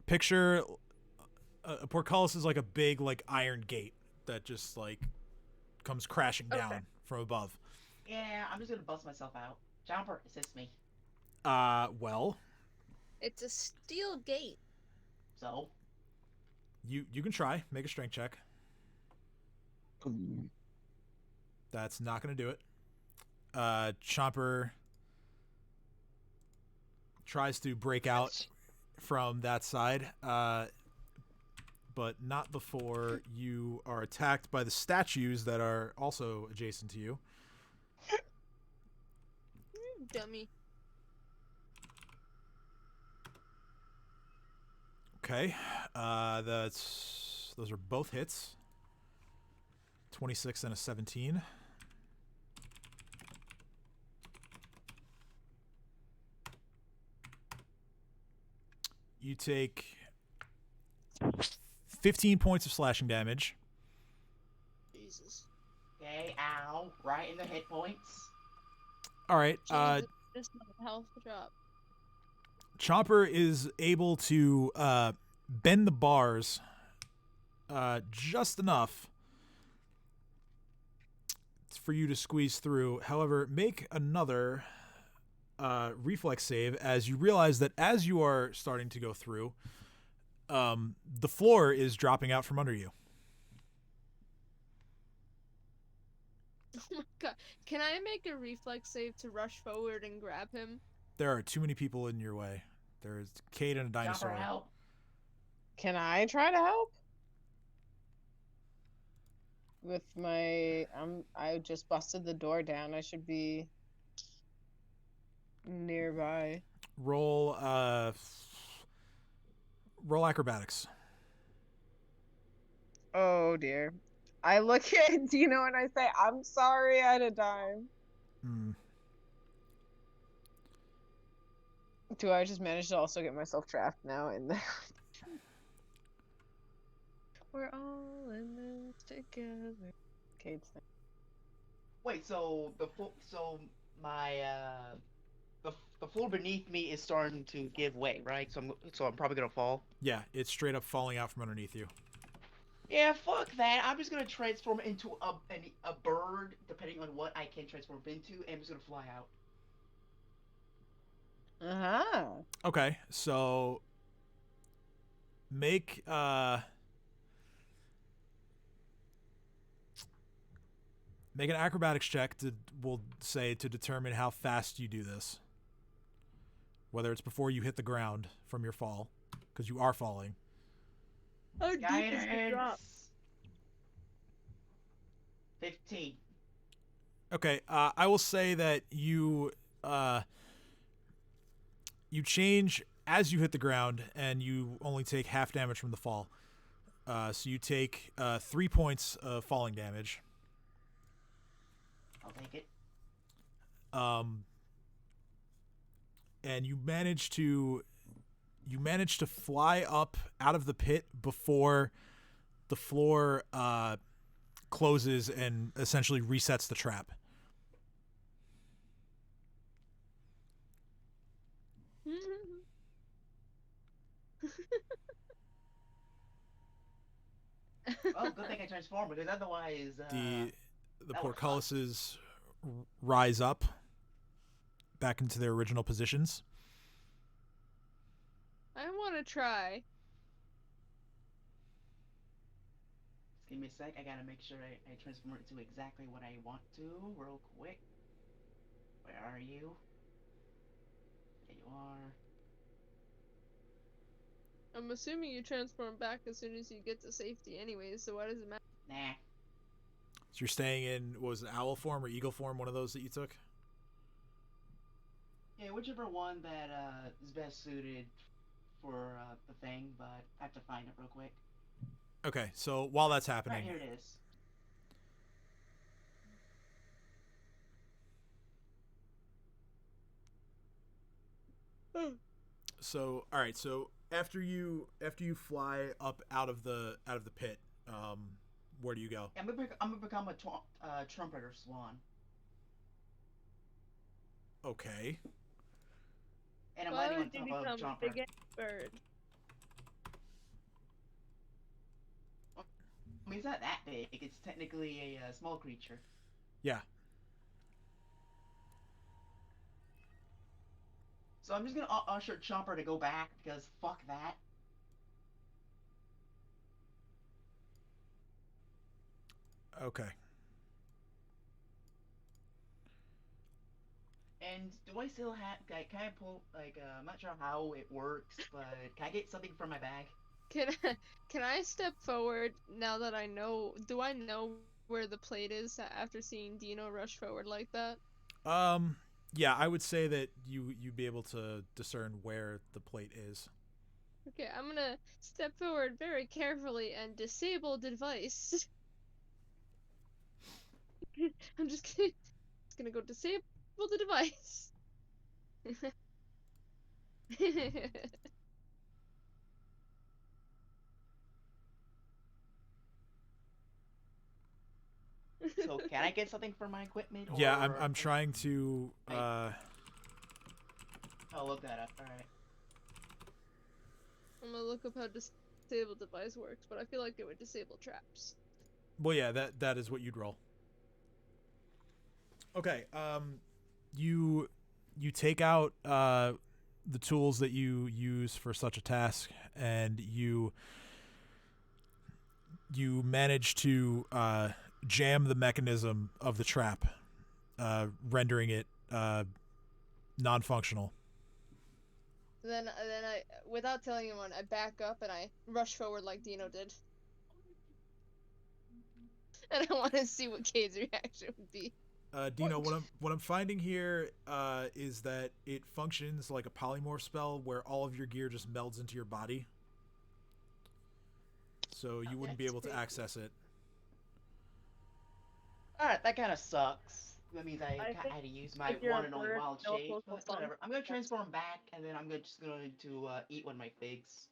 picture a portcullis is like a big like iron gate that just like comes crashing down Okay. from above. yeah, I'm just going to bust myself out. Jumper, assist me. Well, It's a steel gate. So, you can try. Make a strength check. That's not going to do it. Chomper tries to break out from that side, but not before you are attacked by the statues that are also adjacent to you. Dummy. Okay, those are both hits. 26 and a 17. You take 15 points of slashing damage. Jesus. okay, ow, right in the hit points. All right, Just a health drop. Chomper is able to bend the bars just enough for you to squeeze through. However, make another reflex save as you realize that as you are starting to go through, the floor is dropping out from under you. Oh my god. Can I make a reflex save to rush forward and grab him? There are too many people in your way. There's Kate and a Chopper, dinosaur. help. Can I try to help? With my I just busted the door down. I should be nearby. Roll acrobatics. Oh dear. I look at Dino and I say, I'm sorry I had a dime. Do I just manage to also get myself trapped now in there? We're all in this together. Kate's thing. Wait, so my the floor beneath me is starting to give way, right? So I'm probably gonna fall. Yeah, it's straight up falling out from underneath you. Yeah, fuck that. I'm just gonna transform into a bird, depending on what I can transform into, and I'm just gonna fly out. Uh-huh. Okay, so make make an acrobatics check we'll say to determine how fast you do this. Whether it's before you hit the ground from your fall, because you are falling. How deep is the drop? 15. Okay, I will say that you change as you hit the ground, and you only take half damage from the fall. So you take 3 points of falling damage. I'll take it. And you manage to fly up out of the pit before the floor closes and essentially resets the trap. Oh, good thing I transformed, because otherwise the portcullises rise up back into their original positions. I want to try. Just give me a sec. I gotta make sure I transform it to exactly what I want to real quick. Where are you? There you are. I'm assuming you transform back as soon as you get to safety anyways, so why does it matter? Nah. So you're staying in, what was it, owl form or eagle form, one of those that you took? Yeah, whichever one that is best suited for the thing, but I have to find it real quick. Okay, so while that's happening... Right, here it is. So, all right, so after you fly up out of the pit, where do you go? I'm gonna become a trumpeter swan. Okay. And I'm Why landing on would you top of become a Jumper. big bird? I mean, it's not that big. It's technically a small creature. Yeah. So I'm just gonna usher Chomper to go back, because fuck that. Okay. And do I still have? Can I pull I'm not sure how it works, but can I get something from my bag? Can I step forward now that I know? Do I know where the plate is after seeing Dino rush forward like that? Yeah, I would say that you'd be able to discern where the plate is. Okay, I'm gonna step forward very carefully and disable the device. I'm just gonna go disable the device. So can I get something for my equipment? Or... Yeah, I'm trying to. I'll look that up. All right. I'm gonna look up how disable device works, but I feel like it would disable traps. Well, yeah, that is what you'd roll. Okay. You take out the tools that you use for such a task, and you manage to jam the mechanism of the trap, rendering it non-functional. Then I, without telling anyone, I back up and I rush forward like Dino did. And I want to see what Cade's reaction would be. Dino, what I'm finding here is that it functions like a polymorph spell where all of your gear just melds into your body. So you wouldn't be able to access it. Alright, that kind of sucks. That means I think had to use my if you're one a and only bird, wild no shape. social But fun. whatever. I'm gonna transform back, and then I'm just going to eat one of my figs.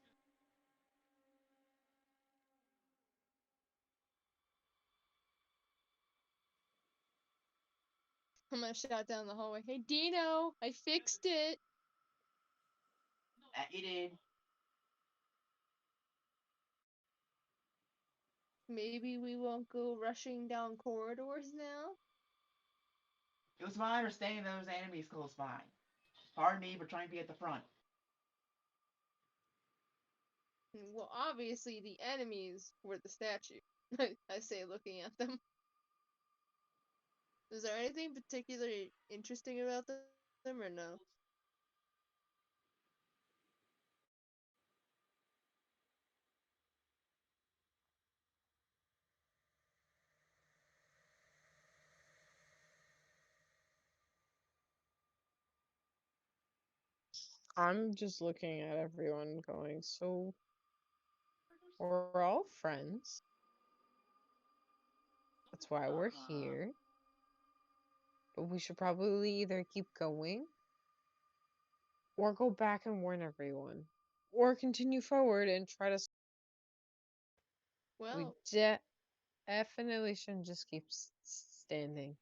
I'm gonna shout down the hallway, "Hey Dino, I fixed it!" You did. Maybe we won't go rushing down corridors now? It was my understanding there was enemies close by. Pardon me for trying to be at the front. Well, obviously the enemies were the statue. I say, looking at them. Is there anything particularly interesting about them or no? I'm just looking at everyone going, so we're all friends. That's why we're here. But we should probably either keep going or go back and warn everyone. Or continue forward and try to. We Well, definitely shouldn't just keep standing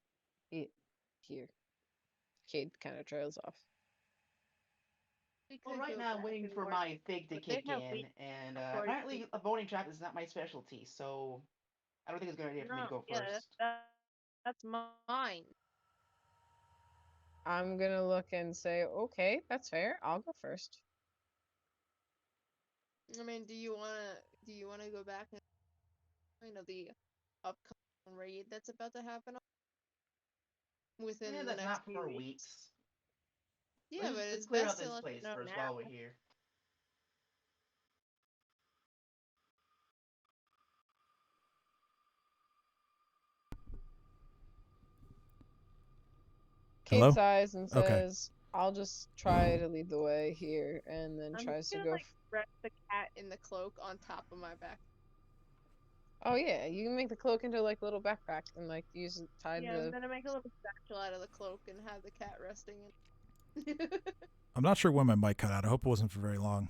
here. Cade kind of trails off. we Well, could right go now I'm back waiting and for warn my fig to but they kick have in, weak and authority. apparently a voting trap is not my specialty, so I don't think it's a good idea for me to go first. That's mine. I'm gonna look and say, okay, that's fair. I'll go first. I mean, do you wanna go back and the upcoming raid that's about to happen within Yeah, the that's next not few for weeks? weeks. Yeah, but Let's it's clear out best to this let place you know first now. while we're here. Cade Hello? sighs and Okay. says, I'll just try to lead the way here, and then I'm tries to gonna go. rest the cat in the cloak on top of my back. Oh yeah, you can make the cloak into like a little backpack and like use it tied Yeah, to. I'm gonna make a little satchel out of the cloak and have the cat resting in. I'm not sure when my mic cut out. I hope it wasn't for very long.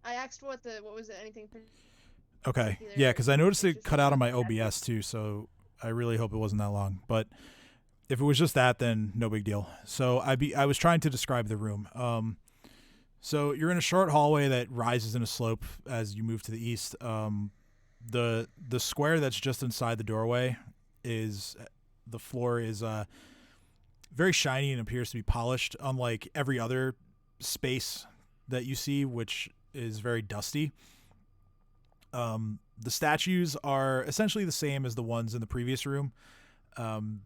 I asked what was it? Anything? Okay. particular Yeah, because I noticed it interesting cut out on about my the statue? OBS too, so I really hope it wasn't that long. But if it was just that, then no big deal. So I was trying to describe the room. So you're in a short hallway that rises in a slope as you move to the east. The square that's just inside the doorway is the floor is very shiny and appears to be polished, unlike every other space that you see, which is very dusty. The statues are essentially the same as the ones in the previous room.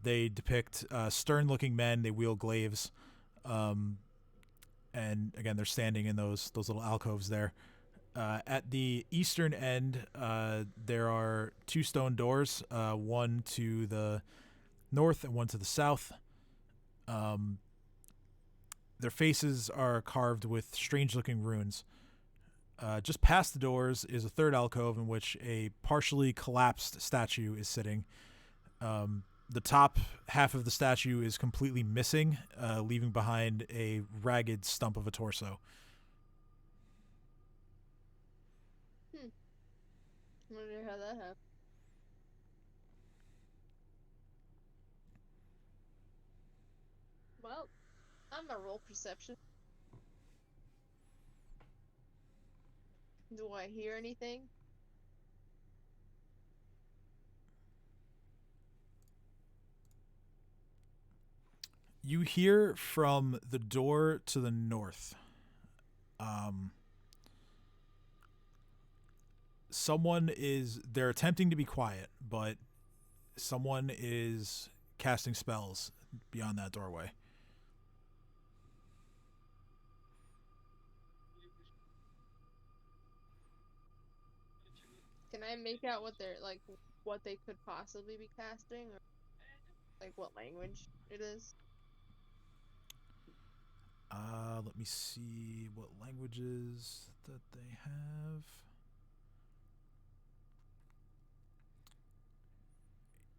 They depict stern-looking men. They wield glaives, and again, they're standing in those little alcoves there. At the eastern end, there are two stone doors, one to the north and one to the south. Their faces are carved with strange-looking runes. Just past the doors is a third alcove in which a partially collapsed statue is sitting. The top half of the statue is completely missing, leaving behind a ragged stump of a torso. Wonder how that happened. Well, I'm gonna roll perception. Do I hear anything? You hear from the door to the they're attempting to be quiet, but someone is casting spells beyond that doorway. Can I make out what they're like, what they could possibly be casting, or like what language it is? Let me see what languages that they have.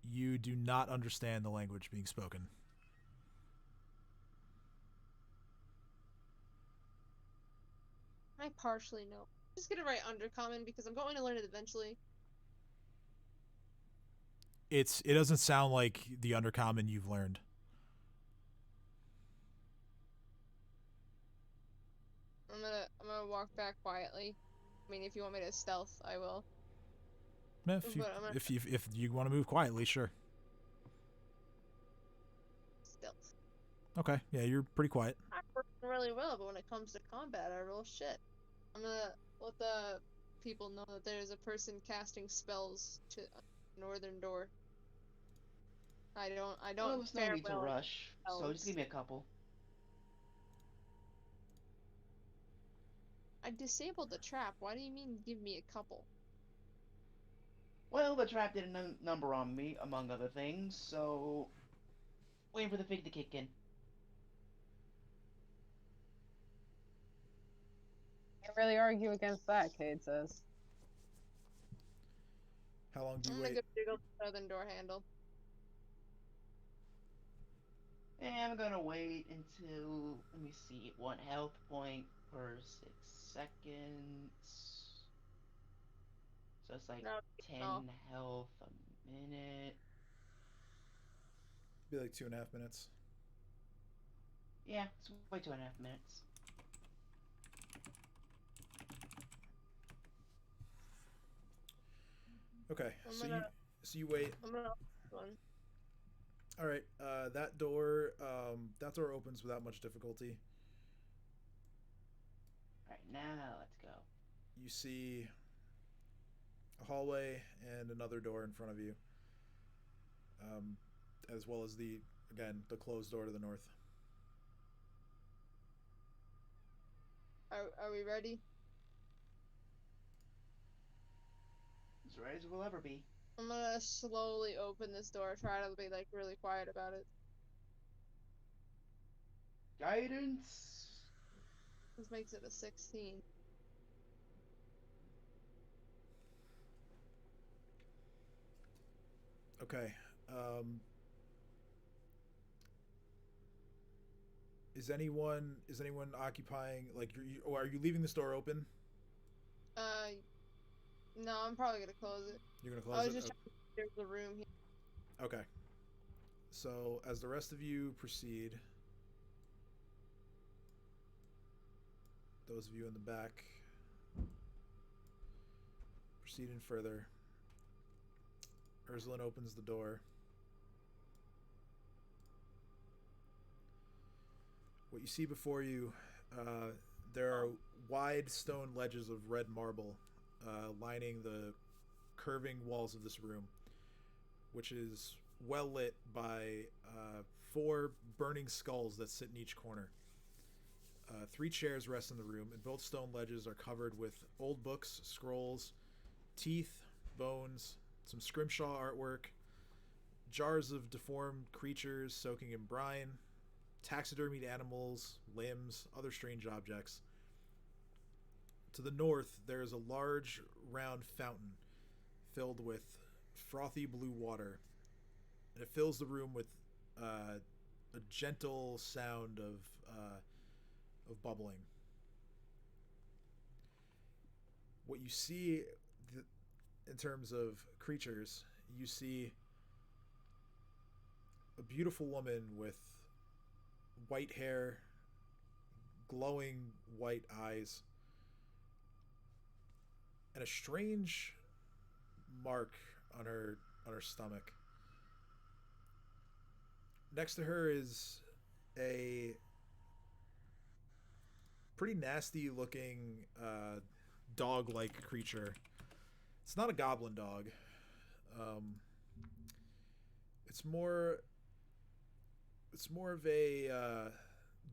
You do not understand the language being spoken. I partially know. I'm just gonna write undercommon because I'm going to learn it eventually. It doesn't sound like the undercommon you've learned. I'm gonna walk back quietly. I mean, if you want me to stealth, I will. If you want to move quietly, sure. Stealth. Okay, yeah, you're pretty quiet. I'm working really well, but when it comes to combat, I roll shit. I'm gonna let the people know that there's a person casting spells to a northern door. I don't Well, there's no fare need to well in rush, so spells. just give me a couple. I disabled the trap. Why do you mean give me a couple? Well, the trap did a number on me, among other things, so waiting for the fig to kick in. Can't really argue against that, Cade says. How long do you I'm gonna wait? go jiggle the southern door handle. And I'm gonna wait until, let me see, 1 health point per 6 seconds. So it's like No, 10 no. health a minute. Be like 2.5 minutes. Yeah, it's wait 2.5 minutes. Okay, I'm so you wait. I'm gonna one. All right, that door opens without much difficulty. Alright, now let's go. You see a hallway and another door in front of you, as well as the closed door to the north. Are we ready? As ready as we'll ever be. I'm gonna slowly open this door. Try to be like really quiet about it. Guidance! This makes it a 16. Okay. Is anyone occupying, like, or are you leaving this door open? No, I'm probably gonna close it. You're gonna I close was it. just trying to see if there's a room here. Okay. So as the rest of you proceed, those of you in the back proceeding further, Ursula opens the door. What you see before you, there are wide stone ledges of red marble lining the curving walls of this room, which is well lit by 4 burning skulls that sit in each corner. 3 chairs rest in the room, and both stone ledges are covered with old books, scrolls, teeth, bones, some scrimshaw artwork, jars of deformed creatures soaking in brine, taxidermied animals, limbs, other strange objects. To the north, there is a large, round fountain filled with frothy blue water, and it fills the room with a gentle sound of bubbling. What you see in terms of creatures, you see a beautiful woman with white hair, glowing white eyes, and a strange mark on her stomach. Next to her is a pretty nasty looking dog-like creature It's not a goblin dog. It's more of a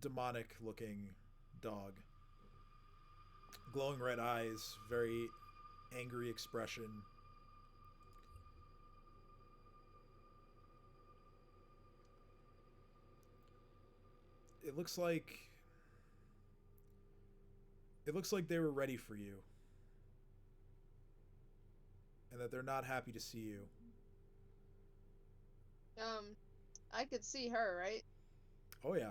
demonic looking dog. Glowing red eyes, very angry expression. It looks like they were ready for you. And that they're not happy to see you. I could see her, right? Oh yeah.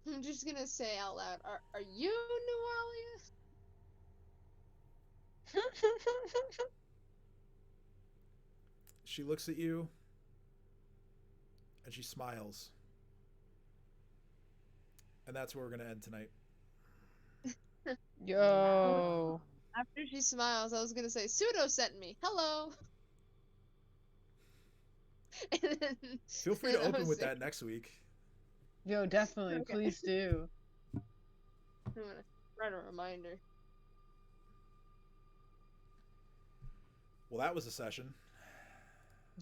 I'm just gonna say out loud, are you Nualia? She looks at you and she smiles. And that's where we're going to end tonight. Yo. After she smiles, I was gonna say, Pseudo sent me. Hello. And then, Feel free to and I open was with like, that next week. Yo, definitely. Okay. Please do. I'm gonna write a reminder. Well, that was a session.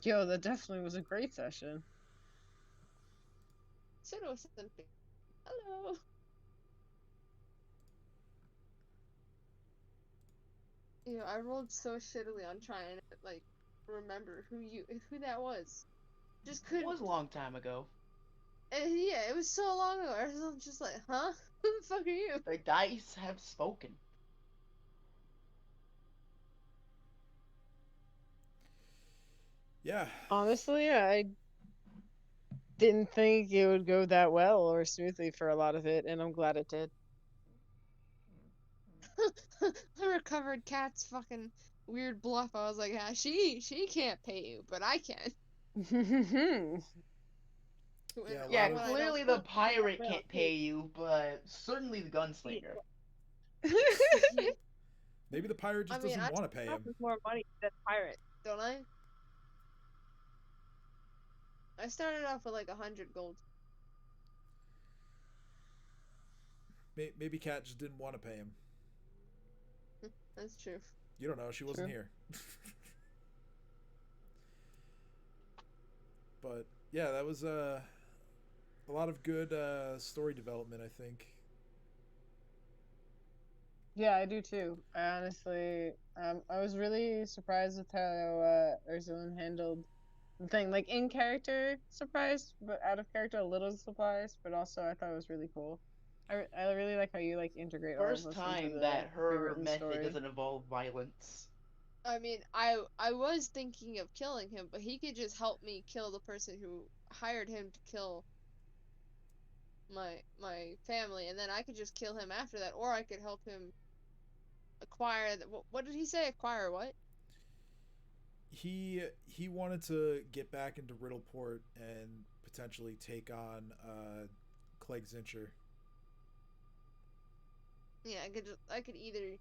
Yo, that definitely was a great session. Pseudo sent me. Hello. You know, I rolled so shittily on trying to like remember who that was. Just It couldn't. was a long time ago. Yeah, it was so long ago. I was just like, huh? Who the fuck are you? The dice have spoken. Yeah. Honestly, I didn't think it would go that well or smoothly for a lot of it, and I'm glad it did. I recovered Cat's fucking weird bluff. I was like, ah, she can't pay you, but I can. Yeah, a Yeah, lot of- clearly the pirate can't pay you, but certainly the gunslinger. Maybe the pirate just doesn't want to pay him. With more money than pirate, don't I? I started off with like 100 gold. Maybe Cat just didn't want to pay him. That's true. You don't know. She wasn't here. But yeah, that was a lot of good story development, I think. Yeah, I do too. I honestly, I was really surprised with how Ursuline handled the thing. Like in character, surprised, but out of character, a little surprised. But also, I thought it was really cool. I really like how you like integrate all of First us into time the that her pre-written method story. doesn't involve violence. I mean, I was thinking of killing him, but he could just help me kill the person who hired him to kill my family, and then I could just kill him after that, or I could help him acquire the, what did he say? Acquire what? He wanted to get back into Riddleport and potentially take on Clegg Zincher. Yeah, I could either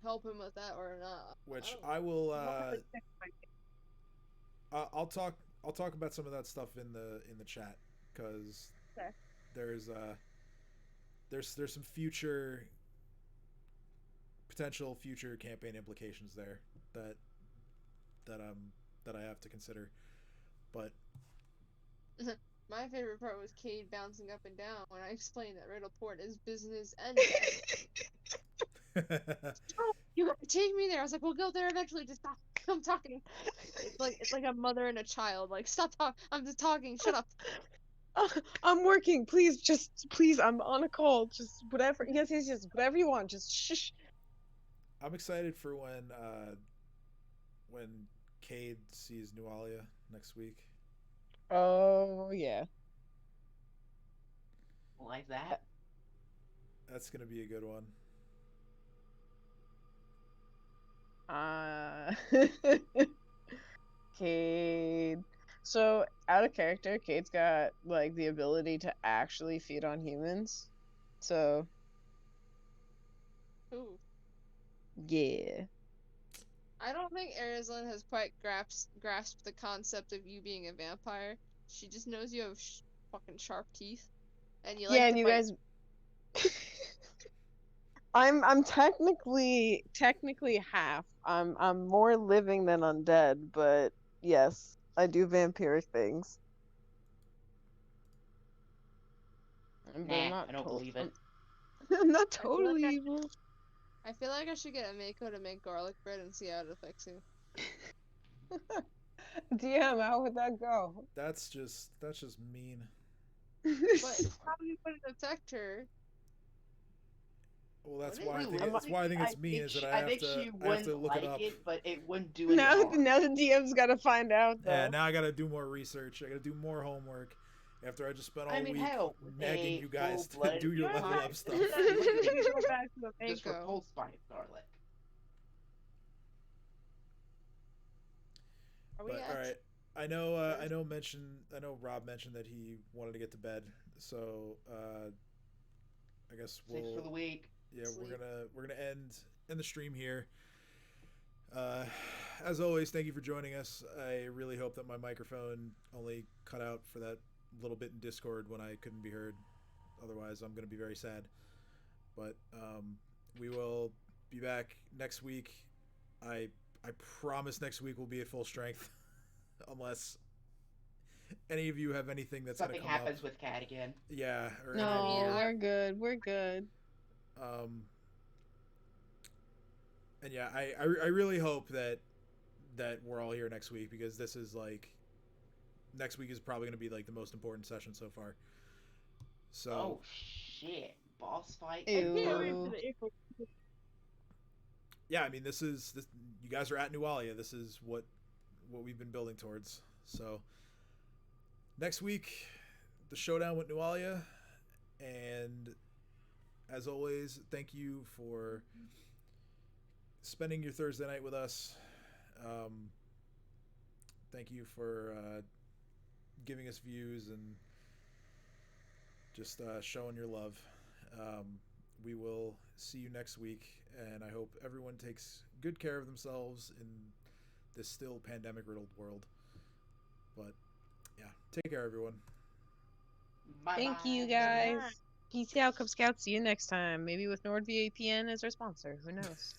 help him with that or not. Which I I will. don't know. I'll talk about some of that stuff in the chat because Okay. there's some future potential future campaign implications there that I have to consider. But My favorite part was Cade bouncing up and down when I explained that Riddleport is business and oh, you gotta take me there. I was like, we'll go there eventually. Just stop. I'm talking. It's like a mother and a child. Like, stop talking. I'm just talking. Shut up. I'm working. Please, please. I'm on a call. Just whatever. Yes. Whatever you want. Just shh. I'm excited for when Cade sees Nualia next week. Oh yeah. Like that. That's gonna be a good one. Cade. So out of character, Cade's got like the ability to actually feed on humans. So Ooh. yeah. I don't think Arizona has quite grasped the concept of you being a vampire. She just knows you have fucking sharp teeth, and you like Yeah, to and you bite. guys I'm technically half. I'm more living than undead, but yes, I do vampiric things. But I'm Nah, not I don't believe it. I'm not I feel like totally I- evil. I feel like I should get a Mako to make garlic bread and see how it affects you. DM, how would that go? That's just mean. But it probably wouldn't affect her. Well, that's Would it? why I think I'm- that's why I think it's mean is that I have think to she I have to wouldn't look it like up. it, but it wouldn't do any now, harm. now the DM's got to find out though. Yeah, now I gotta do more research. I gotta do more homework. After I just spent all I mean, week hell, nagging a you guys to full-blooded do your level pie up stuff. We can go back to the just for Mako. cold spike garlic. Are we But all right, I know Rob mentioned that he wanted to get to bed, so I guess 6 for the we'll week. Sleep. we're gonna end the stream here. As always, thank you for joining us. I really hope that my microphone only cut out for that little bit in Discord when I couldn't be heard. Otherwise, I'm going to be very sad. But we will be back next week. I promise next week will be at full strength, unless any of you have anything that's going to Something come happens up. with Cat again. Yeah. Or No, any of you. we're good. We're good. And yeah, I really hope that we're all here next week, because this is like, next week is probably going to be like the most important session so far. So Oh shit! Boss fight. I can't wait for Ew. the April. yeah, I mean, this. You guys are at Nualia. This is what we've been building towards. So next week, the showdown with Nualia, and as always, thank you for spending your Thursday night with us. Thank you for giving us views and just showing your love. We will see you next week, and I hope everyone takes good care of themselves in this still pandemic-riddled world. But yeah, take care, everyone. Thank you Bye-bye. guys. Peace out, Cub Scouts. See you next time. Maybe with NordVPN as our sponsor. Who knows?